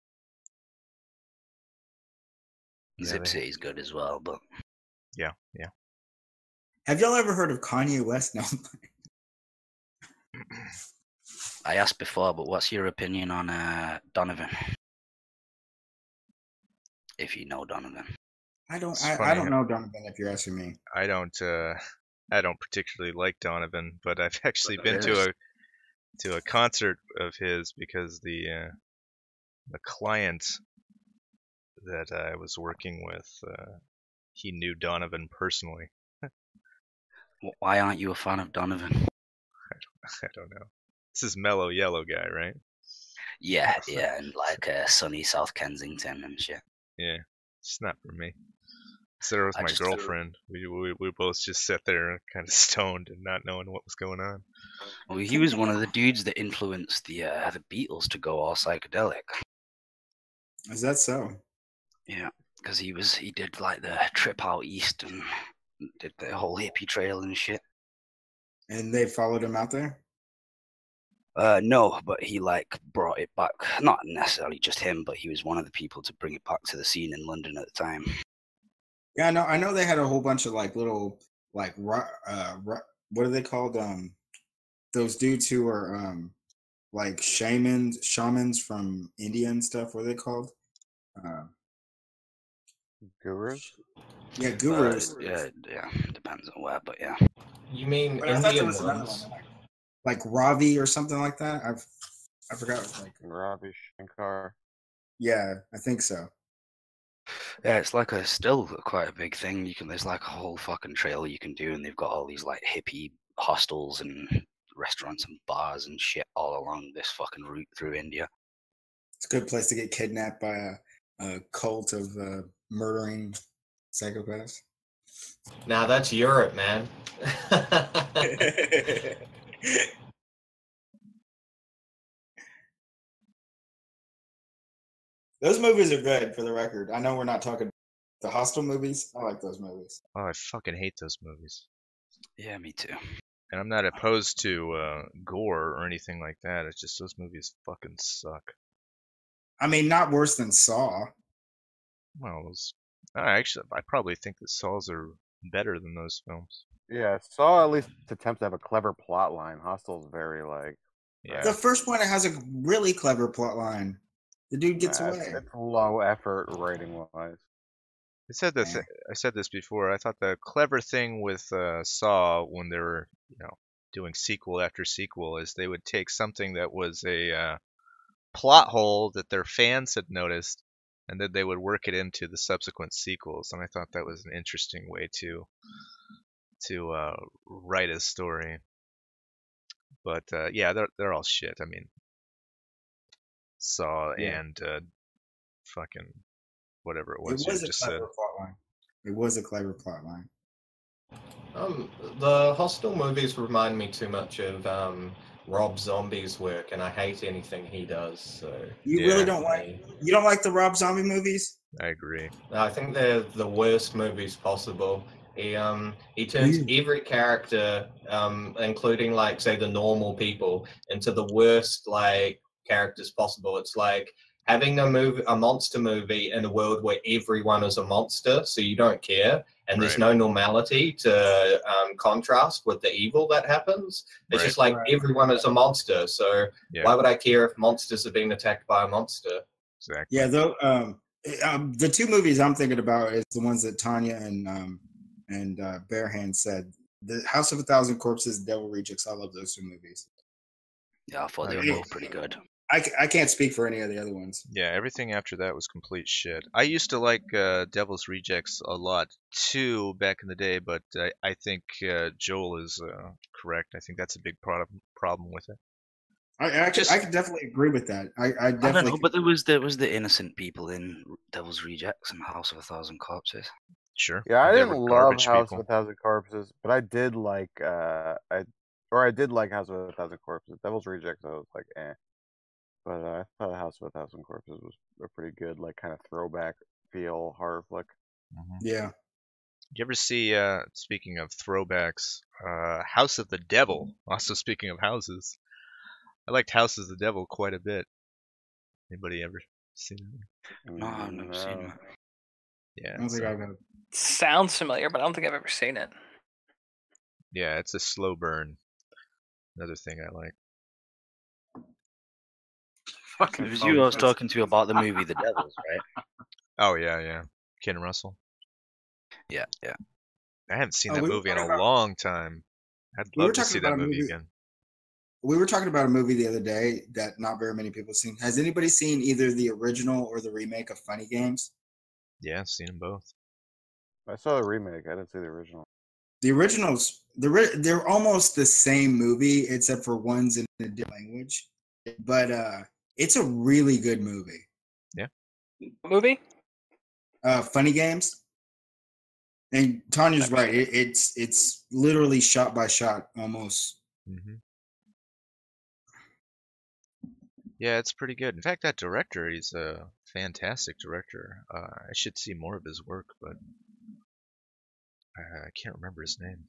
Zip City's good as well, but yeah. Have y'all ever heard of Kanye West? No. I asked before, but what's your opinion on Donovan? If you know Donovan. I don't know Donovan if you're asking me. I don't particularly like Donovan, but I've actually been to a concert of his because the client that I was working with, he knew Donovan personally. Why aren't you a fan of Donovan? I don't know. This is Mellow Yellow guy, right? Yeah, and like sunny South Kensington and shit. Yeah, it's not for me. So there was my girlfriend. We both just sat there kind of stoned and not knowing what was going on. Well, he was one of the dudes that influenced the Beatles to go all psychedelic. Is that so? Yeah, because he did like the trip out east and did the whole hippie trail and shit. And they followed him out there? No, but he like brought it back. Not necessarily just him, but he was one of the people to bring it back to the scene in London at the time. Yeah, I know they had a whole bunch of like little like what are they called? Those dudes who are like shamans from India and stuff. What are they called? Gurus? Yeah, gurus. Yeah, depends on where, but yeah. You mean But I thought there Indian was another ones? one, like Ravi or something like that. I forgot. Like Ravi Shankar. Yeah, I think so. Yeah, it's like still quite a big thing. There's like a whole fucking trail you can do, and they've got all these like hippie hostels and restaurants and bars and shit all along this fucking route through India. It's a good place to get kidnapped by a cult of murdering psychopaths. Now that's Europe, man. Those movies are good, for the record. I know we're not talking the Hostel movies. I like those movies. Oh, I fucking hate those movies. Yeah, me too. And I'm not opposed to gore or anything like that. It's just those movies fucking suck. I mean, not worse than Saw. Well, I probably think that Saws are better than those films. Yeah, Saw at least attempts to have a clever plot line. Hostel's very like. Yeah. The first one has a really clever plot line. The dude gets away. It's low effort writing wise. I said this before. I thought the clever thing with Saw when they were, doing sequel after sequel is they would take something that was a plot hole that their fans had noticed, and then they would work it into the subsequent sequels. And I thought that was an interesting way to write a story. But yeah, they're all shit. I mean, Saw and fucking whatever it was. It was a clever plot line. It was a clever plot line. The Hostel movies remind me too much of Rob Zombie's work, and I hate anything he does. So you really don't like the Rob Zombie movies? I agree. I think they're the worst movies possible. He turns every character, including like say the normal people, into the worst like characters possible. It's like having a monster movie in a world where everyone is a monster, so you don't care, and there's no normality to contrast with the evil that happens. It's just like everyone is a monster, so why would I care if monsters are being attacked by a monster? Exactly. Yeah, though. The two movies I'm thinking about is the ones that Tanya and Bearhand said. The House of a Thousand Corpses, Devil Rejects. I love those two movies. Yeah, I thought they were both pretty good. I can't speak for any of the other ones. Yeah, everything after that was complete shit. I used to like Devil's Rejects a lot too back in the day, but I think Joel is correct. I think that's a big problem with it. I can definitely agree with that. I definitely. I don't know, but there was the innocent people in Devil's Rejects and House of a Thousand Corpses. Sure. Yeah, I didn't love House of a Thousand Corpses, but I did like I did like House of a Thousand Corpses. Devil's Rejects, I was like, eh. But I thought House of a Thousand Corpses was a pretty good, like, kind of throwback feel horror flick. Yeah. Did you ever see, speaking of throwbacks, House of the Devil? Also, speaking of houses, I liked House of the Devil quite a bit. Anybody ever seen it? No, I've never seen it. Yeah. I don't think I've ever. Sounds familiar, but I don't think I've ever seen it. Yeah, it's a slow burn. Another thing I like. It was you I was talking to about the movie The Devils, right? Oh yeah. Ken Russell. Yeah. I haven't seen that movie in a long time. I'd love to see that movie again. We were talking about a movie the other day that not very many people have seen. Has anybody seen either the original or the remake of Funny Games? Yeah, I've seen them both. I saw the remake. I didn't see the original. The originals, they're almost the same movie, except for one's in a different language. But it's a really good movie. Yeah. Movie? Funny Games. And Tanya's right. It's literally shot by shot almost. Mm-hmm. Yeah, it's pretty good. In fact, that director, he's a fantastic director. I should see more of his work, but I can't remember his name.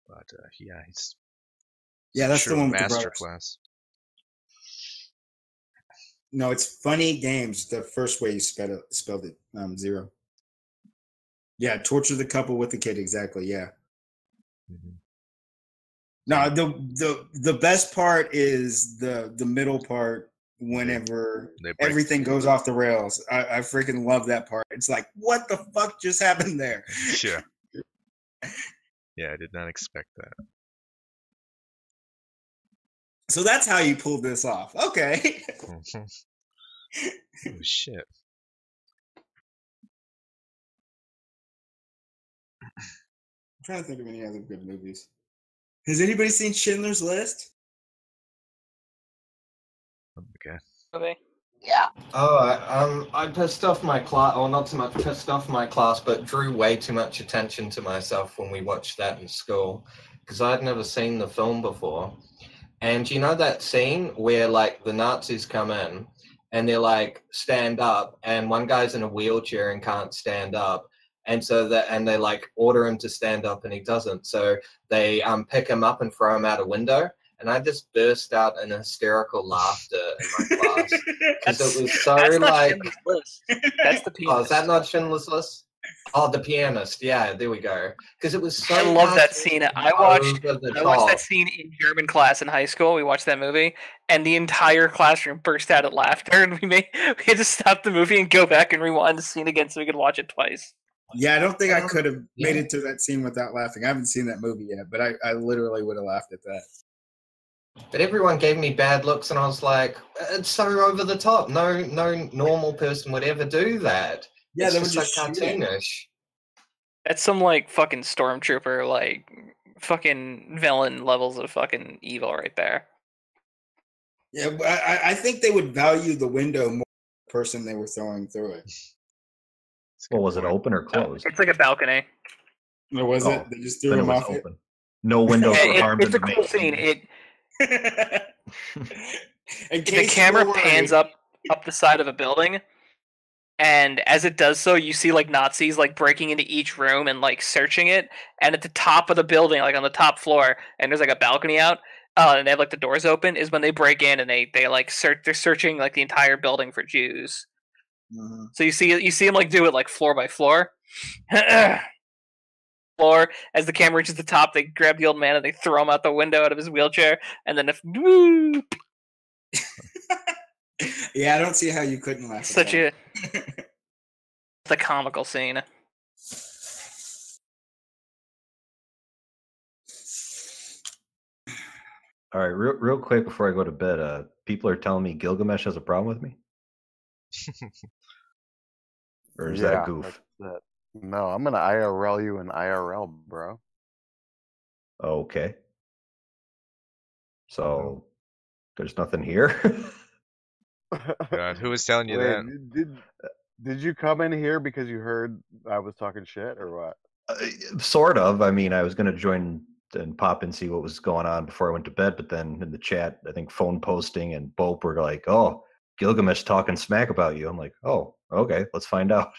But yeah, that's the one with masterclass. No, it's Funny Games. The first way you spelled it, zero. Yeah, torture the couple with the kid. Exactly. Yeah. Mm-hmm. No, the best part is the middle part. Whenever everything goes off the rails, I freaking love that part. It's like, what the fuck just happened there? Yeah. Yeah, I did not expect that. So that's how you pulled this off. Okay. Oh shit. I'm trying to think of any other good movies. Has anybody seen Schindler's List? Okay. Okay. Yeah. Oh, I pissed off my class, or not so much pissed off my class, but drew way too much attention to myself when we watched that in school, because I'd never seen the film before. And you know that scene where like the Nazis come in and they're like stand up, and one guy's in a wheelchair and can't stand up, and so they like order him to stand up and he doesn't, so they pick him up and throw him out a window. And I just burst out in hysterical laughter in my class because it was so that's not like. Schindler's List. That's the pianist. Oh, is that not Schindler's List? Oh, the pianist. Yeah, there we go. Because it was so. I love that scene. I watched top. that scene in German class in high school. We watched that movie, and the entire classroom burst out at laughter, and we had to stop the movie and go back and rewind the scene again so we could watch it twice. Yeah, I don't think I could have made it to that scene without laughing. I haven't seen that movie yet, but I literally would have laughed at that. But everyone gave me bad looks, and I was like, "It's so over the top. No normal person would ever do that. Yeah, it's they were just just like cartoonish." That's some like fucking stormtrooper, like fucking villain levels of fucking evil right there. Yeah, but I think they would value the window more than the person they were throwing through it. Well, was it open or closed? It's like a balcony. Or was it? They just threw him off it? Open. No windows were harmed It's in a the cool making. scene. The camera pans up the side of a building, and as it does so, you see like Nazis like breaking into each room and like searching it. And at the top of the building, like on the top floor, and there's like a balcony out, and they have like the doors open, is when they break in and they like they're searching like the entire building for Jews. Mm-hmm. So you see them like do it like floor by floor. Floor, as the camera reaches the top, they grab the old man and they throw him out the window out of his wheelchair, and then Yeah, I don't see how you couldn't laugh. Such a the comical scene. All right, real quick before I go to bed, people are telling me Gilgamesh has a problem with me. Or is that a goof? That's it. No, I'm gonna IRL you in IRL, bro. Okay. So there's nothing here. God, who was telling you Wait, that? Did you come in here because you heard I was talking shit or what? Sort of. I mean, I was going to join and pop and see what was going on before I went to bed, but then in the chat, I think Phone Posting and Bope were like, "Oh, Gilgamesh talking smack about you." I'm like, "Oh, okay, let's find out."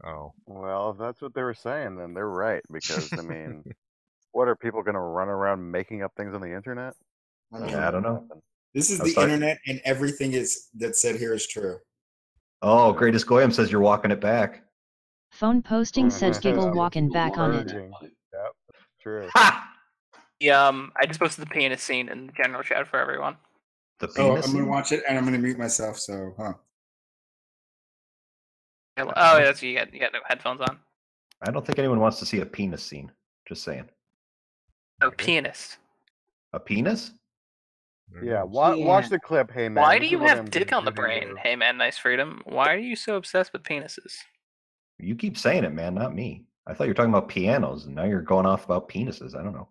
Oh. Well, if that's what they were saying, then they're right. Because I mean, what are people gonna run around making up things on the internet? I don't know. This is the internet, and everything that's said here is true. Oh, Greatest Goyam says you're walking it back. Phone Posting said Giggle walking back on it. Yep, true. I just posted the pianist scene in the general chat for everyone. The penis I'm gonna watch it, and I'm gonna mute myself. So, Oh, yeah, that's you got no headphones on. I don't think anyone wants to see a penis scene. Just saying. No, pianist. A penis? Yeah, watch the clip. Hey man, Why do you have dick on the brain? Hey man, nice freedom. Why are you so obsessed with penises? You keep saying it, man, not me. I thought you were talking about pianos, and now you're going off about penises. I don't know.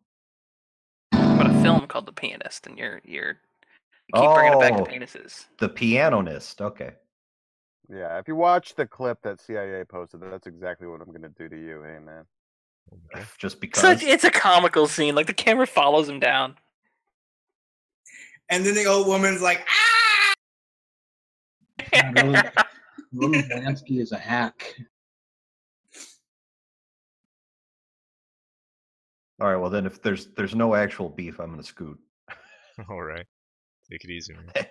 About a film called The Pianist, and you keep bringing it back to penises. The Pianonist. Okay. Yeah, if you watch the clip that CIA posted, that's exactly what I'm gonna do to you. Hey man. Okay. Just because it's a comical scene. Like the camera follows him down. and then the old woman's like, "Ah!" Roman Polanski is a hack. All right. Well, then, if there's no actual beef, I'm gonna scoot. All right. Take it easy, man.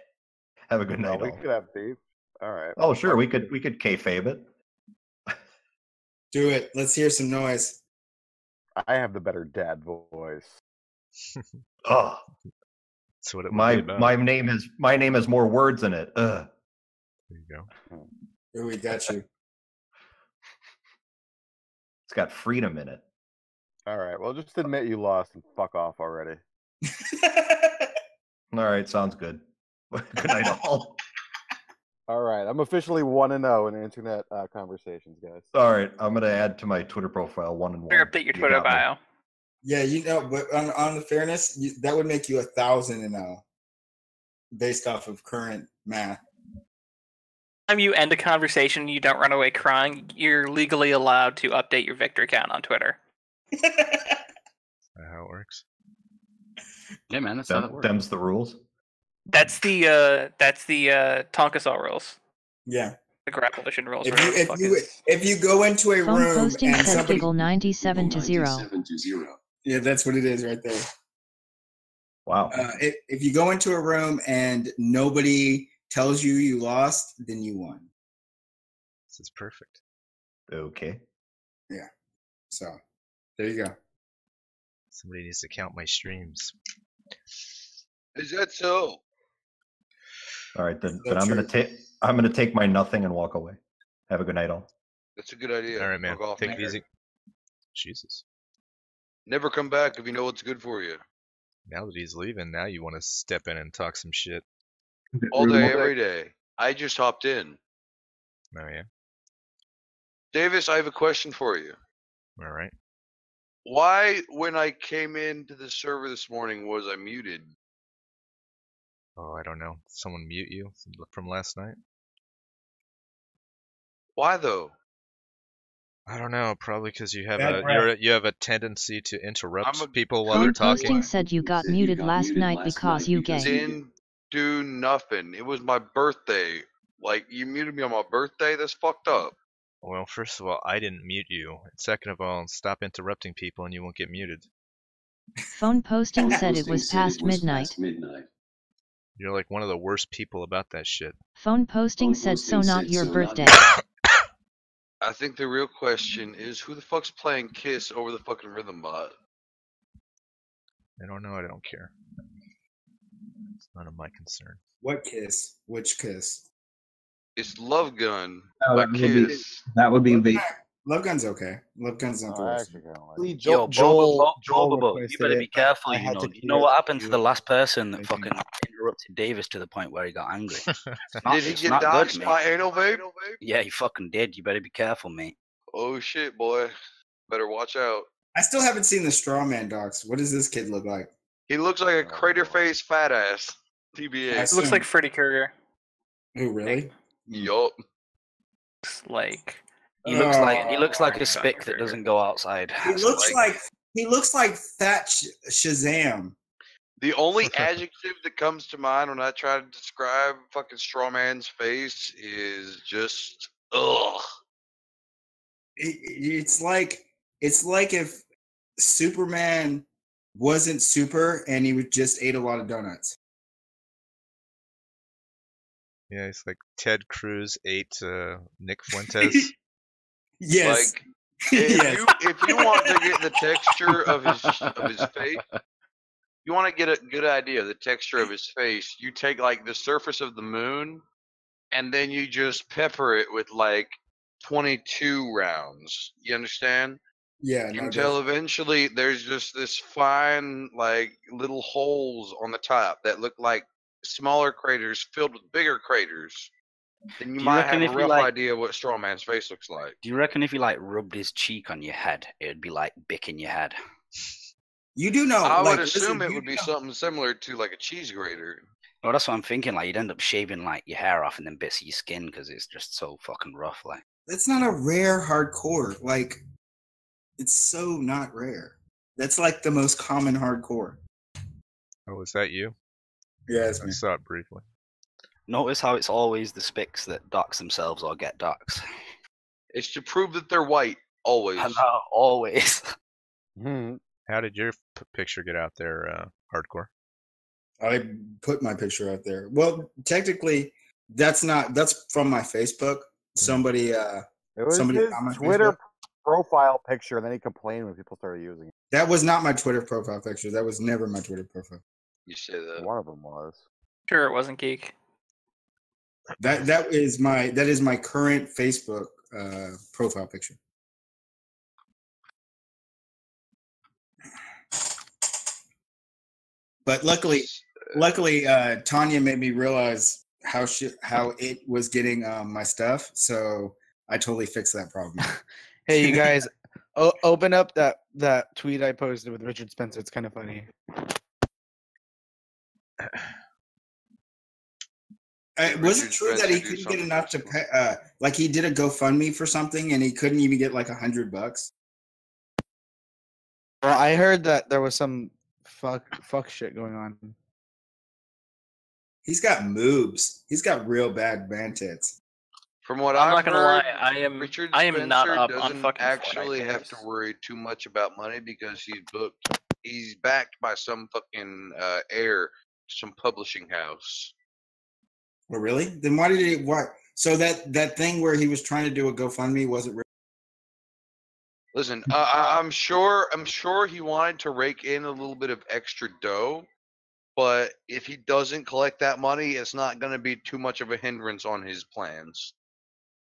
Have a good night. We all. could have beef. All right. Oh, sure. We could kayfabe it. "Do it. Let's hear some noise." I have the better dad voice. Oh, that's what it my name has more words in it. There you go. Oh, we got you. It's got freedom in it. All right. Well, just admit you lost and fuck off already. All right, sounds good. Good night, all. All right, I'm officially 1-0 in internet conversations, guys. All right, I'm gonna add to my Twitter profile 1-1. Better update your Twitter bio. Yeah, but on the fairness, that would make you 1,000-0 based off of current math. Time you end a conversation, you don't run away crying. You're legally allowed to update your Victor account on Twitter. Is that how it works? Yeah, man, that's how it works. Them's the rules. That's the Tonkasaw rules. Yeah. The Grapplition rules. If you go into a Phone room posting and said somebody giggle 97 to 0. Yeah, that's what it is right there. Wow. If you go into a room and nobody tells you you lost, then you won. This is perfect. Okay. Yeah. So there you go. Somebody needs to count my streams. Is that so? All right, then I'm gonna take my nothing and walk away. Have a good night, all. That's a good idea. All right, man. Fuck off, Take man. it easy. Jesus. Never come back if you know what's good for you. Now that he's leaving, now you want to step in and talk some shit. All day, every day. I just hopped in. Oh, yeah? Davis, I have a question for you. All right. Why, when I came into the server this morning, was I muted? Oh, I don't know. Did someone mute you from last night? Why though? I don't know. Probably because you have Bad breath. you have a tendency to interrupt people while Phone they're posting talking. said you got muted last night because you gay. Didn't do nothing. It was my birthday. Like, you muted me on my birthday? That's fucked up. Well, first of all, I didn't mute you. And second of all, stop interrupting people and you won't get muted. Phone posting said it was past midnight. You're like one of the worst people about that shit. Phone posting said so not your birthday. I think the real question is, who the fuck's playing Kiss over the fucking rhythm bot? I don't know. I don't care. It's none of my concern. What Kiss? Which Kiss? It's Love Gun Oh, by that would Kiss. be Love Gun's okay. Love Gun's not the worst. Yo, Bobo, you better be careful. You know what happened to the last person that fucking interrupted Davis to the point where he got angry. Did he get doxxed by Anal Vape? Yeah, he fucking did. You better be careful, mate. Oh shit, boy. Better watch out. I still haven't seen the Strawman docs. What does this kid look like? He looks like a crater face fat ass. TBA. Looks like Freddy Krueger. Oh, really? Yup. Like he looks like a spick that doesn't go outside. He looks like Fat Shazam. The only adjective that comes to mind when I try to describe fucking Strawman's face is just ugh. It's like if Superman wasn't super and he just ate a lot of donuts. Yeah, it's like Ted Cruz ate Nick Fuentes. Yes. Like, if you want to get the texture of his face, you want to get a good idea of the texture of his face, you take like the surface of the moon and then you just pepper it with like 22 rounds. You understand? Yeah. Until eventually there's just this fine like little holes on the top that look like smaller craters filled with bigger craters. Then you might have a rough idea what Strawman's face looks like. Do you reckon if you like rubbed his cheek on your head, it would be like Bic in your head? You do know. I would assume it would be something similar to like a cheese grater. Well, that's what I'm thinking. Like, you'd end up shaving like your hair off and then bits of your skin because it's just so fucking rough. Like, that's not a rare hardcore. Like, it's so not rare. That's like the most common hardcore. Oh, is that you? Yeah, I saw it briefly. Notice how it's always the spics that dox themselves or get doxed. It's to prove that they're white, always. I know, always. How did your picture get out there, Hardcore? I put my picture out there. Well, technically, that's from my Facebook. Somebody, it was somebody his on my Twitter Facebook. profile picture, and then he complained when people started using it. That was not my Twitter profile picture. That was never my Twitter profile. You say that. One of them was. Sure, it wasn't Geek. That is my current Facebook profile picture. But luckily, Luckily, Tanya made me realize how it was getting my stuff, so I totally fixed that problem. Hey, you guys, open up that tweet I posted with Richard Spencer. It's kind of funny. Was it true that he couldn't get enough to pay? Like he did a GoFundMe for something, and he couldn't even get like $100. Well, I heard that there was some fuck shit going on. He's got moobs. He's got real bad man tits. From what I'm I've not gonna heard, lie, Richard I Spencer am not up on doesn't fucking actually Fortnite have to worry too much about money because he's booked. He's backed by some fucking some publishing house. Oh, really? Then why did he? Why? So that thing where he was trying to do a GoFundMe wasn't real. Listen, I'm sure he wanted to rake in a little bit of extra dough, but if he doesn't collect that money, it's not going to be too much of a hindrance on his plans.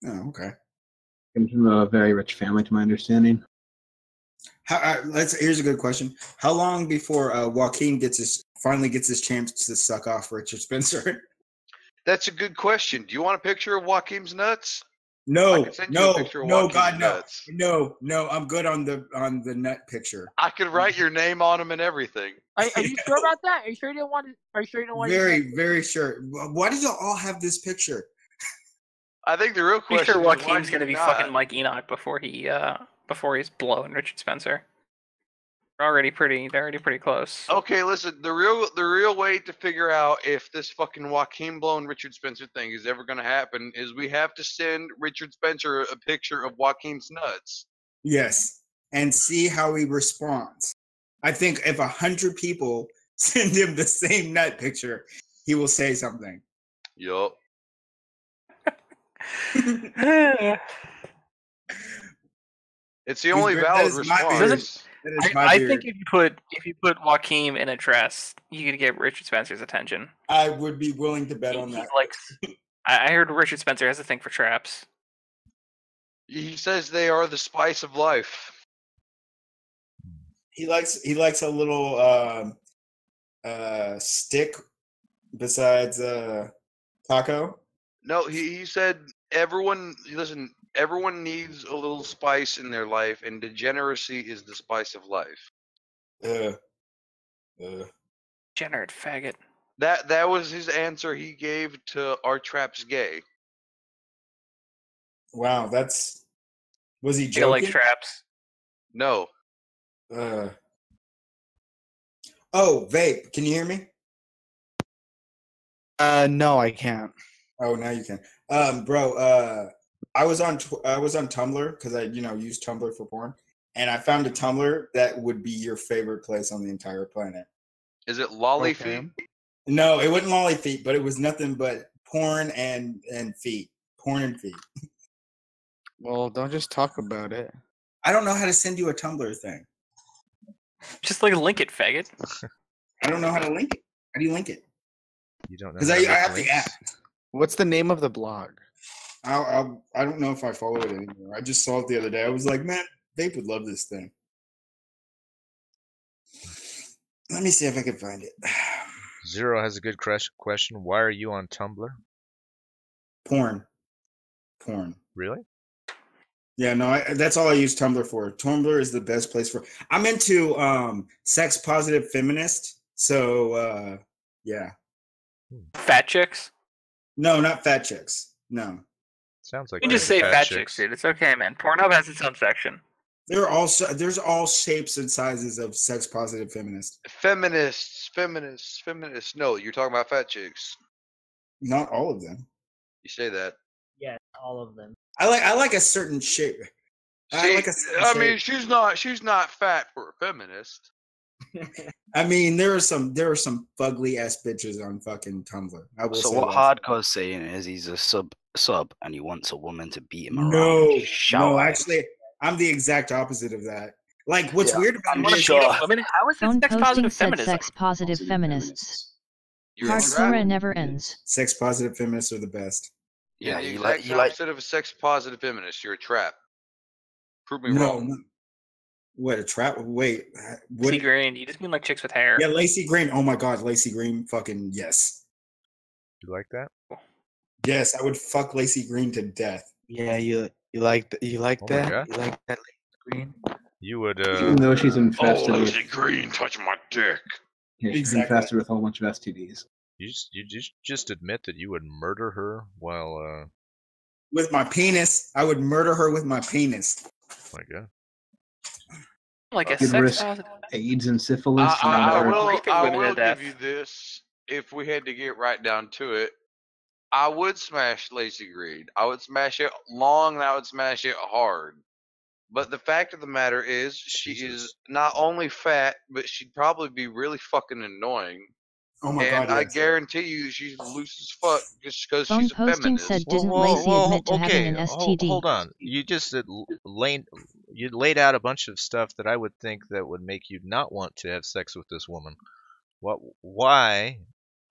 Oh, okay. Comes from a very rich family, to my understanding. Here's a good question. How long before Joaquin finally gets his chance to suck off Richard Spencer? That's a good question. Do you want a picture of Joaquin's nuts? No, I can send you a picture of Joaquin's God, no, nuts. no. I'm good on the nut picture. I could write your name on them and everything. Are you sure about that? Are you sure you don't want to? Are you sure you don't want? Very sure. Why do y'all all have this picture? I think the real Pretty question sure is why Joaquin's do gonna you be not? fucking Mike Enoch before he's blowing Richard Spencer. They're already pretty close. Okay, listen. The real way to figure out if this fucking Joaquin blowing Richard Spencer thing is ever gonna happen is we have to send Richard Spencer a picture of Joaquin's nuts. Yes, and see how he responds. I think if 100 people send him the same nut picture, he will say something. Yup. It's the only valid response. I think if you put Joaquin in a dress, you could get Richard Spencer's attention. I would be willing to bet on that. I heard Richard Spencer has a thing for traps. He says they are the spice of life. He likes a little stick besides taco. No, he said everyone needs a little spice in their life, and degeneracy is the spice of life. Degenerate faggot. That was his answer he gave to ARTSTREAM's gay. Wow, was he joking? Like traps. No. Oh, vape. Can you hear me? No, I can't. Oh, now you can. Bro, I was on Tumblr because I use Tumblr for porn, and I found a Tumblr that would be your favorite place on the entire planet. Is it lolly feet? No, it wasn't lolly feet, but it was nothing but porn and feet. Porn and feet. Well, don't just talk about it. I don't know how to send you a Tumblr thing. Just link it, faggot. I don't know how to link it. How do you link it? You don't know. Because I have the app. What's the name of the blog? I don't know if I follow it anymore. I just saw it the other day. I was like, man, Vape would love this thing. Let me see if I can find it. Zero has a good question. Why are you on Tumblr? Porn. Really? Yeah, no, that's all I use Tumblr for. Tumblr is the best place for. I'm into sex positive feminist. So yeah. Fat chicks? No, not fat chicks. No. Sounds like you can just say fat chicks, dude. It's okay, man. Pornhub has its own section. There's all shapes and sizes of sex positive feminists. Feminists. No, you're talking about fat chicks. Not all of them. You say that. Yeah, all of them. I like a certain shape. Mean, she's not fat for a feminist. I mean, there are some fugly ass bitches on fucking Tumblr. I will So say what that. Hardcore's saying is he's a sub and he wants a woman to beat him around. No, actually, I'm the exact opposite of that. Like, what's weird about it is women, how is Phone it sex posting positive said feminism? sex positive feminists. You're Hardcore never ends. sex positive feminists are the best. Yeah, you like opposite of a sex positive feminist. You're a trap. Prove me wrong. What a trap? Wait, Lacy Green. You just mean like chicks with hair. Yeah, Lacy Green. Oh my God, Lacy Green. Fucking yes. You like that? Yes, I would fuck Lacy Green to death. Yeah, you like that? You like Oh my that? God. You like that Green? You would. Even though she's infested with, Lazy Green, touch my dick. yeah, she's Exactly. infested with a whole bunch of STDs. You just admit that you would murder her while. With my penis, I would murder her with my penis. Oh my God. Like a You'd sex risk positive. AIDS and syphilis. I will women to give you this. If we had to get right down to it, I would smash Lacy Green. I would smash it long and I would smash it hard. But the fact of the matter is, she is not only fat, but she'd probably be really fucking annoying. Oh my And God, I yes. guarantee you she's loose as fuck just because Phone she's a posting feminist. said, didn't Lacy admit to having an STD? Hold on. You just laid out a bunch of stuff that I would think that would make you not want to have sex with this woman. What? Why?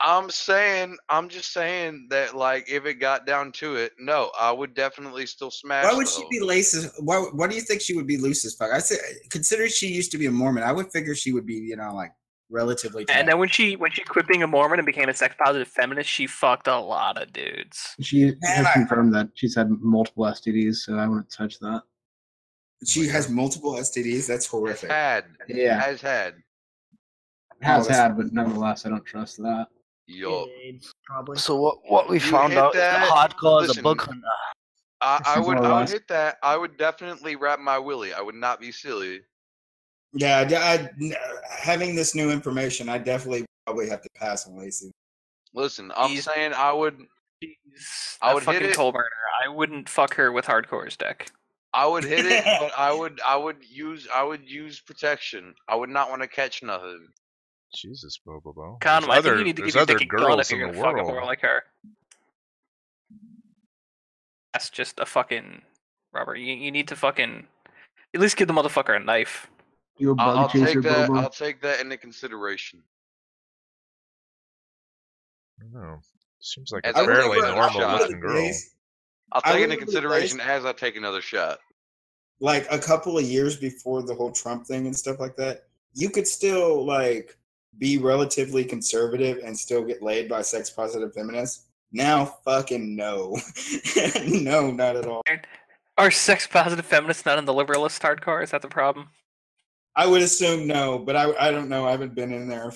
I'm just saying that, like, if it got down to it, no, I would definitely still smash. Why would she be loose as? Why do you think she would be loose as fuck? I say, considering she used to be a Mormon, I would figure she would be, like relatively. And then when she quit being a Mormon and became a sex positive feminist, she fucked a lot of dudes. She has confirmed that she's had multiple STDs, so I wouldn't touch that. She has multiple STDs. That's horrific. Yeah. Has had. Has had, but nonetheless, I don't trust that. Yup. Probably. So what we You found hit out is that, that hardcore is a listen, bug hunter. I would More or less. hit that. I would definitely wrap my willy. I would not be silly. Yeah, having this new information, I definitely probably have to pass on Lacy. Listen, I'm saying I would hit fucking it. coal burner. I wouldn't fuck her with hardcore's deck. I would hit it, but I would use protection. I would not want to catch nothing. Jesus, Bobo. Condom, I think you need to give your dick a gun if you're in gonna the fuck a world. whore like her. That's just a fucking Robert. You need to fucking at least give the motherfucker a knife. You a bug I'll chaser, take that. Bobo? I'll take that into consideration. No, seems like a As I fairly take another normal looking shot. girl. I'll I take it into remember the consideration days- as I take another shot. Like a couple of years before the whole Trump thing and stuff like that, you could still like be relatively conservative and still get laid by sex positive feminists. Now, fucking no, no, not at all. Are sex positive feminists not in the liberalist hardcore? Is that the problem? I would assume no, but I don't know. I haven't been in there.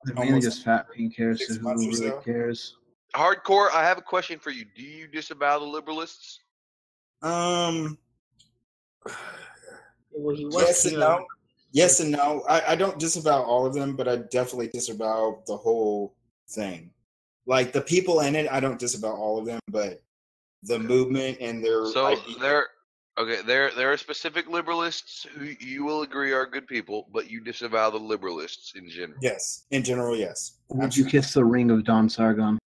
They're mainly just fat pink hair, so 6 who months or really so. cares? Hardcore, I have a question for you. Do you disavow the liberalists? Um, Well, he was yes and here. no. Yes and no. I don't disavow all of them, but I definitely disavow the whole thing. Like the people in it, I don't disavow all of them, but the movement and their So idea- there are specific liberalists who you will agree are good people, but you disavow the liberalists in general. yes, in general, yes. Would you kiss the ring of Don Sargon?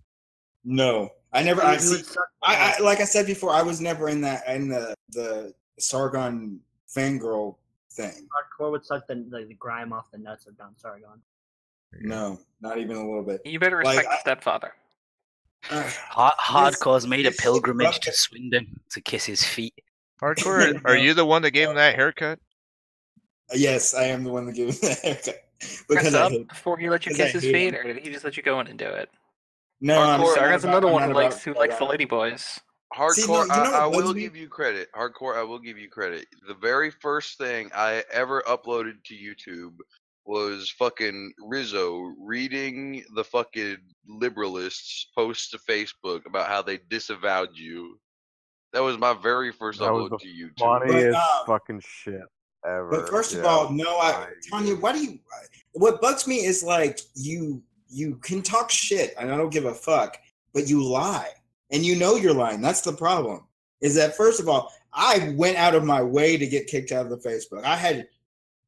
No, I never. I see. I like I said before, I was never in the Sargon fangirl thing. Hardcore would suck the grime off the nuts of Don Sargon. No, not even a little bit. You better respect the stepfather. Hardcore's made a pilgrimage to Swindon to kiss his feet. Hardcore, are you the one that gave him that haircut? Yes, I am the one that gave him that haircut. Press Because up I hate, before he let you because I kiss his hate feet, him. or did he just let you go in and do it? No, I'm not Sargon's about- another I'm one not who about likes that. the lady boys. Hardcore, See, no, you know I what will bugs me? give you credit. Hardcore, I will give you credit. The very first thing I ever uploaded to YouTube was fucking Rizzo reading the fucking liberalists' posts to Facebook about how they disavowed you. That was my very first That was upload the to YouTube. funniest But, fucking shit ever. But first of Yeah. all, no, Tanya, why do you? What bugs me is like you can talk shit and I don't give a fuck, but you lie and you know you're lying. That's the problem. Is that first of all, I went out of my way to get kicked out of the Facebook. I had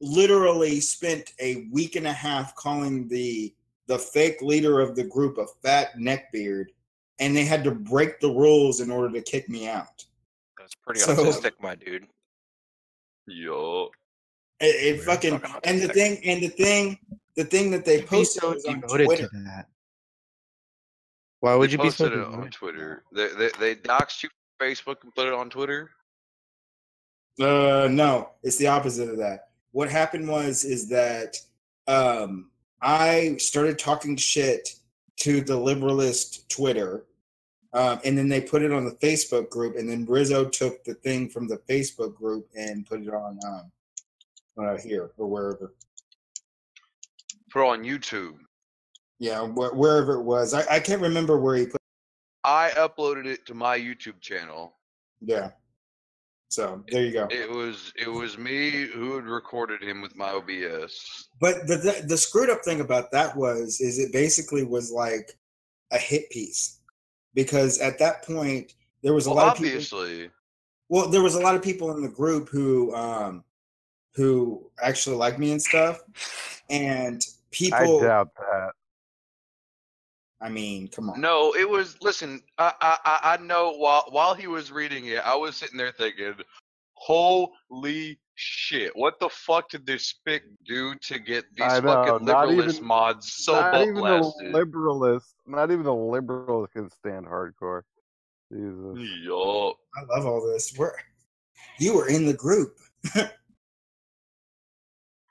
literally spent a week and a half calling the fake leader of the group a fat neckbeard, and they had to break the rules in order to kick me out. That's pretty So- autistic, my dude. Yo. It fucking and the thing that they posted was on devoted Twitter. to that. Why would They you be so posted it on Twitter? They doxed you on Facebook and put it on Twitter? No, it's the opposite of that. What happened is that I started talking shit to the liberalist Twitter, and then they put it on the Facebook group, and then Rizzo took the thing from the Facebook group and put it on here or wherever. Put it on YouTube. Yeah, wherever it was. I can't remember where he put. I uploaded it to my YouTube channel. Yeah. So there you go. It was me who had recorded him with my OBS. But the screwed up thing about that is it basically was like a hit piece, because at that point there was a lot of people. Obviously. Well, there was a lot of people in the group who actually like me and stuff, and people. I doubt that. I mean, come on. No, it was. Listen, I know. While he was reading it, I was sitting there thinking, "Holy shit! What the fuck did this spick do to get these fucking liberalist mods so butt blasted?" Not even the liberals can stand hardcore. Jesus. Yup. I love all this. You were in the group.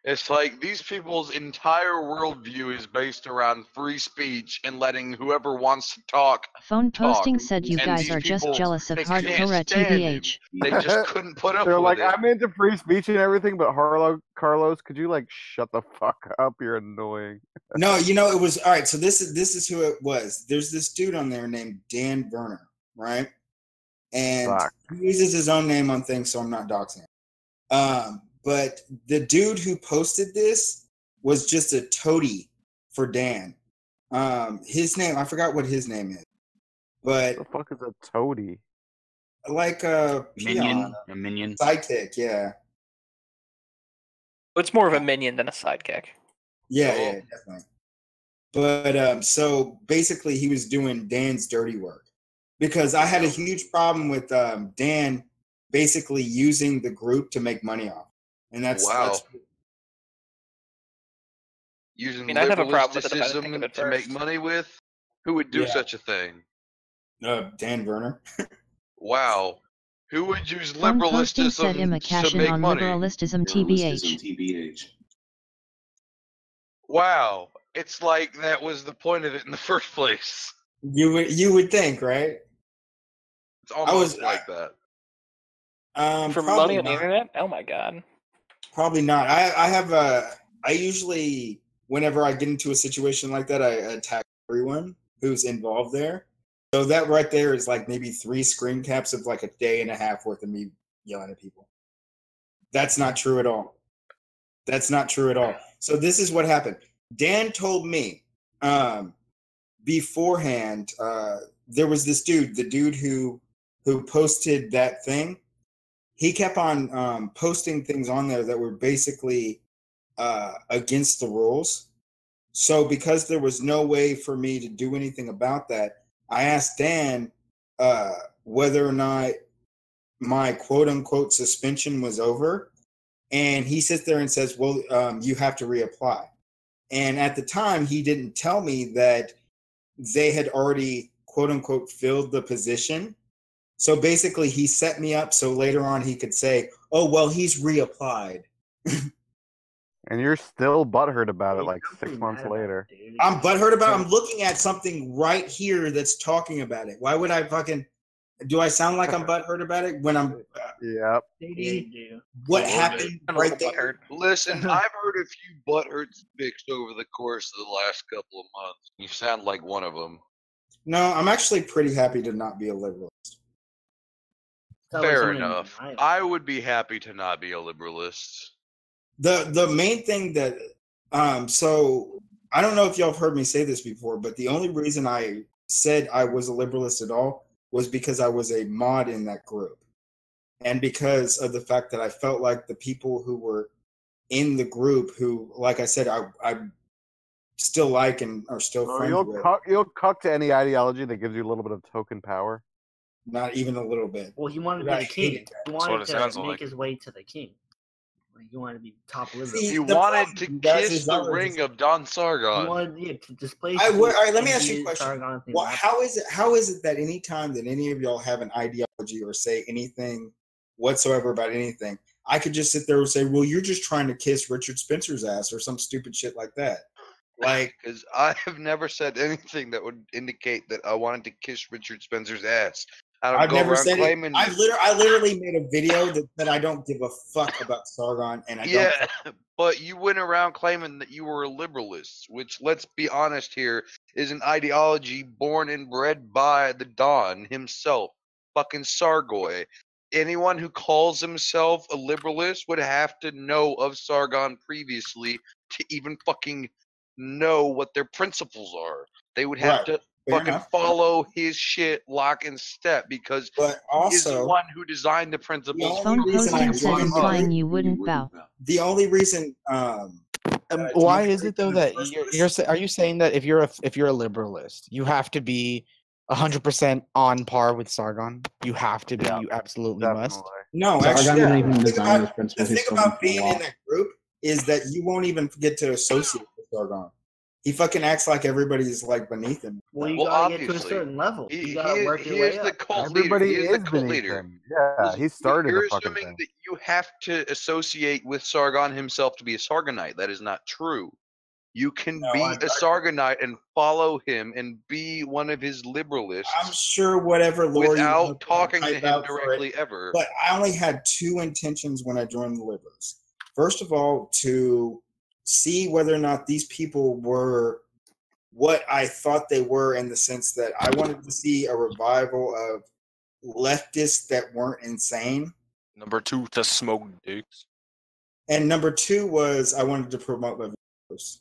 It's like these people's entire worldview is based around free speech and letting whoever wants to talk. Phone posting said you guys are just jealous of hardcore TBH. They just couldn't put up They're with like, it. I'm into free speech and everything, but Carlos, could you like shut the fuck up? You're annoying. No, it was all right. So this is who it was. There's this dude on there named Dan Werner, right? And he uses his own name on things, so I'm not doxing him. But the dude who posted this was just a toady for Dan. His name, I forgot what his name is. But what the fuck is a toady? Like a minion, a minion. Sidekick, yeah. It's more of a minion than a sidekick. Yeah, definitely. But so basically he was doing Dan's dirty work. Because I had a huge problem with Dan basically using the group to make money off. And that's using I have a problem with it if I think of it to make first. money with. Who would do such a thing? Dan Werner. Wow. Who would use Phone posting liberalistism said Emma to cash in make on money? liberalistism TBH. Wow. It's like that was the point of it in the first place. You would think, right? It's almost like that. For Probably money on the not. internet? Oh my god. Probably not. I usually, whenever I get into a situation like that, I attack everyone who's involved there. So that right there is like maybe 3 screen caps of like a day and a half worth of me yelling at people. That's not true at all. That's not true at all. So this is what happened. Dan told me beforehand, there was this dude, the dude who posted that thing. He kept on posting things on there that were basically against the rules. So because there was no way for me to do anything about that, I asked Dan whether or not my quote-unquote suspension was over. And he sits there and says, well, you have to reapply. And at the time, he didn't tell me that they had already quote-unquote filled the position. So basically, he set me up so later on he could say, oh, well, he's reapplied. And you're still butthurt about it like 6 months later. I'm butthurt about it. I'm looking at something right here that's talking about it. Why would I fucking... Do I sound like I'm butthurt about it when I'm... Yep. What happened right there? Listen, I've heard a few butthurts fixed over the course of the last couple of months. You sound like one of them. No, I'm actually pretty happy to not be a liberalist. Fair enough. I would be happy to not be a liberalist. The main thing that so I don't know if y'all have heard me say this before, but the only reason I said I was a liberalist at all was because I was a mod in that group. And because of the fact that I felt like the people who were in the group who, like I said, I still like and are still friends with. You'll cuck to any ideology that gives you a little bit of token power. Not even a little bit. Well, he wanted to be the king. He wanted to make his way to the king. Like, he wanted to be top liberal. You wanted to kiss the ring of Don Sargon. He wanted to displace. All right, let me ask you a question. How is it that any time that any of y'all have an ideology or say anything whatsoever about anything. I could just sit there and say, well, you're just trying to kiss Richard Spencer's ass or some stupid shit like that. Like, because I have never said anything that would indicate that I wanted to kiss Richard Spencer's ass. I don't I've go never around said claiming. it. I literally made a video that said I don't give a fuck about Sargon, and I Yeah, don't. but you went around claiming that you were a liberalist, which, let's be honest here, is an ideology born and bred by the Don himself, fucking Sargon. Anyone who calls himself a liberalist would have to know of Sargon previously to even fucking know what their principles are. They would have Right. to Fair fucking enough. follow his shit lock and step because But he is the also, one who designed the principles. Phone reason I posting said joined the implying group- you wouldn't bow. the only reason Why is it though that are you saying that if you're a liberalist, you have to be 100% on par with Sargon? You have to be. You absolutely must. No, Sargon actually, didn't even the thing design about- those principles. The He thing stole about them from being the in that group is that you won't even get to associate with Sargon. He fucking acts like everybody's like beneath him. Well, you gotta get to a certain level. You gotta work your he way is up. the cult Everybody leader. He is is the cult beneath leader. him. Yeah, he started You're the fucking assuming thing. that you have to associate with Sargon himself to be a Sargonite. That is not true. You can be a Sargonite and follow him and be one of his liberalists. I'm sure whatever lore you without want to talking to type him out for directly it, ever. But I only had two intentions when I joined the Liberals. First of all, to see whether or not these people were what I thought they were, in the sense that I wanted to see a revival of leftists that weren't insane. Number 2, to smoke dicks. And number 2 was I wanted to promote my videos.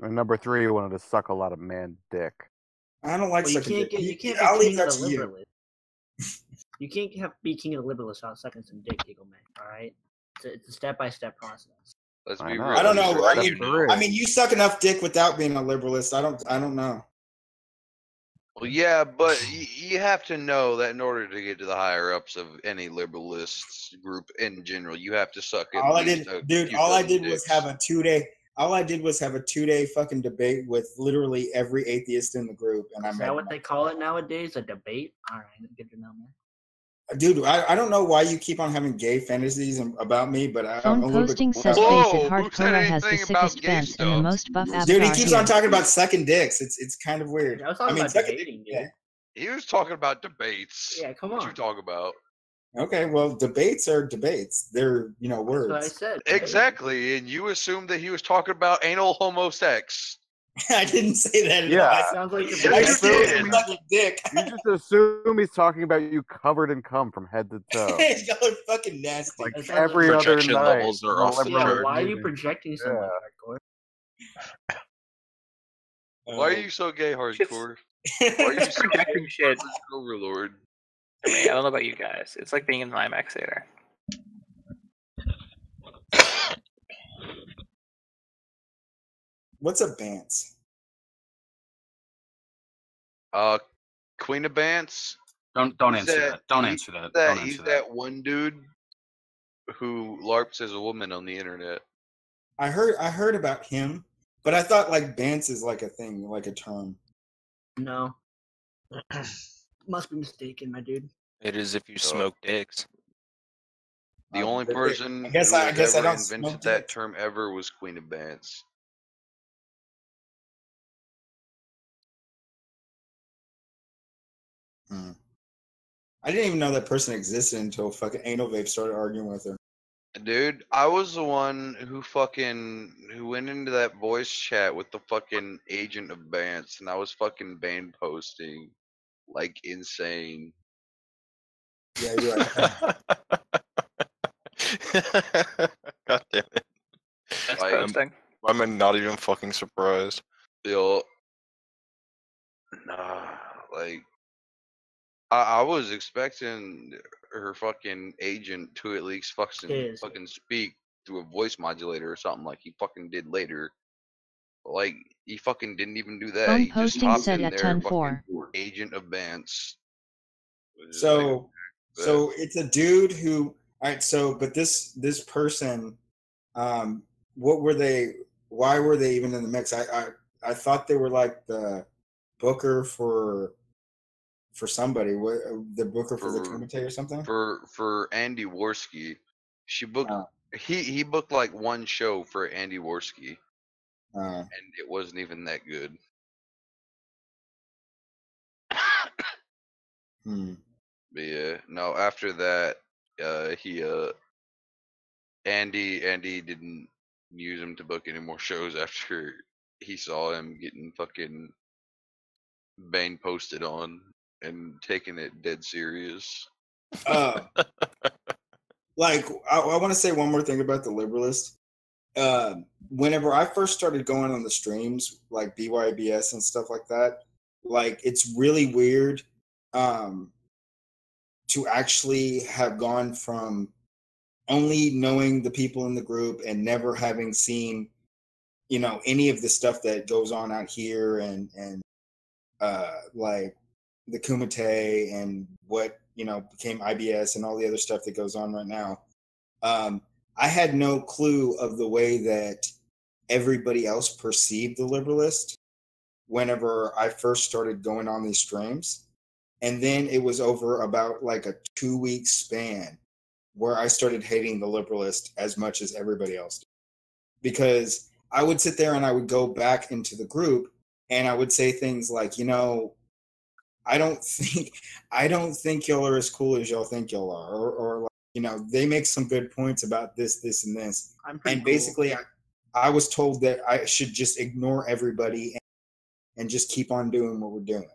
And number 3, you wanted to suck a lot of man dick. I don't like Well, sucking dick. you can't I'll be leave king that of to the you. liberalist. You can't be king of the liberalist without sucking some dick, Eagle Man. All right, it's a step-by-step process. Let's be real. I don't know. I mean, you suck enough dick without being a liberalist. I don't know. Well, yeah, but you have to know that in order to get to the higher ups of any liberalist group in general, you have to suck at All I least did, a dude. few All I dozen did was dicks. have a 2-day. All I did was have a 2-day fucking debate with literally every atheist in the group, and I Is made. that what they call it nowadays? A debate? All right, good to know, man. Dude, I don't know why you keep on having gay fantasies about me, but I'm Phone a little posting bit. says Basic Hardcore has the sickest pants and the most buff Dude, he avatar keeps here. on talking about sucking dicks. It's kind of weird. I was talking about sucking debating, dick- dude. He was talking about debates. Yeah, come What on. you talk about? Okay, well, debates are debates. They're words. That's what I said. Exactly, and you assumed that he was talking about anal homosex. I didn't say that at Yeah. all. Sounds like you're I you just said did. sucking dick. You just assume he's talking about you covered in cum from head to toe. Y'all are fucking nasty. Like That sounds every like- other Projection night. levels are the off the liberal Yeah, chart. why are you meeting. projecting so much, hardcore? Why are you so gay, hardcore? Why are you so projecting shit. overlord? I mean, I don't know about you guys. It's like being in an IMAX theater. What's a bance? Queen of Bants. Don't He's answer that. Don't answer that. Don't He's answer that. that one dude who LARPs as a woman on the internet. I heard about him, but I thought like bance is like a thing, like a term. No. Must be mistaken, my dude. It is if you smoke dicks. The only person I guess who I has guess I ever don't invented smoke that dicks. term ever was Queen of Bants. I didn't even know that person existed until fucking Anal Vape started arguing with her. Dude, I was the one who went into that voice chat with the fucking agent of Bants, and I was fucking ban posting like insane. Yeah, you're right. God damn it. That's Like, posting. I'm not even fucking surprised. Yo, nah, like I was expecting her fucking agent to at least Is. fucking speak through a voice modulator or something like he fucking did later. Like he fucking didn't even do that. Phone He just posting hopped said in at there, 10-4. fucking agent of Bants. So it's a dude who. All right. So, but this person, what were they? Why were they even in the mix? I thought they were like the booker for for somebody. What the booker for the Kumite or something? For Andy Worski, she booked. He booked like one show for Andy Worski, and it wasn't even that good. But yeah, no. After that, Andy didn't use him to book any more shows after he saw him getting fucking Bane posted on and taking it dead serious. Like I want to say one more thing about the Liberalist. Whenever I first started going on the streams, like BYBS and stuff like that, like it's really weird to actually have gone from only knowing the people in the group and never having seen, you know, any of the stuff that goes on out here and like the Kumite and what, you know, became IBS and all the other stuff that goes on right now. I had no clue of the way that everybody else perceived the Liberalist whenever I first started going on these streams. And then it was over about like a 2-week span where I started hating the Liberalist as much as everybody else did. Because I would sit there and I would go back into the group and I would say things like, you know, I don't think y'all are as cool as y'all think y'all are, or like, you know, they make some good points about this, and this. And basically, I was told that I should just ignore everybody and just keep on doing what we're doing.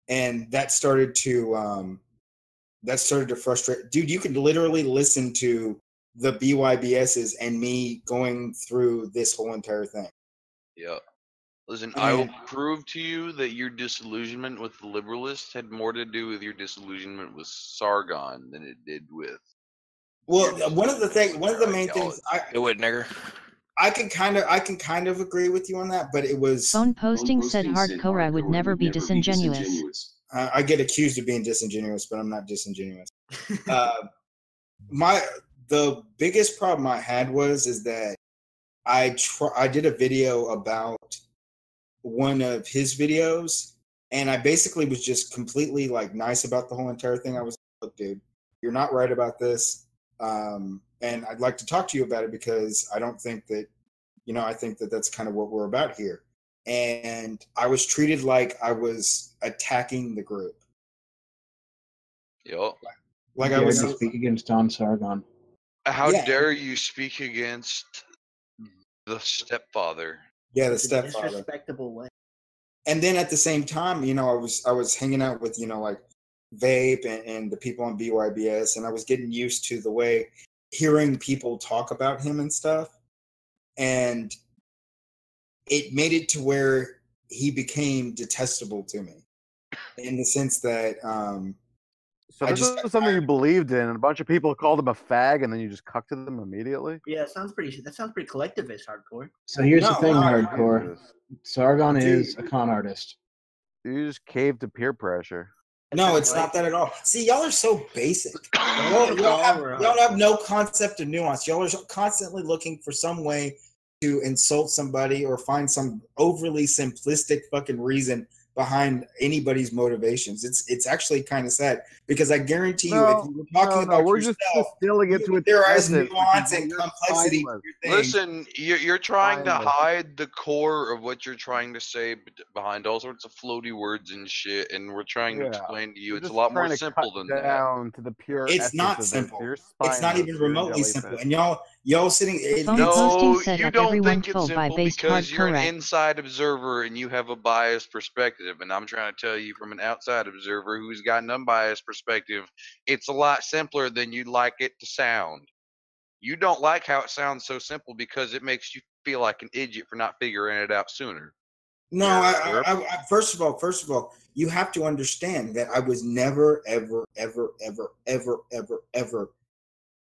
And that started to frustrate. Dude, you could literally listen to the BYBSs and me going through this whole entire thing. Yeah. Listen, I will prove to you that your disillusionment with the Liberalist had more to do with your disillusionment with Sargon than it did with. Well, one of the main things I can kind of agree with you on that, but it was Phone posting said hardcore. I would never be disingenuous. I get accused of being disingenuous, but I'm not disingenuous. The biggest problem I had is that I did a video about one of his videos, and I basically was just completely like nice about the whole entire thing. I was like, look, dude, you're not right about this. And I'd like to talk to you about it because I don't think that, you know, I think that that's kind of what we're about here. And I was treated like I was attacking the group. Yep. Like I was to speak against Don Sargon. How dare you speak against the stepfather? Yeah, the It's a stepfather. disrespectable way. And then at the same time, you know, I was hanging out with, you know, like Vape and the people on BYBS, and I was getting used to the way hearing people talk about him and stuff. And it made it to where he became detestable to me in the sense that So this is something you believed in, and a bunch of people called him a fag, and then you just cucked them immediately. Yeah, that sounds pretty collectivist, hardcore. So here's the thing, hardcore. Sargon is a con artist. You just caved to peer pressure. No, it's not that at all. See, y'all are so basic. Y'all have no concept of nuance. Y'all are constantly looking for some way to insult somebody or find some overly simplistic fucking reason behind anybody's motivations. It's actually kind of sad because I guarantee you, if you were talking about we're yourself, just distilling it to its there is essence, nuance and complexity to your thing. Listen, you're trying to hide the core of what you're trying to say behind all sorts of floaty words and shit, and we're trying to explain to you it's a lot more simple than that. Down to the pure It's not simple. It's not even remotely simple. And y'all sitting. No, you don't think it's simple because you're an inside observer and you have a biased perspective. And I'm trying to tell you from an outside observer who's got an unbiased perspective, it's a lot simpler than you'd like it to sound. You don't like how it sounds so simple because it makes you feel like an idiot for not figuring it out sooner. No, I first of all, you have to understand that I was never, ever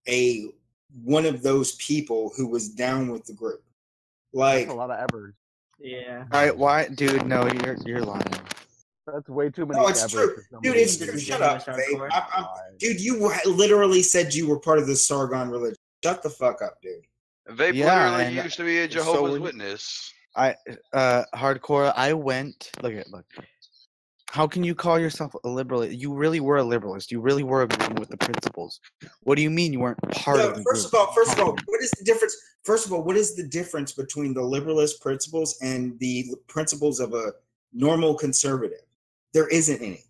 a one of those people who was down with the group. Like that's a lot of evers. Yeah. All right, why, dude? No, you're lying. That's way too many. No, it's true, dude. It's true. Shut up, dude. You literally said you were part of the Sargon religion. Shut the fuck up, dude. Vape literally used to be a Jehovah's Witness. Hardcore. I went. Look. How can you call yourself a liberalist? You really were a liberalist. You really were agreeing with the principles. What do you mean you weren't part of the First group? of all, what is the difference? First of all, what is the difference between the liberalist principles and the principles of a normal conservative? There isn't any.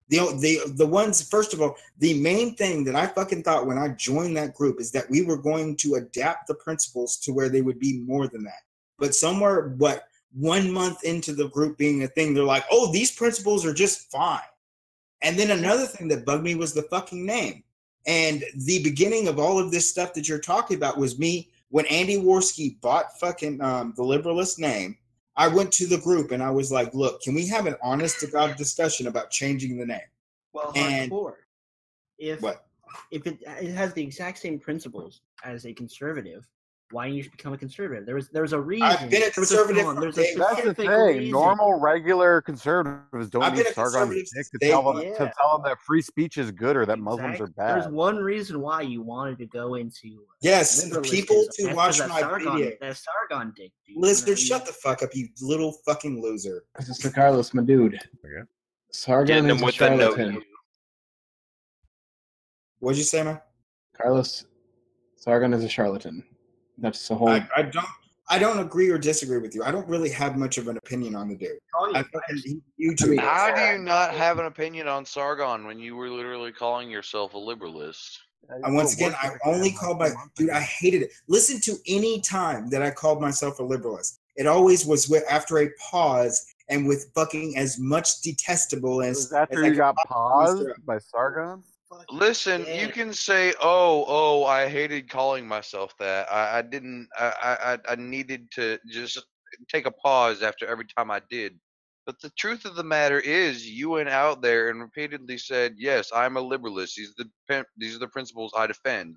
The ones, first of all, the main thing that I fucking thought when I joined that group is that we were going to adapt the principles to where they would be more than that. But somewhere, 1 month into the group being a thing, they're like, oh, these principles are just fine. And then another thing that bugged me was the fucking name. And the beginning of all of this stuff that you're talking about was me when Andy Worski bought fucking the liberalist name. I went to the group and I was like, look, can we have an honest to God discussion about changing the name? Well, And hardcore. If what? If it has the exact same principles as a conservative, why didn't you become a conservative? There's a reason. I've been a conservative from There's a day one. That's the specific thing. reason. Normal, regular conservatives don't I've use been a Sargon's conservative dick since to day tell one. them that free speech is good or that Muslims are bad. There's one reason why you wanted to go into Yes, the people liberalism. to That's watch 'cause my video. That Sargon dick, dude. Listener, shut the fuck up, you little fucking loser. So Carlos, my dude. Okay. Sargon is a charlatan. What'd you say, man? Carlos, Sargon is a charlatan. That's the whole. I don't agree or disagree with you. I don't really have much of an opinion on the dude. How do you not have an opinion on Sargon when you were literally calling yourself a liberalist? And once again, I only called my dude. I hated it. Listen to any time that I called myself a liberalist. It always was after a pause and with fucking as much detestable as after as you got paused by Sargon. Listen, you can say, "Oh, I hated calling myself that. I didn't. I needed to just take a pause after every time I did." But the truth of the matter is, you went out there and repeatedly said, "Yes, I'm a liberalist. These are the principles I defend."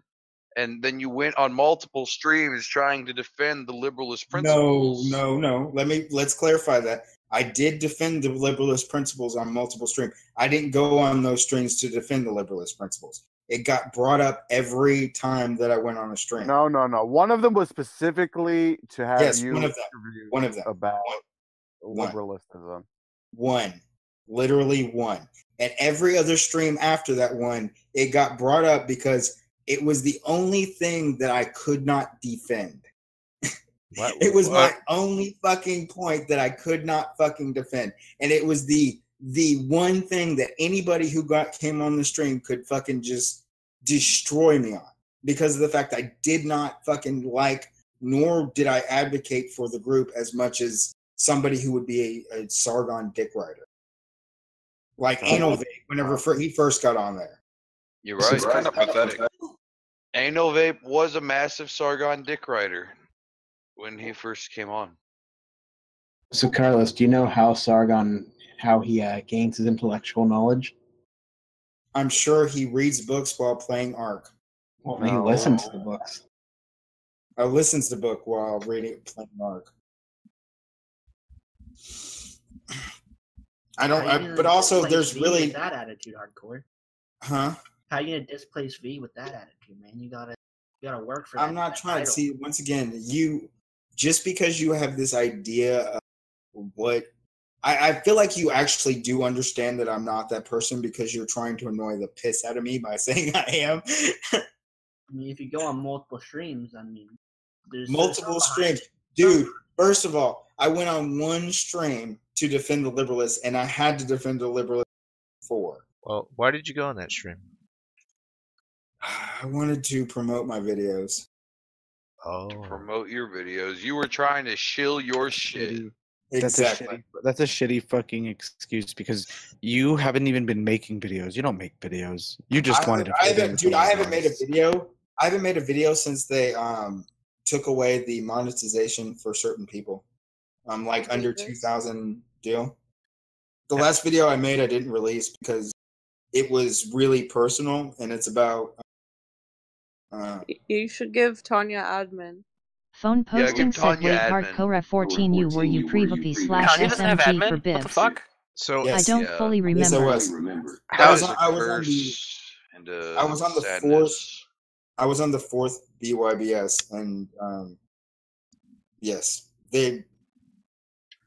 And then you went on multiple streams trying to defend the liberalist principles. No. Let's clarify that. I did defend the liberalist principles on multiple streams. I didn't go on those streams to defend the liberalist principles. It got brought up every time that I went on a stream. No. One of them was specifically to have you one of them about liberalism. Literally one. And every other stream after that one, it got brought up because it was the only thing that I could not defend. It was my only fucking point that I could not fucking defend. And it was the one thing that anybody who came on the stream could fucking just destroy me on. Because of the fact I did not fucking like, nor did I advocate for the group as much as somebody who would be a Sargon dick rider. Like Anal Vape, whenever he first got on there. You're right. It's kind of pathetic. Anal Vape was a massive Sargon dick rider when he first came on. So Carlos, do you know how he gains his intellectual knowledge? I'm sure he reads books while playing Ark. Well, he listens to the books. Listens to the book while playing Ark. I don't. But also, there's really with that attitude, hardcore. Huh? How you gonna displace V with that attitude, man? You gotta work for that. I'm not trying to see. Once again, just because you have this idea of what I feel like you actually do understand that I'm not that person because you're trying to annoy the piss out of me by saying I am. I mean, if you go on multiple streams, I mean, there's multiple streams, dude. First of all, I went on one stream to defend the liberalists, and I had to defend the liberalists before. Well, why did you go on that stream? I wanted to promote my videos. Oh. To promote your videos. You were trying to shill your shit. Exactly. That's a shitty fucking excuse because you haven't even been making videos. You don't make videos. You just wanted to. I haven't made a video. I haven't made a video since they took away the monetization for certain people. Like under 2,000 deal. The last video I made I didn't release because it was really personal and it's about. You should give Tanya admin. Phone posting said wait hardcore 14 were you previously /SMG for bibs? What the fuck? So I don't fully remember. Yes, I was on the fourth. I was on the fourth BYBS, and yes,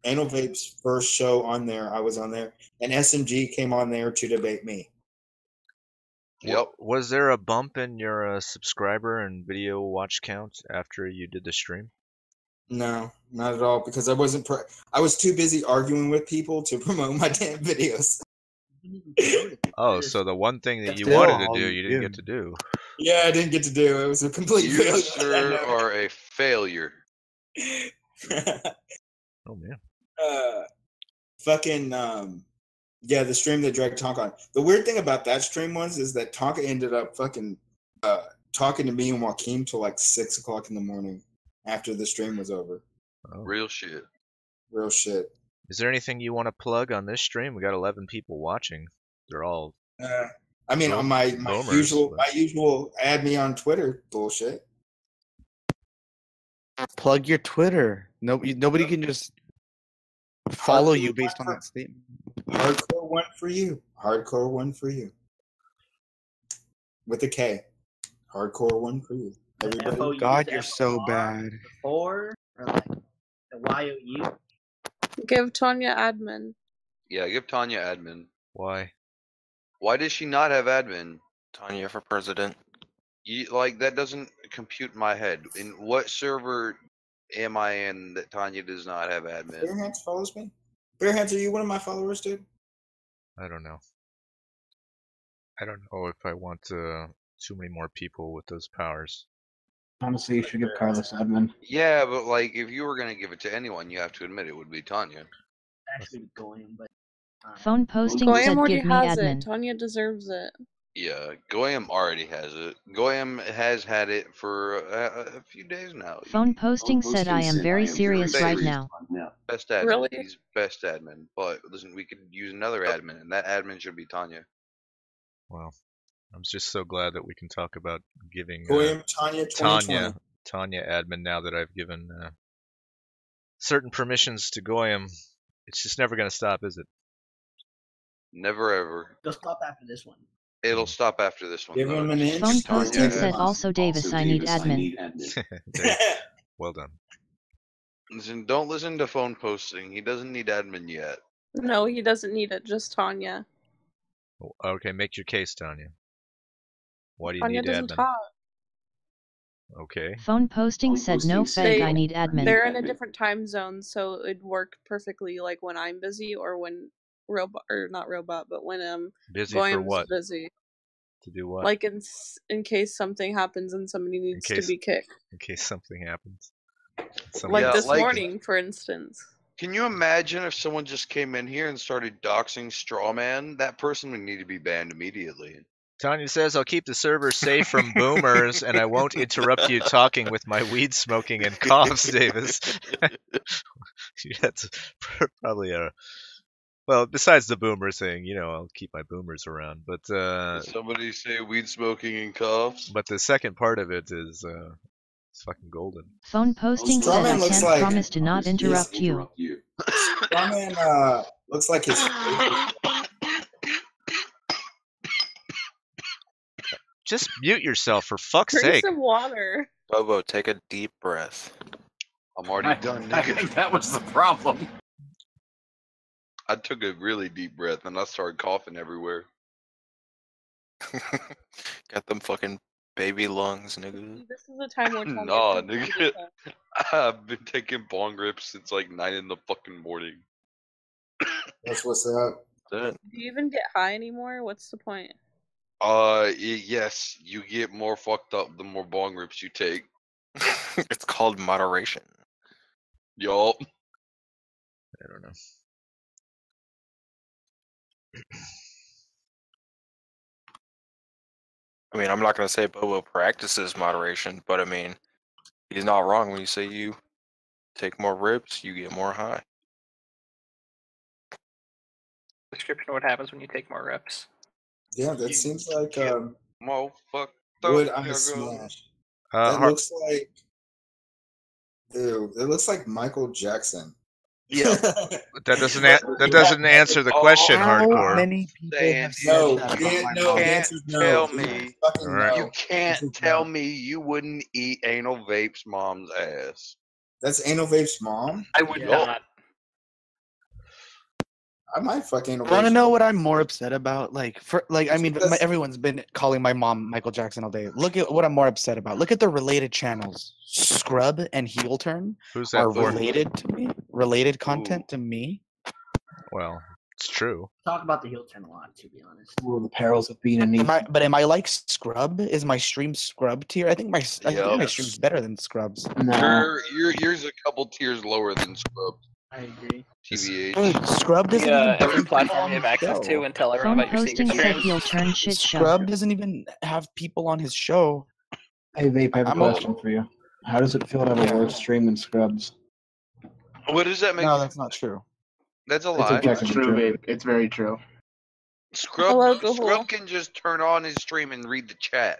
Anal Vape's first show on there. I was on there, and SMG came on there to debate me. Yep. Was there a bump in your subscriber and video watch count after you did the stream? No, not at all, because I wasn't. I was too busy arguing with people to promote my damn videos. Oh, so the one thing that you wanted to do, you didn't get to do. Yeah, I didn't get to do. It was a complete You, failure. sir, are a failure. Oh man. Fucking yeah, the stream that dragged Tonka on. The weird thing about that stream is that Tonka ended up fucking talking to me and Joaquin till like 6 o'clock in the morning after the stream was over. Oh. Real shit. Real shit. Is there anything you want to plug on this stream? We got 11 people watching. They're all. I mean, on my usual add me on Twitter bullshit. Plug your Twitter. Nobody can just follow you based on that statement. Hardcore one for you. Hardcore one for you. With a K. Hardcore one for you. Everybody. God, you're so bad. Or like the YOU. Give Tanya admin. Yeah, give Tanya admin. Why? Why does she not have admin? Tanya for president. Like, that doesn't compute in my head. In what server am I in that Tanya does not have admin? Bearhands follows me? Bearhands, are you one of my followers, dude? I don't know. I don't know if I want too many more people with those powers. Honestly, you should give Carlos admin. Yeah, but like, if you were gonna give it to anyone, you have to admit it would be Tanya. Actually going, but Phone posting Goyam said already give me has admin. it. Tanya deserves it. Yeah, Goyam already has it. Goyam has had it for a few days now. Phone posting said I am very serious right now. Best admin. Really? He's best admin. But listen, we could use another admin, and that admin should be Tanya. Well, I'm just so glad that we can talk about giving Goyam, Tanya, 2020. Tanya admin now that I've given certain permissions to Goyam. It's just never going to stop, is it? Never ever. It'll stop after this one. It'll stop after this one. Give him an inch. Phone posting said also Davis, I need admin. Well done. Listen, don't listen to phone posting. He doesn't need admin yet. No, he doesn't need it. Just Tanya. Okay, make your case, Tanya. Why do you Tanya need doesn't admin? talk. Okay. Phone posting said no fake, I need admin. They're in a different time zone, so it'd work perfectly like when I'm busy or when robot or not robot, but when Busy for Goyam's what? busy. To do what? Like in case something happens and somebody needs to be kicked. In case something happens. Like this morning, for instance. Can you imagine if someone just came in here and started doxing Strawman? That person would need to be banned immediately. Tanya says, I'll keep the server safe from boomers, and I won't interrupt you talking with my weed smoking and coughs, Davis. That's probably a... Well, besides the boomer thing, I'll keep my boomers around. But Did somebody say weed smoking and coughs? But the second part of it is it's fucking golden. Phone posting said I can't promise to not interrupt you. Strawman looks like his... Just mute yourself, for fuck's Drink sake. some water. Bobo, take a deep breath. I'm already done, I nigga. think that was the problem. I took a really deep breath and I started coughing everywhere. Got them fucking baby lungs, nigga. This is the time where Tanya Nah, can do nigga. that. I've been taking bong rips since like 9 in the fucking morning. That's what's up. That. Do you even get high anymore? What's the point? Yes, you get more fucked up the more bong rips you take. It's called moderation. Yup. I don't know. I mean, I'm not going to say Bobo practices moderation, but I mean, he's not wrong when you say you take more rips, you get more high. Description of what happens when you take more reps. Yeah, that seems like Mo, fuck. would I smash? That looks like... Ew, it looks like Michael Jackson. Yeah. That doesn't answer the question, Hardcore. Many people have No, the answer is no. tell me. Alright. You can't tell me you wouldn't eat Anal Vape's mom's ass. That's Anal Vape's mom? I would not. I might fucking. Want to know what I'm more upset about? Everyone's been calling my mom Michael Jackson all day. Look at what I'm more upset about. Look at the related channels. Scrub and Heel Turn are related to me. Related content to me. Well, it's true. Talk about the Heel Turn a lot, to be honest. Ooh, the perils of being a niche. Am I like Scrub? Is my stream Scrub tier? I think my stream's better than Scrub's. No. Yours a couple tiers lower than Scrubs. I agree. TBH. Scrub doesn't even every platform you have access to and tell everyone about your secret streams. Heel Turn shit show. Scrub doesn't even have people on his show. Hey, Vape, I have a question for you. How does it feel to have a worse stream than Scrubs? What does that make? No, that's not true. That's a lie. It's true, Vape. It's very true. Scrub can just turn on his stream and read the chat.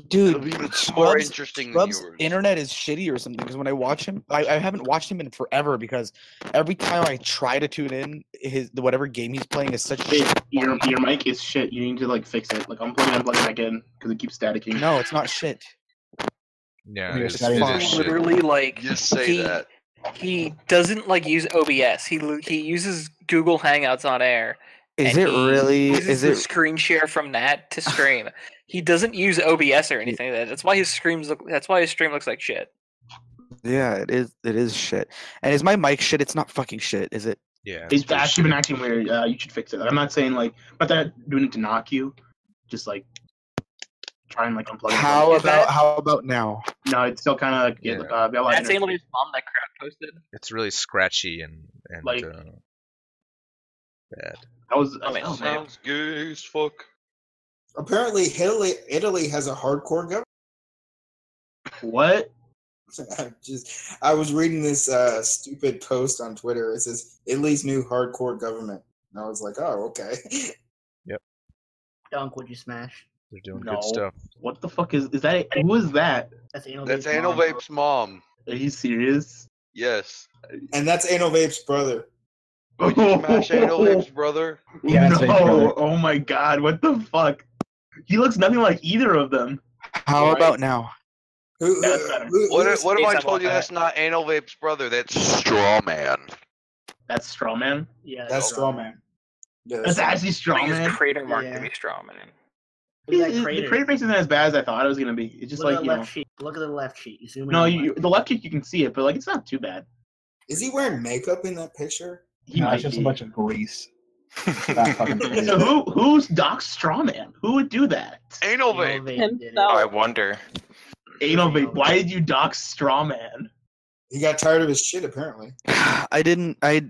Dude, It's more interesting than Scrub's yours. internet is shitty or something, because when I watch him, I haven't watched him in forever, because every time I try to tune in, whatever game he's playing is such shit. Your mic is shit. You need to like fix it. Like unplug it back in because it keeps staticking. No, it's not shit. Yeah, it it's is shit. Literally, like Just say that. He doesn't like use OBS. He uses Google Hangouts on air. Is it really? Is it screen share from that to stream? He doesn't use OBS or anything. That's why his stream looks like shit. Yeah, it is. It is shit. And is my mic shit? It's not fucking shit, is it? Yeah. It's actually been acting weird. You should fix it. I'm not saying like, I'm not doing it to knock you. Just like try and like unplug. How about now? No, it's still kind of That's Annalie's mom that crap posted. It's really scratchy and Like- bad. Sounds gay as fuck. Apparently, Italy has a hardcore government. What? I was reading this stupid post on Twitter. It says Italy's new hardcore government, and I was like, oh, okay. Yep. Dunk, would you smash? They're doing good stuff. What the fuck is that? Who is that? That's Anal That's Anal Vape's mom. Are you serious? Yes. And that's Anal Vape's brother. Would you smash Anal Vape's brother? Yeah, no. Oh my god, what the fuck? He looks nothing like either of them. How about now? What if I told you that's not Anal Vape's brother? That's Strawman. That's Strawman? Yeah. That's Strawman. Yeah, That's actually Strawman. His creator mark to be Strawman. The creator face isn't as bad as I thought it was gonna be. It's just Look like at the left cheek. Look at the left cheek. You zoom in No, on the the left cheek you can see it, but like it's not too bad. Is he wearing makeup in that picture? It's just a bunch of grease. So who's Doc Strawman? Who would do that? Anal Vape. I wonder. Anal Vape. Why did you Doc Strawman? He got tired of his shit, apparently. I didn't. I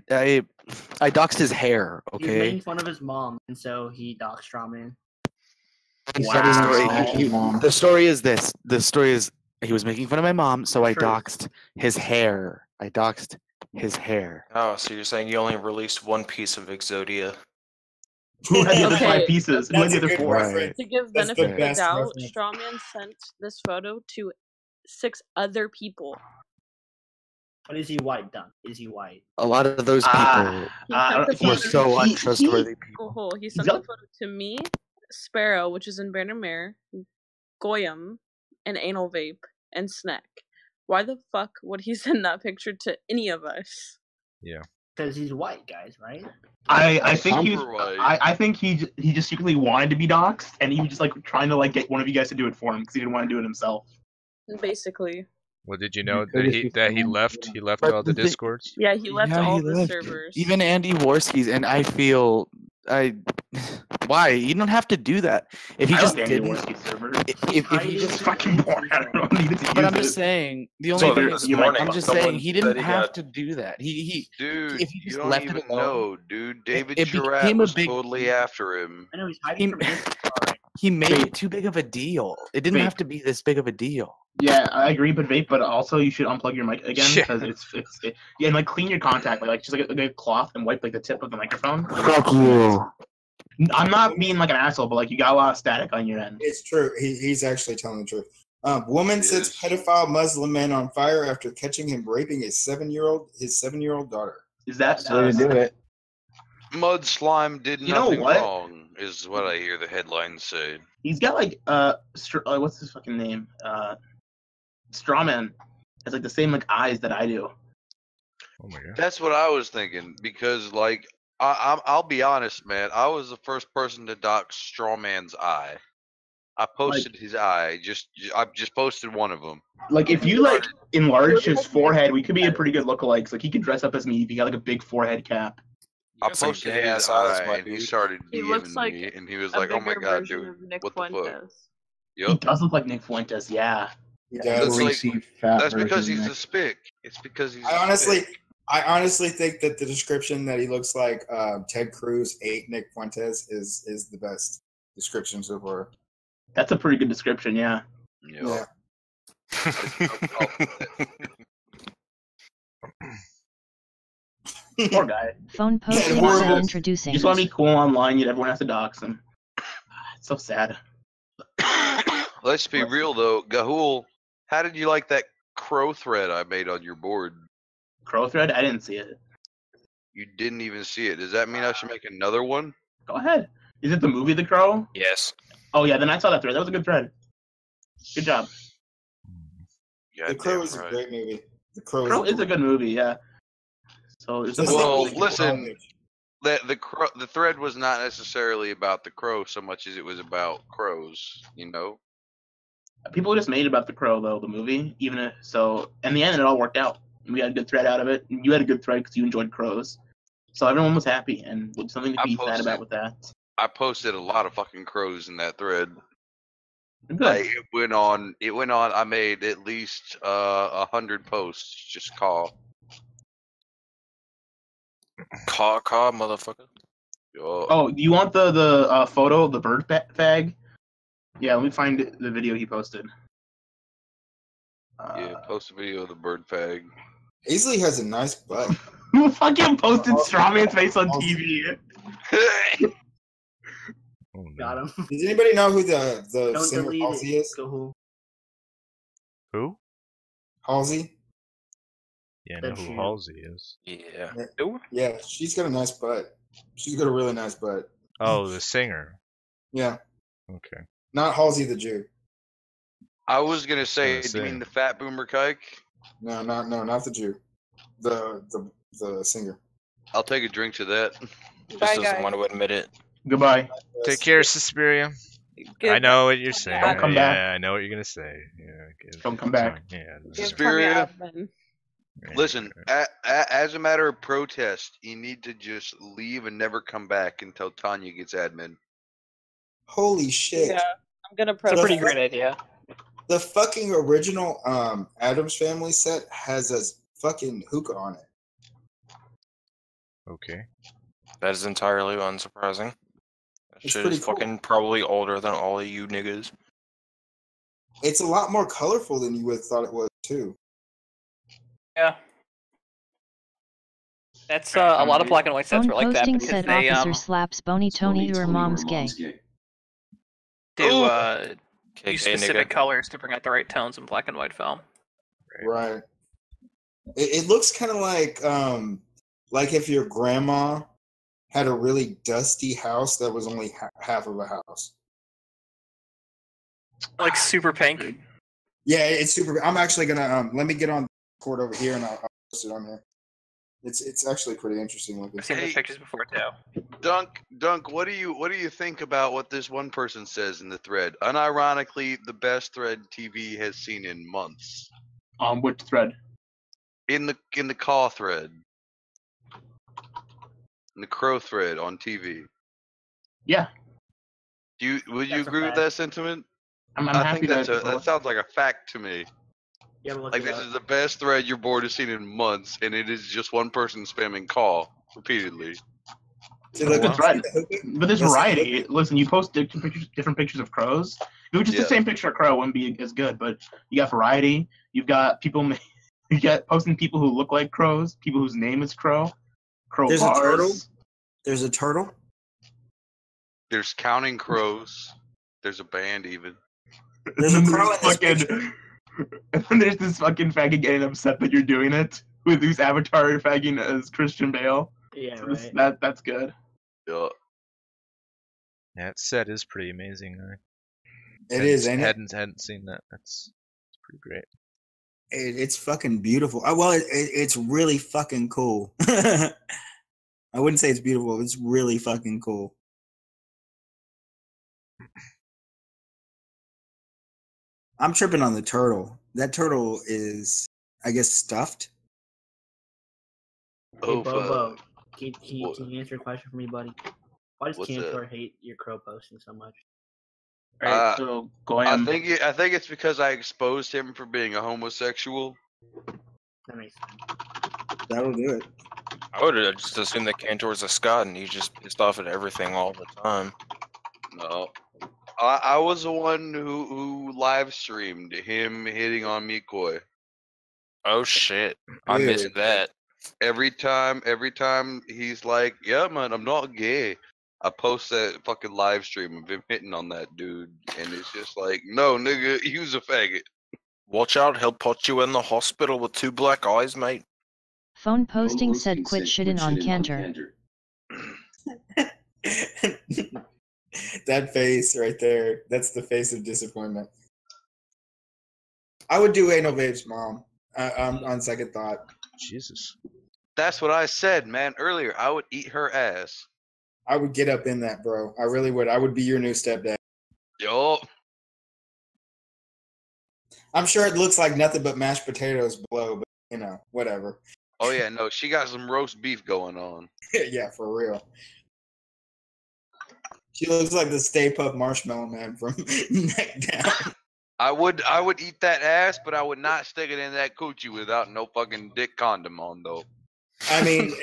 doxed his hair. He's Okay. making fun of his mom, and so he doxed Strawman. The story is this. The story is he was making fun of my mom, so I doxed his hair. I doxed his hair. Oh, so you're saying you only released one piece of Exodia? Who had the other 5 pieces? Who had That's the a other good 4? reference. To give That's the benefit of the best doubt, reference. Strawman sent this photo to 6 other people. But is he white, Dunk? Is he white? A lot of those people were so untrustworthy. He sent the photo to me, Sparrow, which is in Vandermeer, Goyam, and Anal Vape, and Snack. Why the fuck would he send that picture to any of us? Yeah. Because he's white, guys, right? I think I think he just secretly wanted to be doxxed, and he was just like trying to like get one of you guys to do it for him because he didn't want to do it himself. Basically. Well, did you know that he left? He left all the discords. Yeah, he left all the servers. Even Andy Worski's, and I feel why you don't have to do that if he just didn't. If he just fucking born, I don't need to. But I'm just saying the only thing is, I'm just saying he didn't have to do that. Dude, if he just you don't left even it alone, know, dude. David it Girard became a was big totally after him. I know he's hiding from this. he made it too big of a deal. It didn't have to be this big of a deal. Yeah, I agree, but vape. But also, you should unplug your mic again because yeah, and like clean your contact, like just like a cloth and wipe like the tip of the microphone. Fuck you. I'm not being like an asshole, but like you got a lot of static on your end. It's true. He's actually telling the truth. Woman sets pedophile Muslim man on fire after catching him raping his 7-year-old daughter. Is that the way to do it? Mud Slime did You know nothing what? wrong, is what I hear the headlines say. He's got like what's his fucking name? Strawman has like the same like eyes that I do. Oh my god. That's what I was thinking because like I'll be honest, man. I was the first person to dox Strawman's eye. I posted his eye. I just posted one of them. Like if you like enlarge his forehead, we could be a pretty good lookalikes. Like he could dress up as me if he got like a big forehead cap. I posted his eye, and he started DMing me, and he was like, "Oh my god, dude, what the fuck?" He does look like Nick Fuentes, yeah. That's because he's a spick. It's because he's. I honestly think that the description that he looks like Ted Cruz ate Nick Fuentes is the best description so far. That's a pretty good description, yeah. Yeah. Poor guy. Phone posting said introducing. You just want to be cool online, yet everyone has to dox him. It's so sad. Let's be real though, Gahul. How did you like that crow thread I made on your board? Crow thread? I didn't see it. You didn't even see it. Does that mean I should make another one? Go ahead. Is it the movie The Crow? Yes. Oh yeah, then I saw that thread. That was a good thread. Good job. The Crow is a great movie. The Crow is a good movie, yeah. So listen, the thread was not necessarily about the crow so much as it was about crows, you know. People just made it about The Crow though, the movie. So in the end, it all worked out. We had a good thread out of it. And you had a good thread because you enjoyed crows. So everyone was happy, and there's something to be sad about with that. I posted a lot of fucking crows in that thread. Good. Like, it went on. I made at least 100 posts. Just call, motherfucker. Oh, you want the photo of the bird fag? Yeah, let me find the video he posted. Yeah, post a video of the bird fag. Aisley has a nice butt. Who fucking posted Strawman's face on TV? Got him. Does anybody know who the Don't singer delete Halsey it. is? Who? Halsey? Yeah, I know who Halsey is. Yeah. Yeah, she's got a nice butt. She's got a really nice butt. Oh, the singer. Yeah. Okay. Not Halsey the Jew. I was gonna say, do you mean the fat boomer kike? No, not the Jew. The singer. I'll take a drink to that. Just doesn't want to admit it. Goodbye. Take care, Suspiria. I know what you're saying. Don't come back. I know what you're gonna say. Yeah, Don't come back. Yeah. Suspiria. Listen, as a matter of protest, you need to just leave and never come back until Tanya gets admin. Holy shit. Yeah, I'm gonna press. It's a pretty great idea. The fucking original Addams Family set has a fucking hookah on it. Okay. That is entirely unsurprising. That It's shit pretty is cool. fucking probably older than all of you niggas. It's a lot more colorful than you would have thought it was too. Yeah. That's a lot of black and white sets Phone were like that posting because said they officer slaps Bony Tony, your mom's gay. do use specific colors to bring out the right tones in black and white film. Right. It looks kind of like if your grandma had a really dusty house that was only half of a house. Like super pink. Yeah, it's super. I'm actually gonna let me get on Discord over here and I'll post it on there. It's actually pretty interesting looking. I've seen those pictures before too. Dunk, what do you think about what this one person says in the thread? Unironically, the best thread TV has seen in months. Which thread? In the call thread. In the crow thread on TV. Yeah. Would you That's a agree with fact. that sentiment? I'm I happy think that that sounds like a fact to me. Yeah, look Like it this up. is the best thread your board has seen in months, and it is just one person spamming call repeatedly. That's right. But there's variety. Listen, you post different pictures of crows. If it was just the same picture of crow, it wouldn't be as good. But you got variety. You've got people. You got posting people who look like crows. People whose name is crow. Crow There's bars. a turtle. There's a turtle. There's counting crows. There's a band even. There's a crow in this fucking. And then there's this fucking faggot getting upset that you're doing it with whose avatar fagging as Christian Bale. Yeah, So right. That's good. Yeah. That set is pretty amazing. It is, ain't it? Hadn't seen that. That's pretty great. It's fucking beautiful. Well, it's really fucking cool. I wouldn't say it's beautiful. It's really fucking cool. I'm tripping on the turtle. That turtle is, I guess, stuffed. Hey, Bobo, can you answer a question for me, buddy? Why does Cantor hate your crow posting so much? Right, so I think it's because I exposed him for being a homosexual. That makes sense. That'll do it. I would have just assumed that Cantor's a Scot and he's just pissed off at everything all the time. No. I was the one who live streamed him hitting on Mikoi. Oh shit. I missed that. Every time he's like, yeah man, I'm not gay. I post that fucking live stream of him hitting on that dude, and it's just like, no nigga, he was a faggot. Watch out, he'll put you in the hospital with 2 black eyes, mate. Phone posting said quit shitting on Cantor. That face right there, that's the face of disappointment. I would do Anal Babe's mom on second thought. Jesus. That's what I said, man, earlier. I would eat her ass. I would get up in that, bro. I really would. I would be your new stepdad. Yo. I'm sure it looks like nothing but mashed potatoes below, but, you know, whatever. Oh, yeah, no, she got some roast beef going on. Yeah, for real. She looks like the Stay Puft Marshmallow Man from neck down. I would eat that ass, but I would not stick it in that coochie without no fucking dick condom on, though. I mean,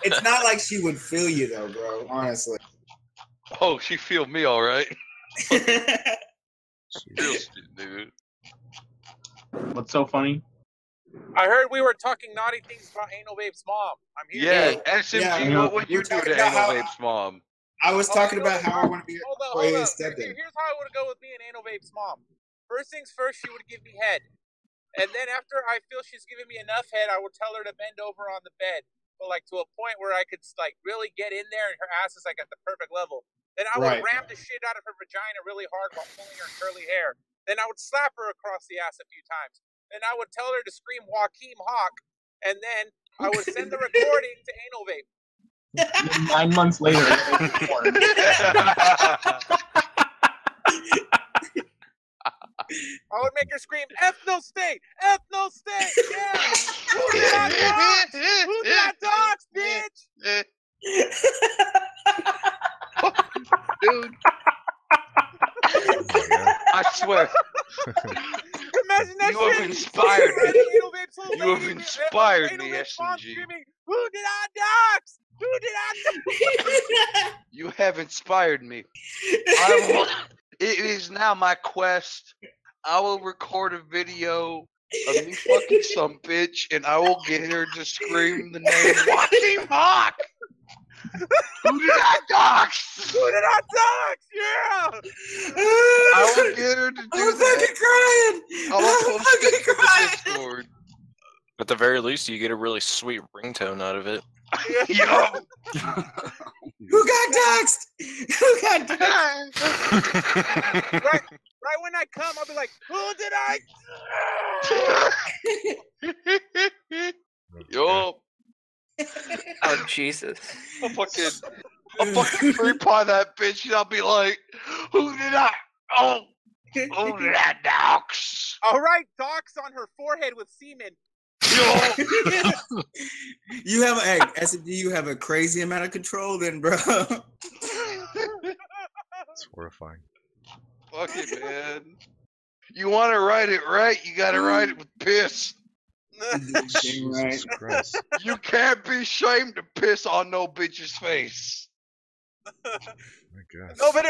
it's not like she would feel you, though, bro, honestly. Oh, she feel me all right. Real shit, dude. What's so funny? I heard we were talking naughty things about Anal Babe's mom. I'm here. Yeah, SMG, what would you do to Anal Babe's mom? I was talking about how I want to be Hold up. Here's how it would go with me and Anal Babe's mom. First things first, she would give me head. And then after I feel she's giving me enough head, I would tell her to bend over on the bed. But like to a point where I could like really get in there and her ass is like at the perfect level. Then I would ram the shit out of her vagina really hard while pulling her curly hair. Then I would slap her across the ass a few times. Then I would tell her to scream Joaquin Hawk. And then I would send the recording to Anal Babe. 9 months later. I would make her scream, ethno state! Ethno state! Yeah! Who did that dogs? Who did that dogs, bitch? Dude. I swear. Imagine that you shit. have inspired me. You have Baby, inspired me, SMG. Who did our dogs? Who did our dogs? You have inspired me. It is now my quest. I will record a video of me fucking some bitch, and I will get her to scream the name Joaquin Hawk. Who did I dox? Who did I dox? Yeah. I will get her to do I'm that. fucking crying. I will post it to the Discord. At the very least, you get a really sweet ringtone out of it. Yo. Who got doxxed? Who got doxxed? Right when I come, I'll be like, who did I? Yo. Oh, Jesus. I'll fucking free pie that bitch, and I'll be like, who did I? Oh, who did I dox? All right, dox on her forehead with semen. You have SMD, you have a crazy amount of control then, bro. It's horrifying. Fuck it, man. You want to write it right, you gotta write it with piss. Jesus Christ. You can't be ashamed to piss on no bitch's face. My God. No, but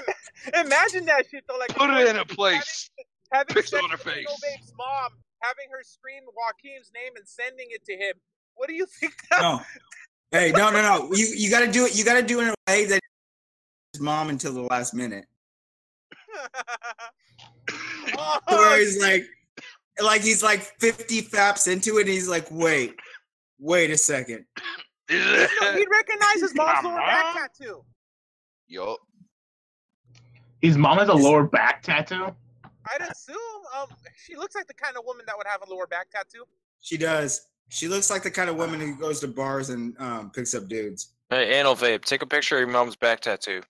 imagine that shit though. Like, put it in a place. Having piss sex on her with face. Anal Babe's mom, having her scream Joaquin's name and sending it to him. What do you think? No. Hey, no. You got to do it. You got to do it in a way that his mom until the last minute. Where he's like he's like 50 faps into it, and he's like, wait a second. He'd recognize his mom's lower back tattoo. Yup. His mom has a lower back tattoo? I'd assume. She looks like the kind of woman that would have a lower back tattoo. She does. She looks like the kind of woman who goes to bars and picks up dudes. Hey, Anal Vape, take a picture of your mom's back tattoo.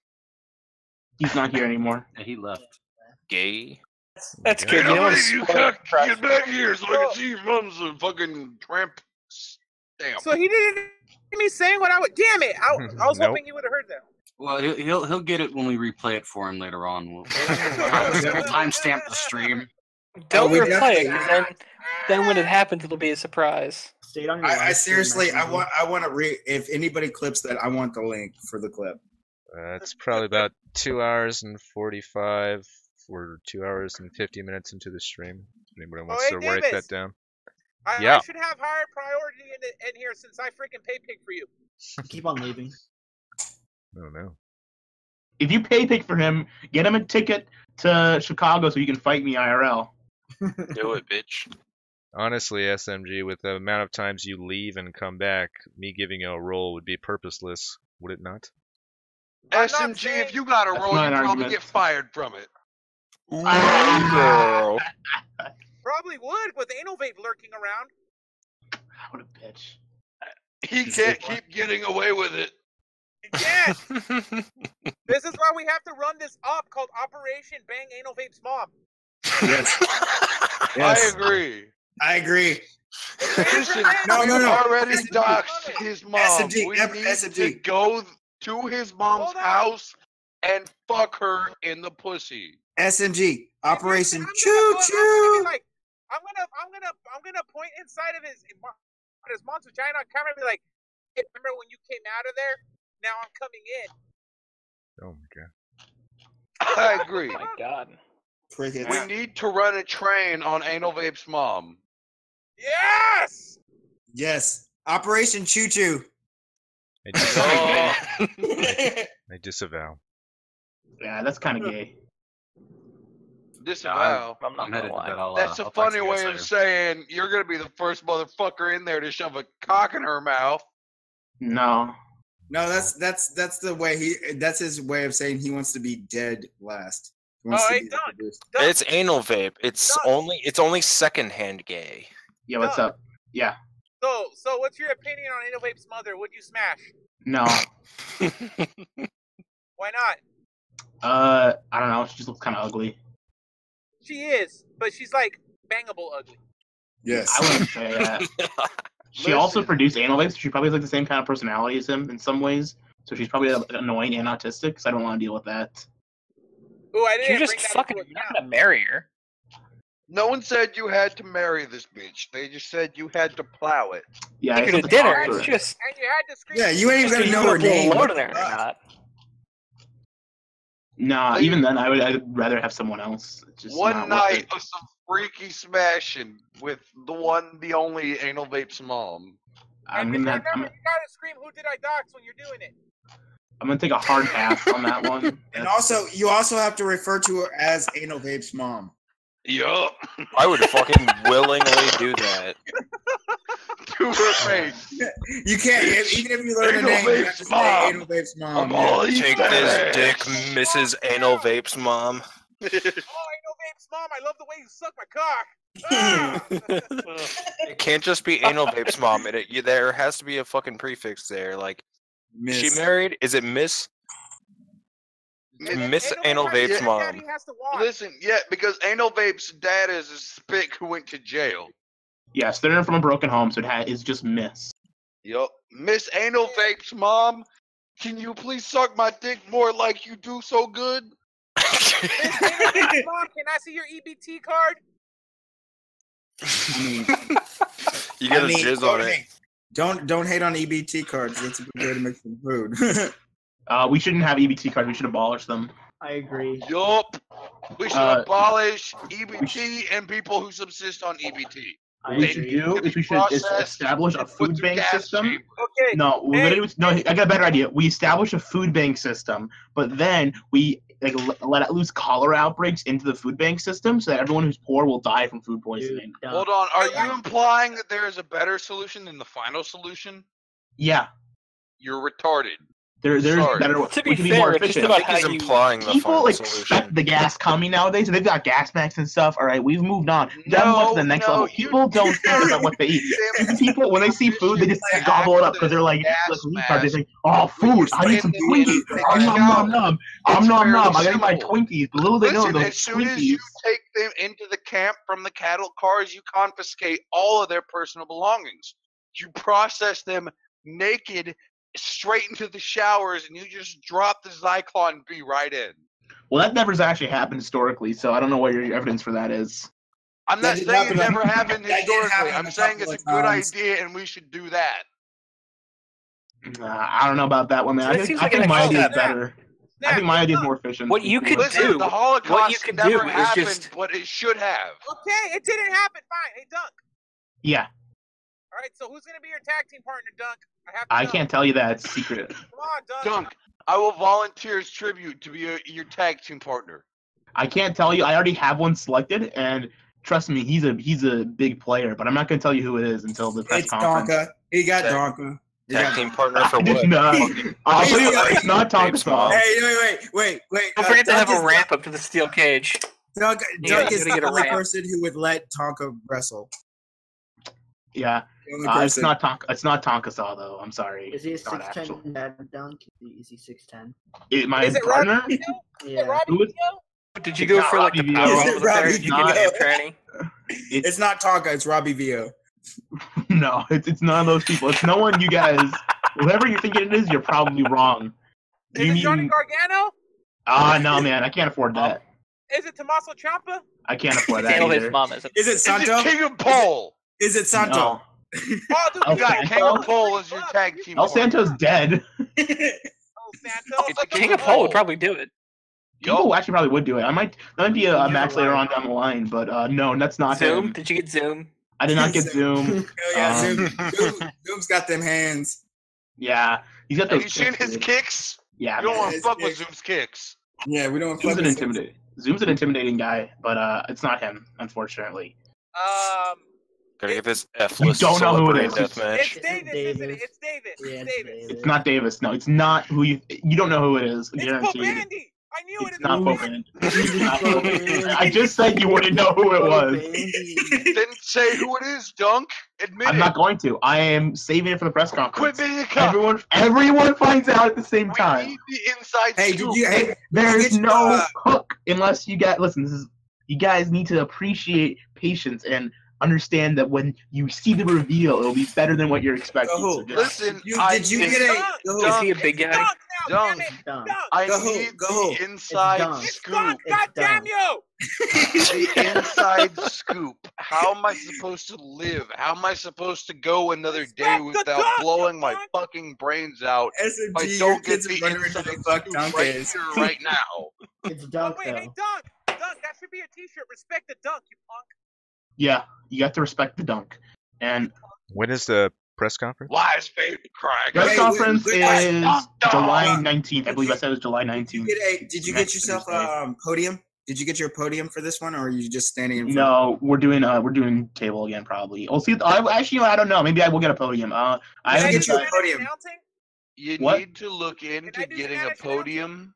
He's not here anymore. Yeah, he left. Gay. That's good. You know what's You get back here so I can see your mom's fucking tramp stamp. So he didn't hear me saying what I would. Damn it! I was Nope. hoping he would have heard that. Well, he'll get it when we replay it for him later on. We'll timestamp the stream. Don't replay it, 'cause then when it happens, it'll be a surprise. Stay on your I seriously, I want to if anybody clips that, I want the link for the clip. It's probably about 2 hours and 45 or 2 hours and 50 minutes into the stream. Anybody wants to write that down? I should have higher priority in here since I freaking pay pig for you. Keep on leaving. Oh no. If you pay pick for him, get him a ticket to Chicago so you can fight me IRL. Do it, bitch. Honestly, SMG, with the amount of times you leave and come back, me giving you a roll would be purposeless, would it not? SMG, if you got a roll, you probably get fired from it. Girl. Probably would with Anal Vape lurking around. What a bitch. He can't keep getting away with it. Yes. This is why we have to run this op called Operation Bang Anal Vape's Mom. Yes. I agree. I agree. Listen, No. already doxed his mom. SMG, We need to go to his mom's house and fuck her in the pussy. SMG Operation Choo Choo. Like, I'm gonna point inside of his mom's vagina on camera and be like, hey, remember when you came out of there? Now I'm coming in. Oh my god. I agree. Oh my god. Crickets. We need to run a train on Anal Vape's mom. Yes! Yes. Operation Choo Choo. I disavow. Yeah, that's kind of gay. Disavow. I'm not gonna lie. That's a funny way of saying you're gonna be the first motherfucker in there to shove a cock in her mouth. No. No, that's the way that's his way of saying he wants to be dead last. It's Anal Vape. It's only secondhand gay. Yeah, what's up? Yeah. So what's your opinion on Anal Vape's mother? Would you smash? No. Why not? I don't know. She just looks kind of ugly. She is, but she's like bangable ugly. Yes. I wouldn't say that. She also produced Anal Vape, so she probably has like the same kind of personality as him in some ways. So she's probably annoying and autistic, so I don't want to deal with that. Ooh, I didn't You're just fucking not gonna marry her. No one said you had to marry this bitch. They just said you had to plow it. Yeah, you could have dinner. It's just. And you had to scream. Yeah, you ain't even gonna know her name. There or not. Nah, even then, I'd rather have someone else. It's just one night of some freaky smashing with the only Anal Vape's mom. I'm Remember, gonna you gotta scream, "Who did I dox?" when you're doing it. I'm gonna take a hard pass on that one. And also, you also have to refer to her as Anal Vape's mom. Yup. I would fucking willingly do that. To her face. You can't, even if you learn a name, you have to say Anal Vape's mom. Take this dick, Mrs. Anal Vape's mom. Oh, Anal Vape's mom, I love the way you suck my cock. Ah! It can't just be Anal Vape's mom. There has to be a fucking prefix there. Like, Miss. she married? Is it Miss? Miss Anal Vape's mom. Listen, yeah, because Anal Vape's dad is a spick who went to jail. Yes, they're from a broken home, so it's just Miss. Yup. Miss Anal Vape's mom, can you please suck my dick more like you do so good? Miss Anal Vape's mom, can I see your EBT card? You get a jizz on it. Don't hate on EBT cards. That's a good way to make some food. We shouldn't have EBT cards. We should abolish them. I agree. Yup. We should abolish EBT and people who subsist on EBT. What we should do is we should establish a food bank system. Okay. No, I got a better idea. We establish a food bank system, but then we let loose cholera outbreaks into the food bank system so that everyone who's poor will die from food poisoning. Hold on. Are you implying that there is a better solution than the final solution? Yeah. You're retarded. There's better. To be we can be fair, more it's just efficient. about how you- implying the People final expect solution. the gas coming nowadays, and they've got gas masks and stuff. All right, we've moved on. That went to the next level. People don't think about what they eat. People, when they see food, they just gobble it up because they're like retards. They think, "Oh, food! I need some Twinkies. Nom nom nom. Nom nom. I gotta eat my Twinkies." But little they know Listen, those as soon as you Twinkies. take them into the camp from the cattle cars, you confiscate all of their personal belongings. You process them naked straight into the showers, and you just drop the Zyklon B right in. Well, that never's actually happened historically, so I don't know what your evidence for that is. I'm not did saying happen it a- never happened that did historically. happen I'm a saying couple it's a of good times. idea, and we should do that. I don't know about that one, man. That I seems think like an my idea is extra step. better. I think my idea is more efficient. What you could Listen, do, the Holocaust what you could never do is happened, just but it should have. Okay, it didn't happen. Fine. Hey, Dunk. Yeah, All right, so who's gonna be your tag team partner, Dunk? I can't tell you that. It's secret. Come on, Dunk. Dunk, I will volunteer as tribute to be your tag team partner. I can't tell you. I already have one selected, and trust me, he's a big player. But I'm not going to tell you who it is until the press It's conference. Donka. He got Donka. Tag team partner for I did what? not. I'll tell you what, it's not Tonka Babes Small. Mom. Hey, wait. don't forget to Dunk have a is- ramp up to the steel cage. Dunk gotta is get the a only ramp. person who would let Tonka wrestle. Yeah, The only it's person. not Tonka. It's not Tonka Saw though. I'm sorry. Is he a It's not actual. 6'10" dad dunk? Is he 6'10"? My Is it partner. Robbie? Yeah. Who is- Did you go It's for not like the Robbie power Vio. level Is it Robbie there? Did you Vio? get an tranny? It's not Tonka. It's Robbie Vio. No, it's none of those people. It's no one you guys. Whoever you're thinking it is, you're probably wrong. Is it Johnny Gargano? No, man, I can't afford that. Is it Tommaso Ciampa? I can't afford that Dale, his either. mom is. Is it Santo? King of Pole. Is it Santo? No. Oh, dude, El You got Santo? King of Pole as your tag team El partner. Santo's dead. Oh, Santo. It's King of Pole would probably do it. People actually probably would do it. That might be a match later on down the line, but no, that's not Zoom? him. Did you get Zoom? I did not get Zoom. Hell yeah, Zoom's got them hands. Yeah, he's got Have those. you seen kicks, his dude. kicks? Yeah, You don't man. want to his fuck with kicks. Zoom's kicks. Yeah, we don't. Zoom's fuck an with intimidating. Zoom's an intimidating guy, but it's not him, unfortunately. Gotta get this You F-list don't know who it celebrity is. deathmatch. It's Davis, isn't it? It's Davis. Yeah, It's Davis. It's not Davis. No, it's not who you. You don't know who it is. It's Guaranteed. Pobandy. I knew it. It's It's not Pobandy. Pobandy. I just said you wouldn't know who it was. Didn't say who it is, Dunk. Admit I'm it. not going to. I am saving it for the press Quit conference. being a cuck. Everyone finds out at the same We time. need the inside Hey, scoop. did you? Hey, There's did you get no your, hook unless you got. Listen, this is. You guys need to appreciate patience and understand that when you see the reveal, it'll be better than what you're expecting. Go So who? just, Listen, Did you get a? Go Is who? he a big guy? Dunk now, Dunk. damn it. Dunk. Dunk. I Go who? need Go who? the inside Dunk. It's scoop. Dunk. It's God damn Dunk. you. The inside scoop. How am I supposed to live? How am I supposed to go another day Respect the without dunk, blowing you my punk. fucking brains out if I SMG, your don't get kids the are wondering who inside the fuck scoop Dunk right is. here, right now? It's Oh, Dunk wait, hey, though. Dunk. Dunk, that should be a t-shirt. Respect the Dunk, you punk. yeah, you got to respect the dunk. And When is the press conference? Lies, baby, crying. press Wait, conference wait, is Dunk, dunk. July Dunk. 19th. I believe I said it was July 19th. Did you get Next yourself Thursday. podium? Did you get your podium for this one, or are you just standing in front? No, we're doing table again probably. We'll see. I don't know. Maybe I will get a podium. I Did haven't you get your decided. podium? Announcing? You What? need to look into I do getting a Spanish podium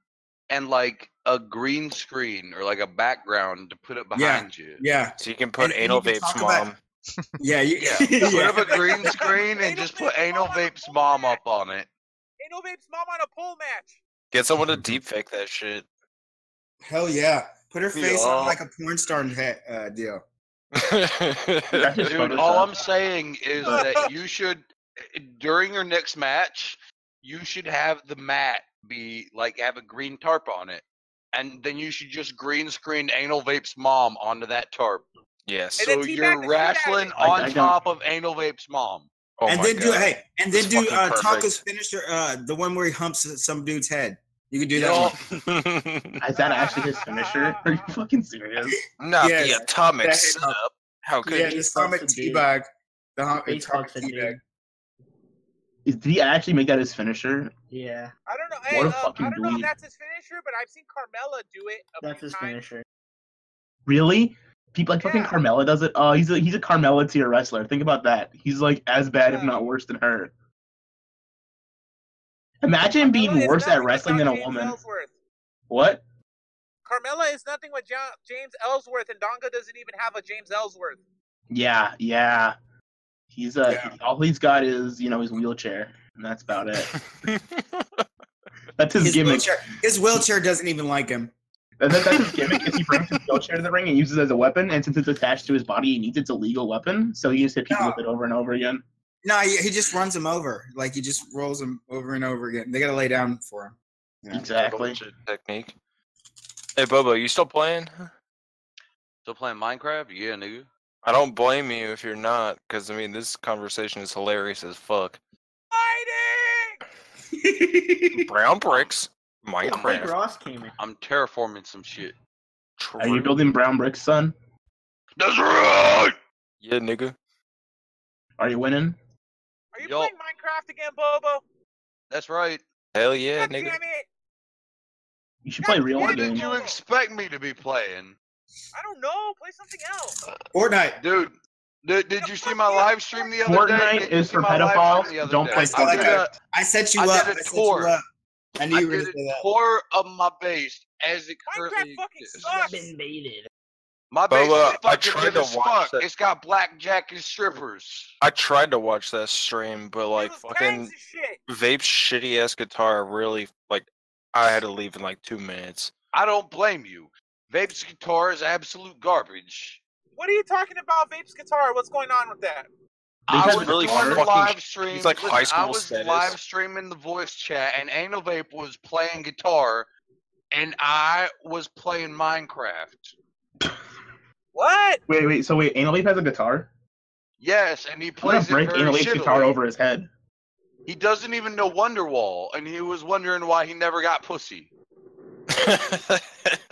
and like a green screen or like a background to put it behind you. Yeah. So you can put And you Anal can Vape's talk about- mom. Yeah. Yeah, put up a green screen and just put Anal Vape's mom up on it. Ain't no Vape's mom on a pole match. Get someone to deep fake that shit. Hell yeah. Put her face Yeah. on like a porn star deal. Dude, all I'm saying is that you should, during your next match, you should have the mat be like have a green tarp on it, and then you should just green screen Anal Vape's mom onto that tarp. Yes. And then So teabag you're the shit out of wrestling it. on I don't- top of Anal Vape's mom. Oh and my then do God. and then That's do fucking perfect. Tonka's finisher, the one where he humps some dude's head. You could do that one. Is that actually his finisher? Are you fucking serious? Not Yes. the atomic That- setup. How could Yeah, he? the stomach teabag. The atomic Facebook's a teabag. Did he actually make that his finisher? Yeah, I don't know. What Hey, a I fucking don't know if dweeb. that's his finisher, but I've seen Carmella do it a that's few his times. finisher. Really? People like fucking Yeah. Carmella does it. Oh, he's a Carmella tier wrestler. Think about that. He's like as bad, if not worse, than her. Imagine being Carmella is worse at nothing wrestling than a without James woman. Ellsworth. What? Carmella is nothing with James Ellsworth, and Donga doesn't even have a James Ellsworth. Yeah. He's all he's got is his wheelchair, and that's about it. That's his gimmick. His wheelchair doesn't even like him. That's his gimmick. Is he brings his wheelchair to the ring and uses it as a weapon, and since it's attached to his body, he needs it's a legal weapon, so he just hit people with it over and over again. No, he just runs him over. Like he just rolls him over and over again. They gotta lay down for him. Yeah. Exactly. Technique. Hey Bobo, you still playing? Still playing Minecraft? Yeah, nigga. I don't blame you if you're not, because I mean this conversation is hilarious as fuck. Brown bricks, Minecraft. Ross came in. I'm terraforming some shit. Are you building brown bricks, son? That's right. Yeah, nigga. Are you winning? Are you playing Minecraft again, Bobo? That's right. Hell yeah, God nigga. damn it! You should play real What games. did you expect me to be playing? I don't know. Play something else. Fortnite. Dude, did you see my live stream the other day? Fortnite is for pedophiles. Don't play Fortnite. I set you I up. did a I set tour. you up. I knew I you were did gonna say a that. tour of my base as it currently Sucks. Been baited. My base Boba, is I fucking tried good to as watch fuck. that. It's got blackjack and strippers. I tried to watch that stream, but like fucking Vape's shitty ass guitar really I had to leave in like 2 minutes. I don't blame you. Vape's guitar is absolute garbage. What are you talking about, Vape's guitar? What's going on with that? I was really doing the fucking- live stream. he's like high school I was status. live streaming the voice chat, and Anal Vape was playing guitar, and I was playing Minecraft. What? Wait. So Anal Vape has a guitar? Yes, and he I'm gonna plays it break very Anal Vape's guitar shittily. over his head. He doesn't even know Wonderwall, and he was wondering why he never got pussy.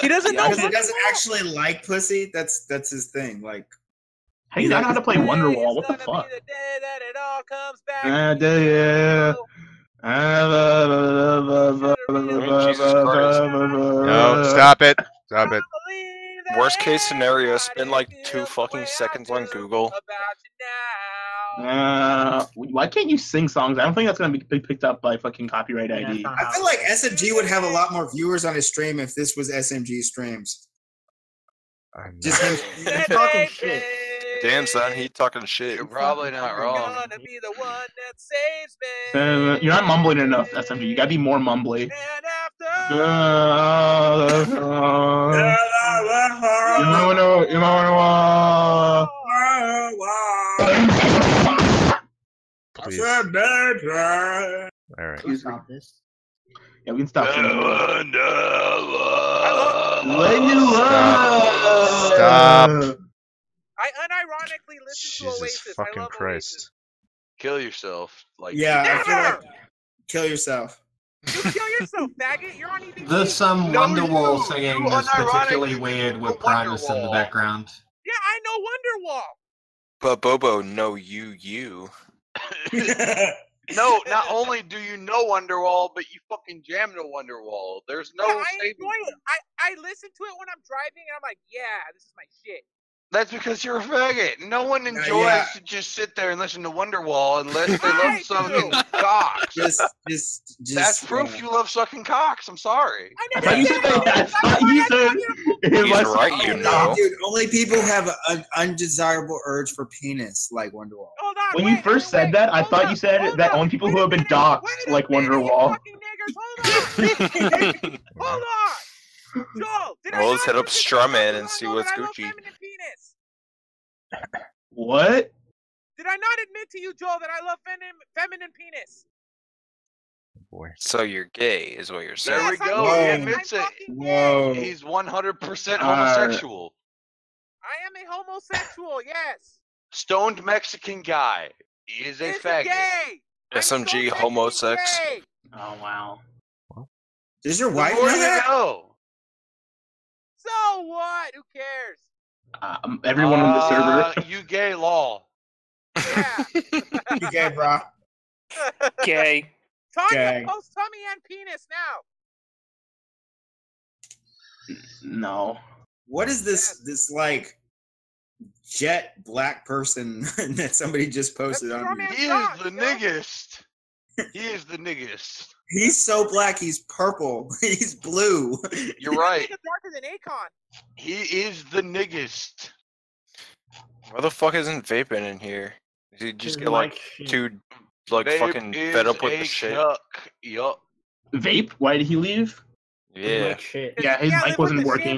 He doesn't know. Because he doesn't actually like pussy. That's his thing. Like, How do you not know how to play Wonderwall? What the fuck? The day that it all comes back. No, stop it. Stop it. Worst case scenario, spend like 2 fucking seconds on Google. Why can't you sing songs? I don't think that's gonna be picked up by fucking copyright ID. I feel like SMG would have a lot more viewers on his stream if this was SMG streams. Just him talking shit. Damn, son, he talking shit. You're probably not wrong. Gonna be the one that saves me. You're not mumbling enough, SMG. You gotta be more mumbly. Please. All right. Can you stop this? Yeah, we can stop. Stop. I unironically listen to Jesus Oasis. fucking I love Christ. Kill yourself. Like Yeah, I feel like kill yourself. You kill yourself, faggot. You're on EBT. There's some No, Wonderwall you singing that's unironically particularly weird with put Primus in the Wonderwall. background. Yeah, I know Wonderwall. But Bobo, no you. No, not only do you know Wonderwall, but you fucking jam to Wonderwall. There's no Yeah, I saving. enjoy it. I listen to it when I'm driving, and I'm like, yeah, this is my shit. That's because you're a faggot. No one enjoys yeah. to just sit there and listen to Wonderwall unless they love sucking cocks. Just That's proof you love sucking cocks. I'm sorry. I never said that. He's right, you know. Dude, only people have an undesirable urge for penis like Wonderwall. Hold on. When you first said that, I thought you said that only people who have been doxxed like Wonderwall. Hold on. Joel, did Well, I let's not hit up mention Strawman and see that what's I love Gucci. feminine penis? What? Did I not admit to you, Joel, that I love feminine penis? Boy. So you're gay, is what you're saying. There we go. Whoa. He admits it. Whoa. He's 100% homosexual. I am a homosexual, yes. Stoned Mexican guy. He is a It's faggot. gay. SMG homosex. Gay. Oh wow. Does your The wife more know you that? know. So what? Who cares? Everyone on the server. You gay law. Yeah. You gay, bro. Gay. Tanya, Gay. post tummy and penis now. No. What is this like jet black person that somebody just posted on here? He is the niggest. He is the niggest. He's so black. He's purple. He's blue. You're right. Nigga darker than Akon. He is the niggest. Why the fuck isn't vaping in here? Did he just get like too Vape fucking is fed up with a the shit? cuck. Yup. Vape? Why did he leave? Yeah. Yeah, his mic wasn't working.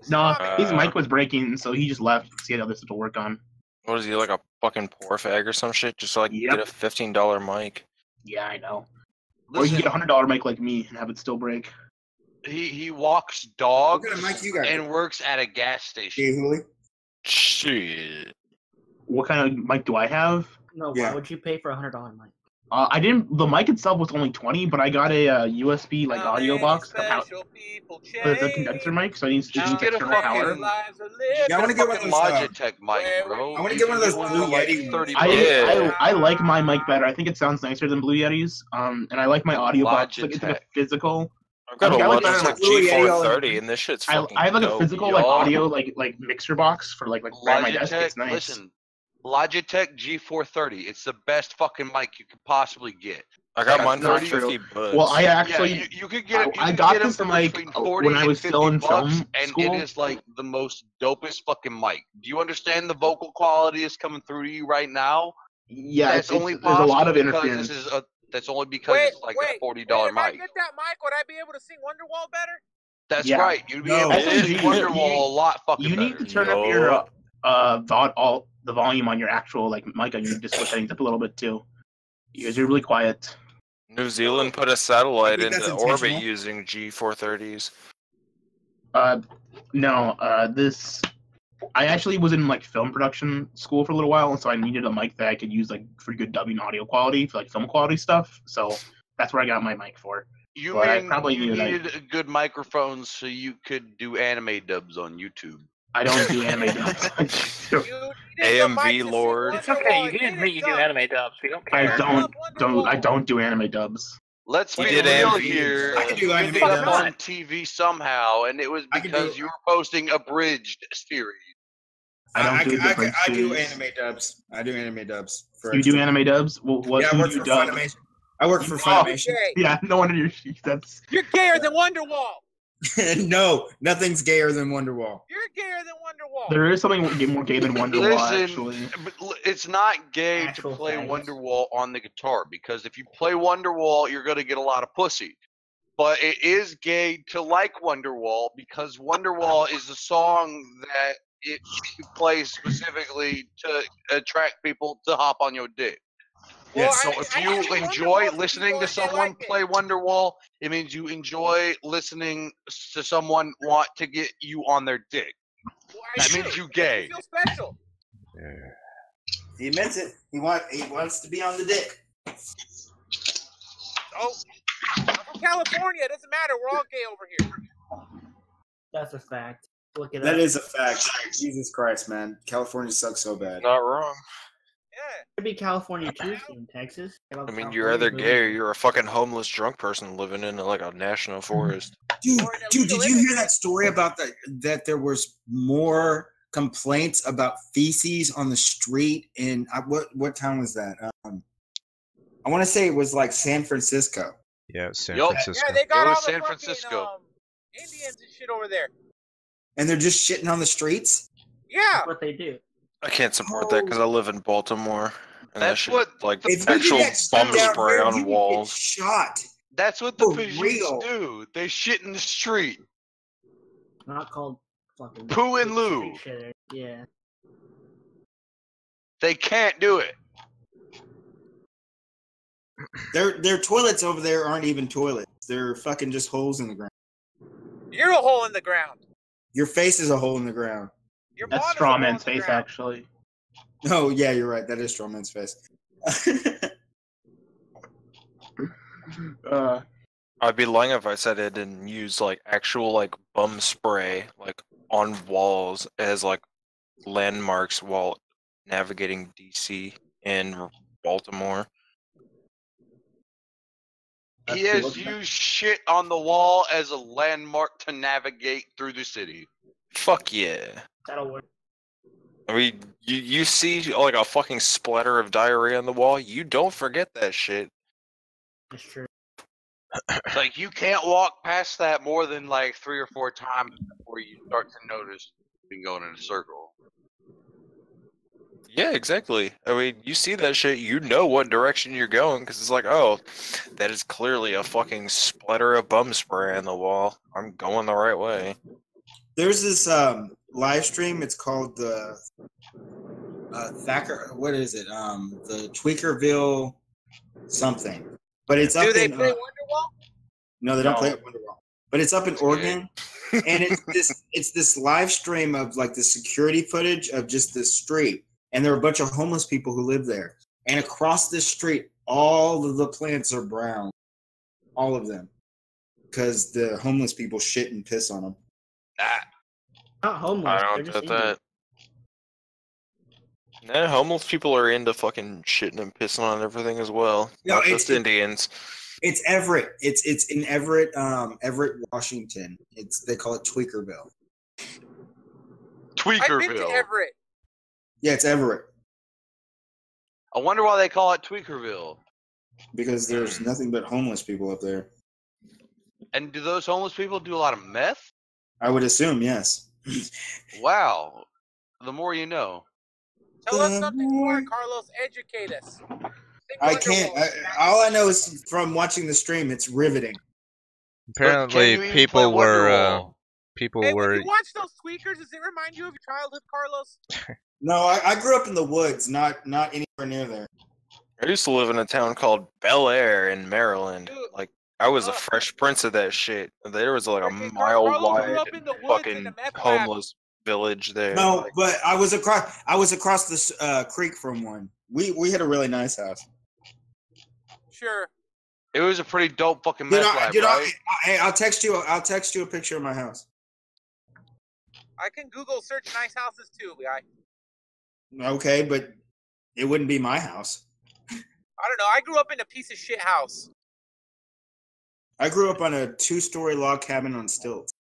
No, his Uh, mic was breaking, so he just left because he had other stuff to work on. What is he, like a fucking poor fag or some shit? Just like get a $15 mic. Yeah, I know. Or you can get a $100 mic like me and have it still break. He walks dogs What kind of mic you got? and works at a gas station. Shit. What kind of mic do I have? No, why would you pay for a $100 mic? I didn't. The mic itself was only $20, but I got a USB like audio box, it's a condenser mic, so it needs Just get a external power. Yeah, I want to get one of those. Logitech mic, bro. I want to get one of those Blue Yeti. I like my mic better. I think it sounds nicer than Blue Yetis. And I like my audio box. Like, it's like a physical. I've got a I like Logitech G430, and this shit's fucking I have like a dope. physical like audio like mixer box for like by my desk. It's nice. Listen, Logitech G430. It's the best fucking mic you could possibly get. I got mine for 30 $50. Well, I actually you could get it. I got this mic when I was still in film and school. it is like the most dopest fucking mic. Do you understand the vocal quality is coming through to you right now? Yeah, that's only there's a lot of because interference. This is that's only because it's like a $40 If I mic. get that mic, would I be able to sing Wonderwall better? That's Yeah. right. You'd be able to sing Wonderwall a lot fucking You need better. to turn up your the volume on your actual like mic on your Discord settings up a little bit too. You guys are really quiet. New Zealand put a satellite think that's into orbit intentional. using G430s. No, I actually was in like film production school for a little while, and so I needed a mic that I could use like for good dubbing audio quality for like film quality stuff. So that's where I got my mic for. You But I mean probably you needed needed a good microphone so you could do anime dubs on YouTube? I don't do anime dubs. AMV Lord. It's okay. You can admit you do anime dubs. We don't care. I don't do anime dubs. Let's be You did real AMVs. here. I can do You anime got dubs. on TV somehow, and it was because you were posting abridged series. I do do anime dubs. I do anime dubs. You do anime dubs? Well, what Yeah, I who work do you for dub? Funimation. I work for Oh, Funimation. yeah, no wonder you're that's You're gayer than Wonderwall. No, nothing's gayer than Wonderwall. You're gayer than Wonderwall. there is something more gay than Wonderwall Listen, actually. but it's not gay Actual to play faggots. Wonderwall on the guitar, because if you play Wonderwall, you're going to get a lot of pussy. But it is gay to like Wonderwall, because Wonderwall is a song that it plays specifically to attract people to hop on your dick. Well, So if you enjoy listening to someone play Wonderwall, it means you enjoy listening to someone want to get you on their dick. That means you gay. feel special. He admits it. He wants to be on the dick. Oh, I'm from California. It doesn't matter. We're all gay over here. That's a fact. Look it up. That is a fact. Jesus Christ, man. California sucks so bad. Not wrong. Could be California too, in Texas. I mean, you're either gay or you're a fucking homeless drunk person living in like a national forest. Dude, did you hear that story about that there was more complaints about feces on the street in what town was that? I want to say it was like San Francisco. Yeah, San Yup. Francisco. Yeah, they got It was all the San fucking, Francisco. Indians and shit over there. And they're just shitting on the streets? Yeah. That's what they do. I can't support that because I live in Baltimore, and that That's shit, what like If you actual get bum down spray there, you on can get walls. shot. That's what the For Fijians real. do. They shit in the street. Not called fucking Poo and loo. shit. Yeah. They can't do it. Their toilets over there aren't even toilets. They're fucking just holes in the ground. You're a hole in the ground. Your face is a hole in the ground. Your That's bottom's a hole in Strawman's the face ground. actually. Oh yeah, you're right. That is Strawman's face. I'd be lying if I said I didn't use like actual like bum spray like on walls as like landmarks while navigating DC and Baltimore. He has used shit on the wall as a landmark to navigate through the city. Fuck yeah. That'll work. I mean, you see like a fucking splatter of diarrhea on the wall, you don't forget that shit. That's true. Like you can't walk past that more than like 3 or 4 times before you start to notice you've been going in a circle. Yeah, exactly. I mean, you see that shit, you know what direction you're going, because it's like, oh, that is clearly a fucking splatter of bum spray on the wall. I'm going the right way. There's this live stream. It's called the Thacker. What is it? The Tweakerville something. But it's up Do they in. play Wonderwall? No, they don't play it Wonderwall. But it's up in Oregon, and it's this live stream of like the security footage of just this street. And there are a bunch of homeless people who live there. And across this street, all of the plants are brown. All of them. Because the homeless people shit and piss on them. Not homeless. I They're don't just get that. Nah, homeless people are into fucking shitting and pissing on everything as well. No, Not just Indians. It's Everett. It's in Everett, Everett, Washington. They call it Tweakerville. Tweakerville. I've been to Everett. Yeah, it's Everett. I wonder why they call it Tweakerville. Because there's nothing but homeless people up there. And do those homeless people do a lot of meth? I would assume, yes. Wow. The more you know. Tell us something more, Carlos. Educate us. I can't. All I know is from watching the stream, it's riveting. Apparently, people were. Hey, when you watch those tweakers, does it remind you of your childhood, Carlos? No, I grew up in the woods, not anywhere near there. I used to live in a town called Bel Air in Maryland. Like, I was a fresh prince of that shit. There was like a mile-wide fucking homeless village there. No, like, but I was across this creek from one. We had a really nice house. Sure. It was a pretty dope fucking meth lab, right? Hey, I'll text you a picture of my house. I can Google search nice houses too, guy. Okay, but it wouldn't be my house. I don't know. I grew up in a piece of shit house. I grew up on a 2-story log cabin on stilts.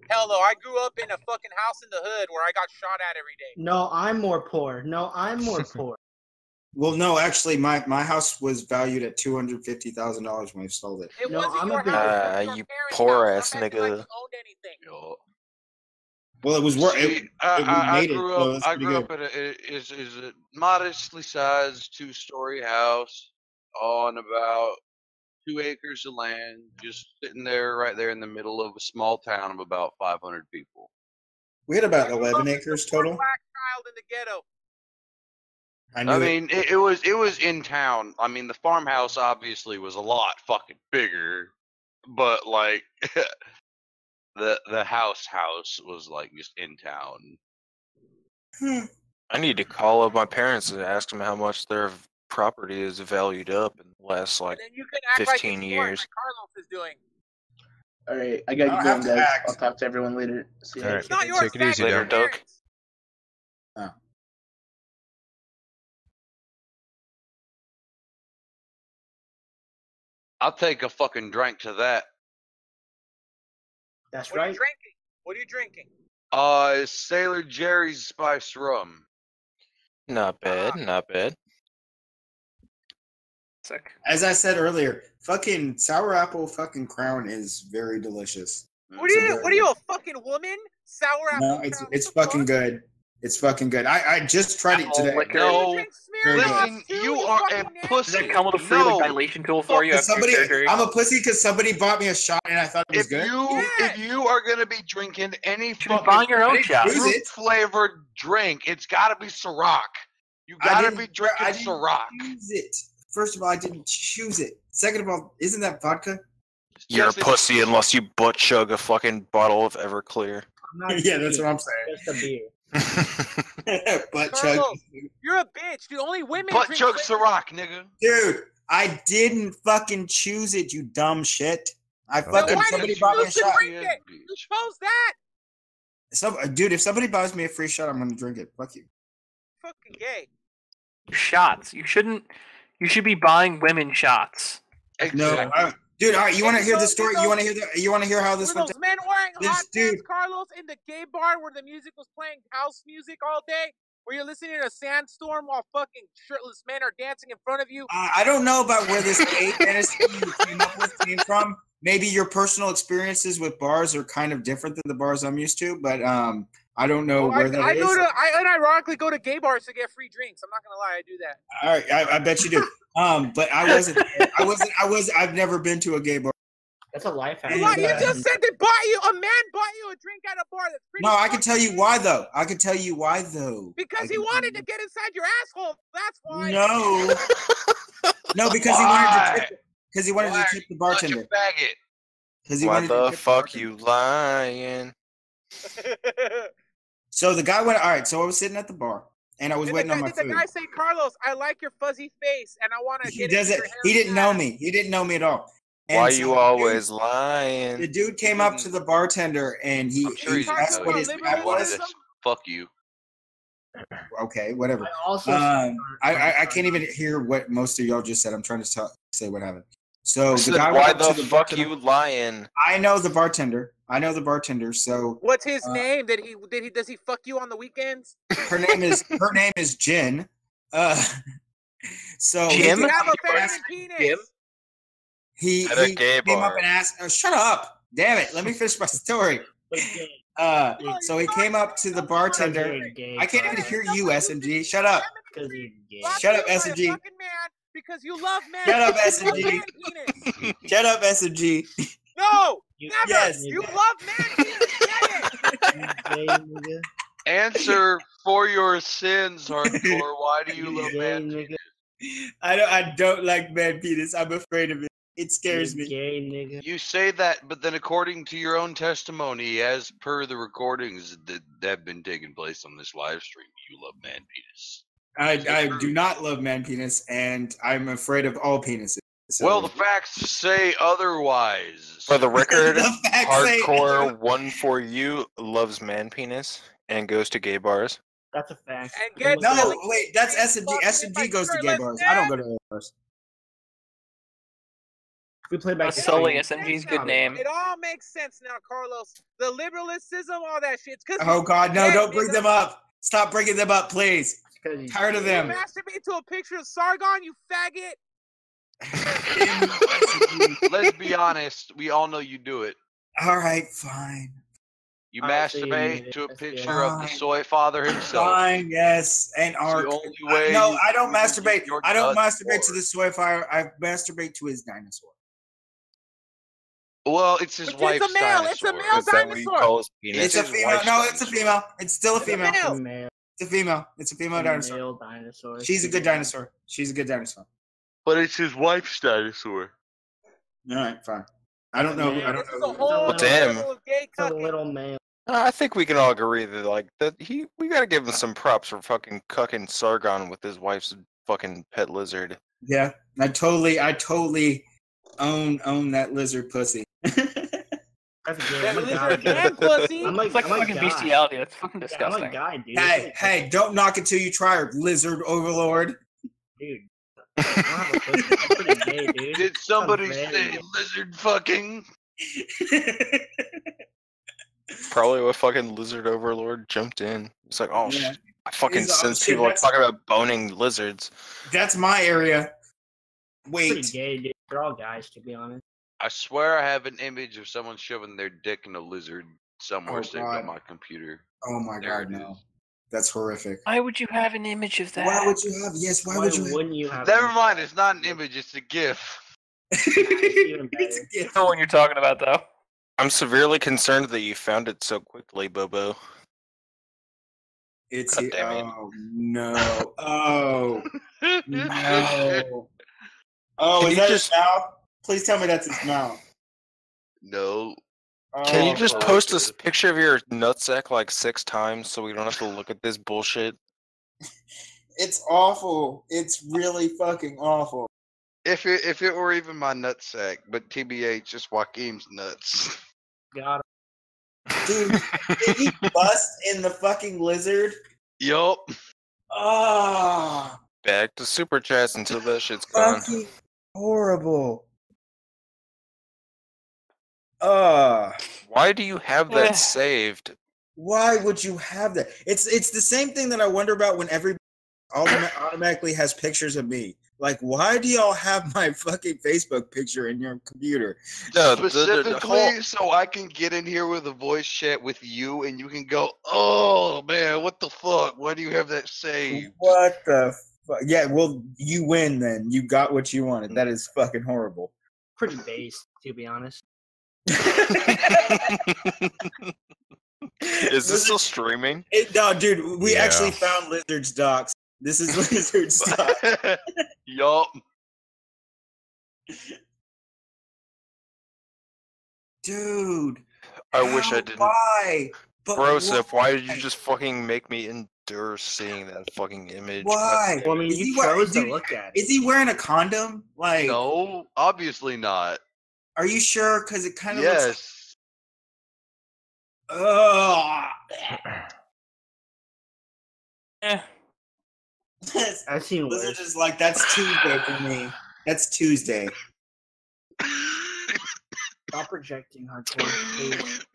Hell no, I grew up in a fucking house in the hood where I got shot at every day. No, I'm more poor. Poor. Well, no, actually, my house was valued at $250,000 when we sold it. It wasn't your house. you poor ass nigga. Well, it was worth it. I grew up in a modestly sized 2-story house on about 2 acres of land, just sitting there, right there in the middle of a small town of about 500 people. We had about 11 acres total. Black child in the ghetto. I mean, it was in town. I mean, the farmhouse obviously was a lot fucking bigger, but like the house was like just in town. I need to call up my parents and ask them how much their property is valued up in the last like 15 years. Like Carlos is doing. All right, I gotta get going, guys. I'll talk to everyone later. See you. All right, it's not yours, take it easy, later, Doug. Oh. I'll take a fucking drink to that. That's right. What are you drinking? Sailor Jerry's spiced rum. Not bad, not bad. Sick. As I said earlier, fucking sour apple fucking crown is very delicious. What are you, a fucking woman? Sour apple No, it's fucking good. It's fucking good. I just tried it today. No, listen, you are a pussy. Does that come with a free dilation tool for you after your surgery? I'm a pussy because somebody bought me a shot and I thought it was good. If you are gonna be drinking any fucking buying your own shot. fruit flavored drink, it's gotta be Ciroc. You gotta be drinking Ciroc. Choose it. First of all, I didn't choose it. Second of all, isn't that vodka? You're a pussy unless you butt chug a fucking bottle of Everclear. Yeah, that's what I'm saying. Just a beer. Butt chug. You're a bitch. The only women butt chug Ciroc, nigga. Dude, I didn't fucking choose it, you dumb shit. Somebody bought me a shot. You chose that. Dude, if somebody buys me a free shot, I'm gonna drink it. Fuck you. Fucking gay. Shots. You should be buying women shots. No, dude. All right, you want to hear the story? You want to hear how this went? Those men wearing hot pants, Carlos, in the gay bar where the music was playing house music all day, where you're listening to a sandstorm while fucking shirtless men are dancing in front of you? I don't know about where this gay fantasy you came up with came from. Maybe your personal experiences with bars are kind of different than the bars I'm used to, but I don't know where that is. I unironically go to gay bars to get free drinks. I'm not gonna lie, I do that. All right, I bet you do. But I wasn't. I've never been to a gay bar. That's a life hack. You just said a man bought you a drink at a bar. That's pretty. No, I can tell you why though. Because he wanted to get inside your asshole. That's why. No. No, because he wanted to tip. Because he wanted to tip the bartender. Because he Why wanted to the tip fuck you lying? So the guy went. All right. So I was sitting at the bar and I was waiting on my Did the food. guy say, "Carlos, I like your fuzzy face, and I want to He get doesn't. into your hair"? He didn't know me. He didn't know me at all. And Why so you always lying? the dude came up to the bartender and he asked what his fat was. Fuck you. Okay, whatever. I can't even hear what most of y'all just said. I'm trying to say what happened. So the guy why went up the to the fuck bartender. you lying? I know the bartender. So What's his name? Does he fuck you on the weekends? her name is Jen. So Jim? You have a feminine penis. He At a gay came up bar. and asked. Shut up! Damn it! Let me finish my story. So he came up to the bartender. I can't even hear you, SMG. Shut up! Shut up, SMG! Because you love men. Shut up, You love SMG! man penis. Shut up, SMG! No, never. Yes. You love man penis. Answer for your sins, hardcore. Why do you love man penis? I don't like man penis. I'm afraid of it. It scares me. You say that, but then according to your own testimony, as per the recordings that have been taking place on this live stream, you love man penis. I do not love man penis, and I'm afraid of all penises. So. Well, the facts say otherwise. For the record, The facts say- hardcore one for you loves man penis and goes to gay bars. That's a fact. No, wait, that's SMG. SMG goes to gay bars. I don't go to gay bars. We play back. Sully, SMG's good name. It all makes sense now, Carlos. The liberalism, all that shit. Oh God, no! Don't bring them up. Stop bringing them up, please. Tired of them. You masturbate to a picture of Sargon, you faggot. Let's be honest. We all know you do it. All right, fine. You masturbate to a picture of the soy father himself. Fine, yes, and art. The only way No, you I don't can masturbate. get your I don't nuts masturbate to forward. the soy fire. I masturbate to his dinosaur. Well, it's his It's wife's a male. dinosaur. It's a male dinosaur. It's a female. No, it's a female. It's still a female. Male. It's a female. It's a female dinosaur. Male dinosaur. She's a good dinosaur. She's a good dinosaur. But it's his wife's dinosaur. All right, fine. I don't know. I don't know. Well, damn. It's a little male. I think we can all agree that we gotta give him some props for fucking cucking Sargon with his wife's fucking pet lizard. Yeah, I totally own that lizard pussy. That's good. I'm a guy, dude. And pussy. I'm like, It's like I'm a fucking guy. bestiality. That's fucking Yeah, I'm disgusting. a guy, dude. Hey, don't knock it till you try it, lizard overlord. Dude. I don't have a pussy. I'm pretty gay, dude. Did somebody Sounds say very- lizard fucking? Probably a fucking lizard overlord jumped in. It's like, oh, Yeah. I fucking He's sense obviously- people are talking about boning lizards. That's my area. Pretty Wait. gay, dude. They're all guys, to be honest. I swear I have an image of someone shoving their dick in a lizard somewhere Oh, saved God. on my computer. Oh my There God, it no. is. That's horrific. Why would you have an image of that? Why would you have? Yes. Why would you? wouldn't you have? Never mind, it's not an image, it's a GIF. Even It's better. a gift. I know what you're talking about, though. I'm severely concerned that you found it so quickly, Bobo. It's God damn it. oh no. Oh no. Oh, Can is you that just- his mouth? Please tell me that's his mouth. No. Can you Oh, just I post like this it. picture of your nutsack like 6 times so we don't have to look at this bullshit? It's awful. It's really fucking awful. If it were even my nutsack, but TBH, just Joaquin's nuts. God. Dude, did he bust in the fucking lizard? Yup. Ah, Back to super chats until that shit's gone. fucking horrible. Why do you have that saved? Why would you have that? It's the same thing that I wonder about when everybody automatically has pictures of me. Like, why do y'all have my fucking Facebook picture in your computer? No, Specifically, so I can get in here with a voice chat with you, and you can go, "Oh man, what the fuck? Why do you have that saved?" What the fuck? Yeah, well, you win then. You got what you wanted. That is fucking horrible. Pretty base, to be honest. Is this still streaming? No, dude, we Yeah. actually found Lizard's docs. This is Lizard's docs. Yup. Dude. I wish I didn't. Why? But Broseph, why did you just fucking make me endure seeing that fucking image? Why? Well, I mean, Is you he wearing- chose to dude, look at it. Is he wearing a condom? Like, No, obviously not. are you sure? Because it kind of looks like. Yes. I've seen Lizard worse. is like, that's Tuesday for me. That's Tuesday. Stop projecting hardcore, please.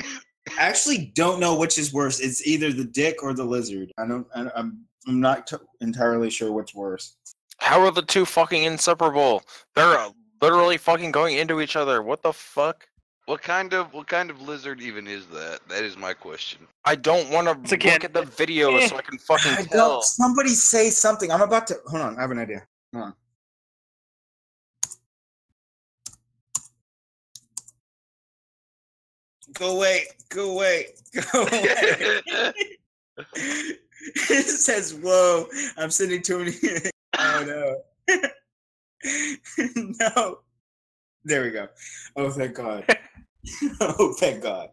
I actually don't know which is worse. It's either the dick or the lizard. I'm not entirely sure what's worse. How are the two fucking inseparable? They're literally fucking going into each other. What the fuck? What kind of lizard even is that? That is my question. I don't want to look at the video so I can fucking tell. Somebody say something. I'm about to. Hold on. I have an idea. Hold on. Go away. Go away. Go away. It says, whoa. I'm sending too many. Oh, no. No. There we go. Oh, thank God. Oh, thank God.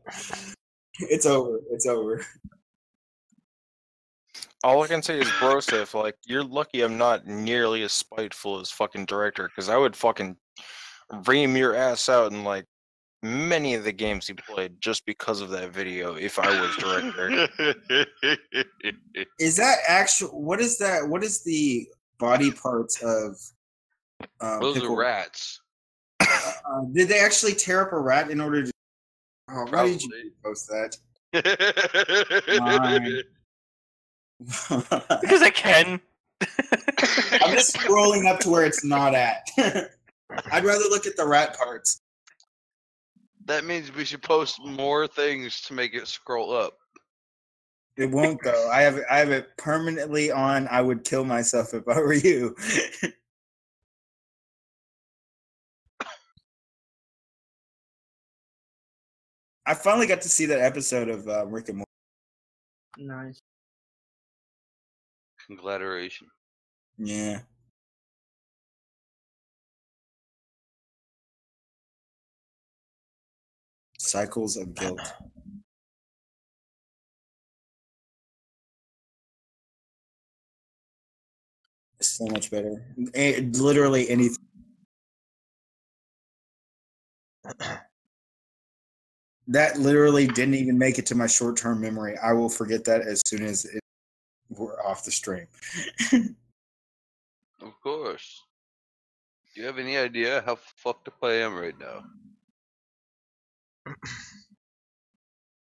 It's over. It's over. All I can say is, Broseph, like, you're lucky I'm not nearly as spiteful as fucking director, because I would fucking ream your ass out in, like, many of the games you played just because of that video if I was director. Is that actual? What is that? What is the body parts of? Those pickle? are rats. Did they actually tear up a rat in order to? Oh, why did you post that? Because I can. I'm just scrolling up to where it's not at. I'd rather look at the rat parts. That means we should post more things to make it scroll up. It won't though. I have it permanently on. I would kill myself if I were you. I finally got to see that episode of Rick and Morty. Nice. Congratulations. Yeah. Cycles of guilt. So much better. Literally anything. That literally didn't even make it to my short-term memory. I will forget that as soon as we're off the stream. Of course. Do you have any idea how fucked up I am right now?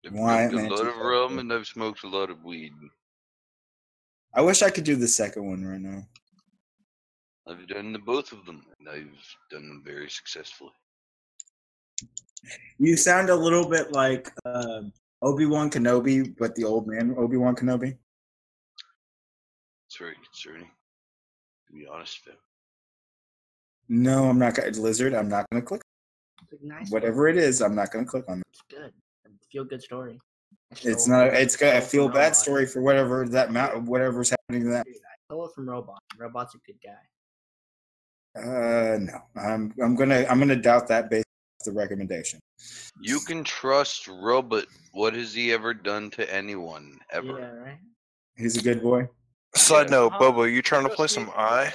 I've Why, drank man, a lot of rum and I've smoked a lot of weed. I wish I could do the second one right now. I've done both of them, and I've done them very successfully. You sound a little bit like Obi-Wan Kenobi, but the old man Obi-Wan Kenobi. It's very concerning, to be honest, Phil. No, I'm not gonna Lizard. I'm not gonna click. It's a nice Whatever it is, I'm not gonna click on it. It's good. Feel good story. It's not. It's got a feel bad story for whatever whatever's happening to that. I stole it from Robot. Robot's a good guy. No, I'm gonna doubt that based on the recommendation. You can trust Robot. What has he ever done to anyone ever? Yeah, right. He's a good boy. Side note, Bobo, you trying to play some I?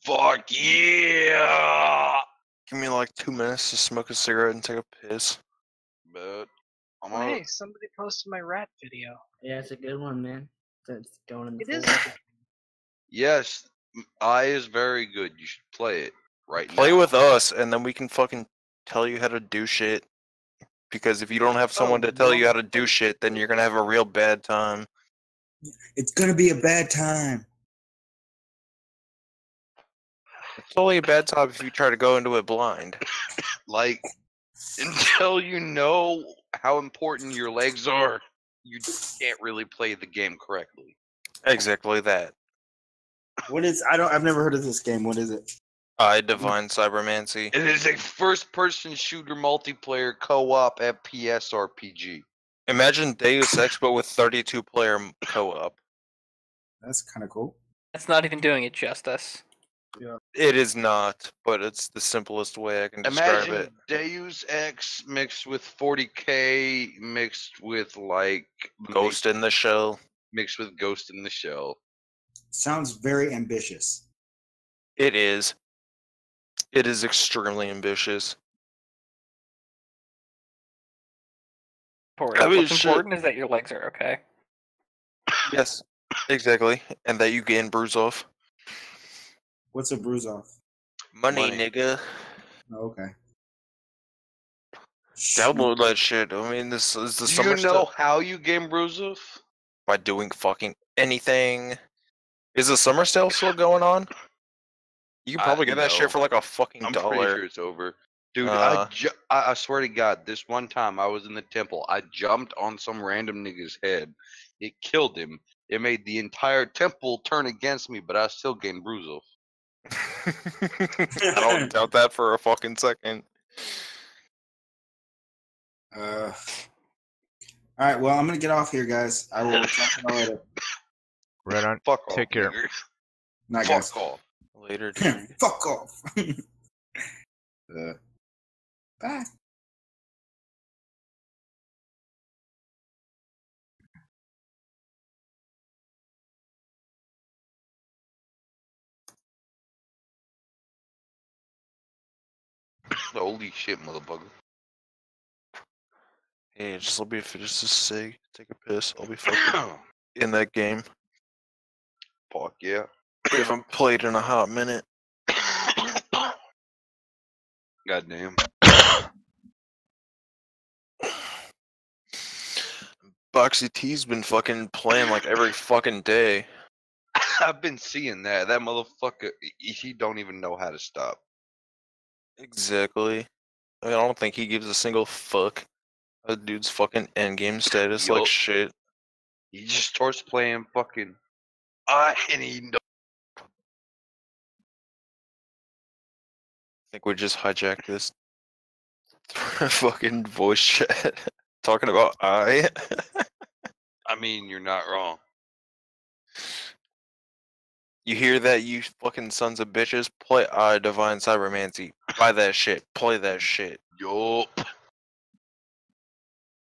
Fuck yeah! Give me like 2 minutes to smoke a cigarette and take a piss. But I'm Oh, hey, somebody posted my rat video. Yeah, it's a good one, man. It's going in the It is. Yes, I is very good. You should play it right now. Play with us, and then we can fucking tell you how to do shit. Because if you don't have someone to tell you how to do shit, then you're gonna have a real bad time. It's gonna be a bad time. It's only a bad time if you try to go into it blind. Like, until you know how important your legs are, you can't really play the game correctly. Exactly that. What is? I've never heard of this game. What is it? Divine Cybermancy. It is a first-person shooter multiplayer co-op FPS RPG. Imagine Deus Ex, but with 32-player co-op. That's kind of cool. That's not even doing it justice. Yeah. It is not, but it's the simplest way I can describe Imagine it. Deus Ex mixed with 40K, mixed with like Ghost in the Shell. Mixed with Ghost in the Shell. Sounds very ambitious. It is. It is extremely ambitious. What's important is that your legs are okay. Yes, exactly. And that you gain bruise off. What's a bruise off? Money, nigga. Oh, okay. Download that shit. I mean, this is the Do summer you know stuff. how you gain bruise off? By doing fucking anything. Is the summer sale still going on? You can probably get that shit for like a fucking I'm $1. pretty sure it's over. Dude, I swear to God, this one time I was in the temple, I jumped on some random nigga's head. It killed him. It made the entire temple turn against me, but I still gained bruise off. I don't doubt that for a fucking second. All right, well, I'm gonna get off here, guys. I will talk to you later. Right on. Fuck off. Take care. Night, Fuck guys. off. Later, dude. Fuck off. Bye. Holy shit, motherfucker. Hey, just let me finish this sig. Take a piss. I'll be fucking in that game. Fuck yeah. We haven't played in a hot minute. Goddamn. Boxy T's been fucking playing like every fucking day. I've been seeing that. That motherfucker, he don't even know how to stop. Exactly. I mean, I don't think he gives a single fuck. That dude's fucking endgame status like Yup. shit. He just starts playing fucking. And he knows. I think we just hijacked this fucking voice chat talking about I. I mean, you're not wrong. You hear that, you fucking sons of bitches? Play I Divine Cybermancy. Buy that shit. Play that shit. Yup.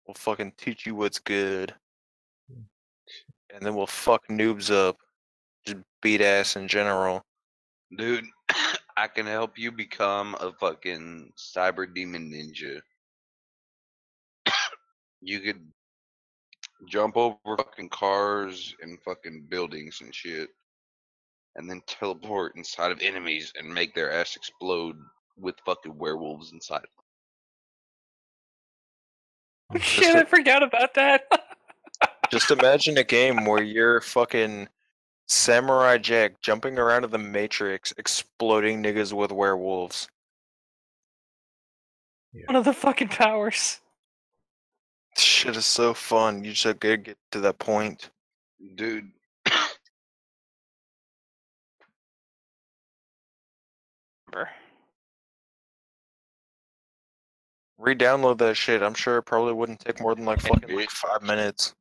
We'll fucking teach you what's good. And then we'll fuck noobs up. Just beat ass in general. Dude, I can help you become a fucking cyber demon ninja. You could jump over fucking cars and fucking buildings and shit. And then teleport inside of enemies and make their ass explode with fucking werewolves inside. Shit, I forgot about that. Just imagine a game where you're fucking Samurai Jack jumping around in the Matrix, exploding niggas with werewolves. One of the fucking powers. Shit is so fun. You just gotta get to that point. Dude. Re-download that shit. I'm sure it probably wouldn't take more than like fucking like 5 minutes.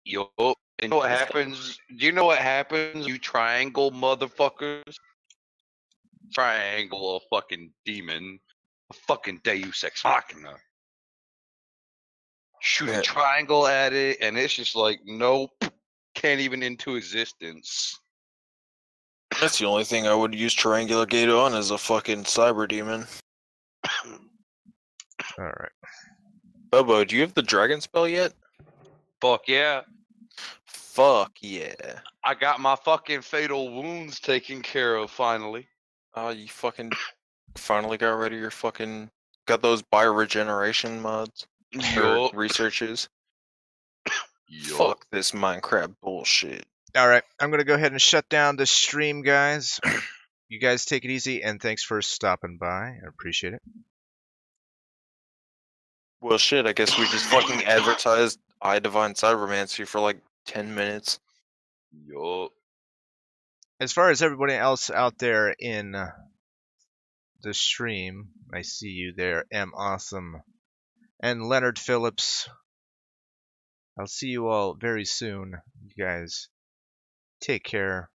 Yup. And you know what happens? Do you know what happens, you triangle motherfuckers? Triangle a fucking demon. A fucking Deus Ex Machina. Shoot a triangle at it, and it's just like, nope. Can't even into existence. That's the only thing I would use Triangular Gate on as a fucking cyber demon. Alright. Bobo, do you have the dragon spell yet? Fuck yeah. Fuck yeah. I got my fucking fatal wounds taken care of finally. Oh, you fucking finally got rid of your fucking got those bioregeneration mods or Yup. researches. Yup. Fuck this Minecraft bullshit. All right, I'm gonna go ahead and shut down the stream, guys. You guys take it easy, and thanks for stopping by. I appreciate it. Well, shit, I guess we just fucking advertised iDivine Cybermancy for like 10 minutes. Yup. As far as everybody else out there in the stream, I see you there, M Awesome and Leonard Phillips. I'll see you all very soon. You guys take care.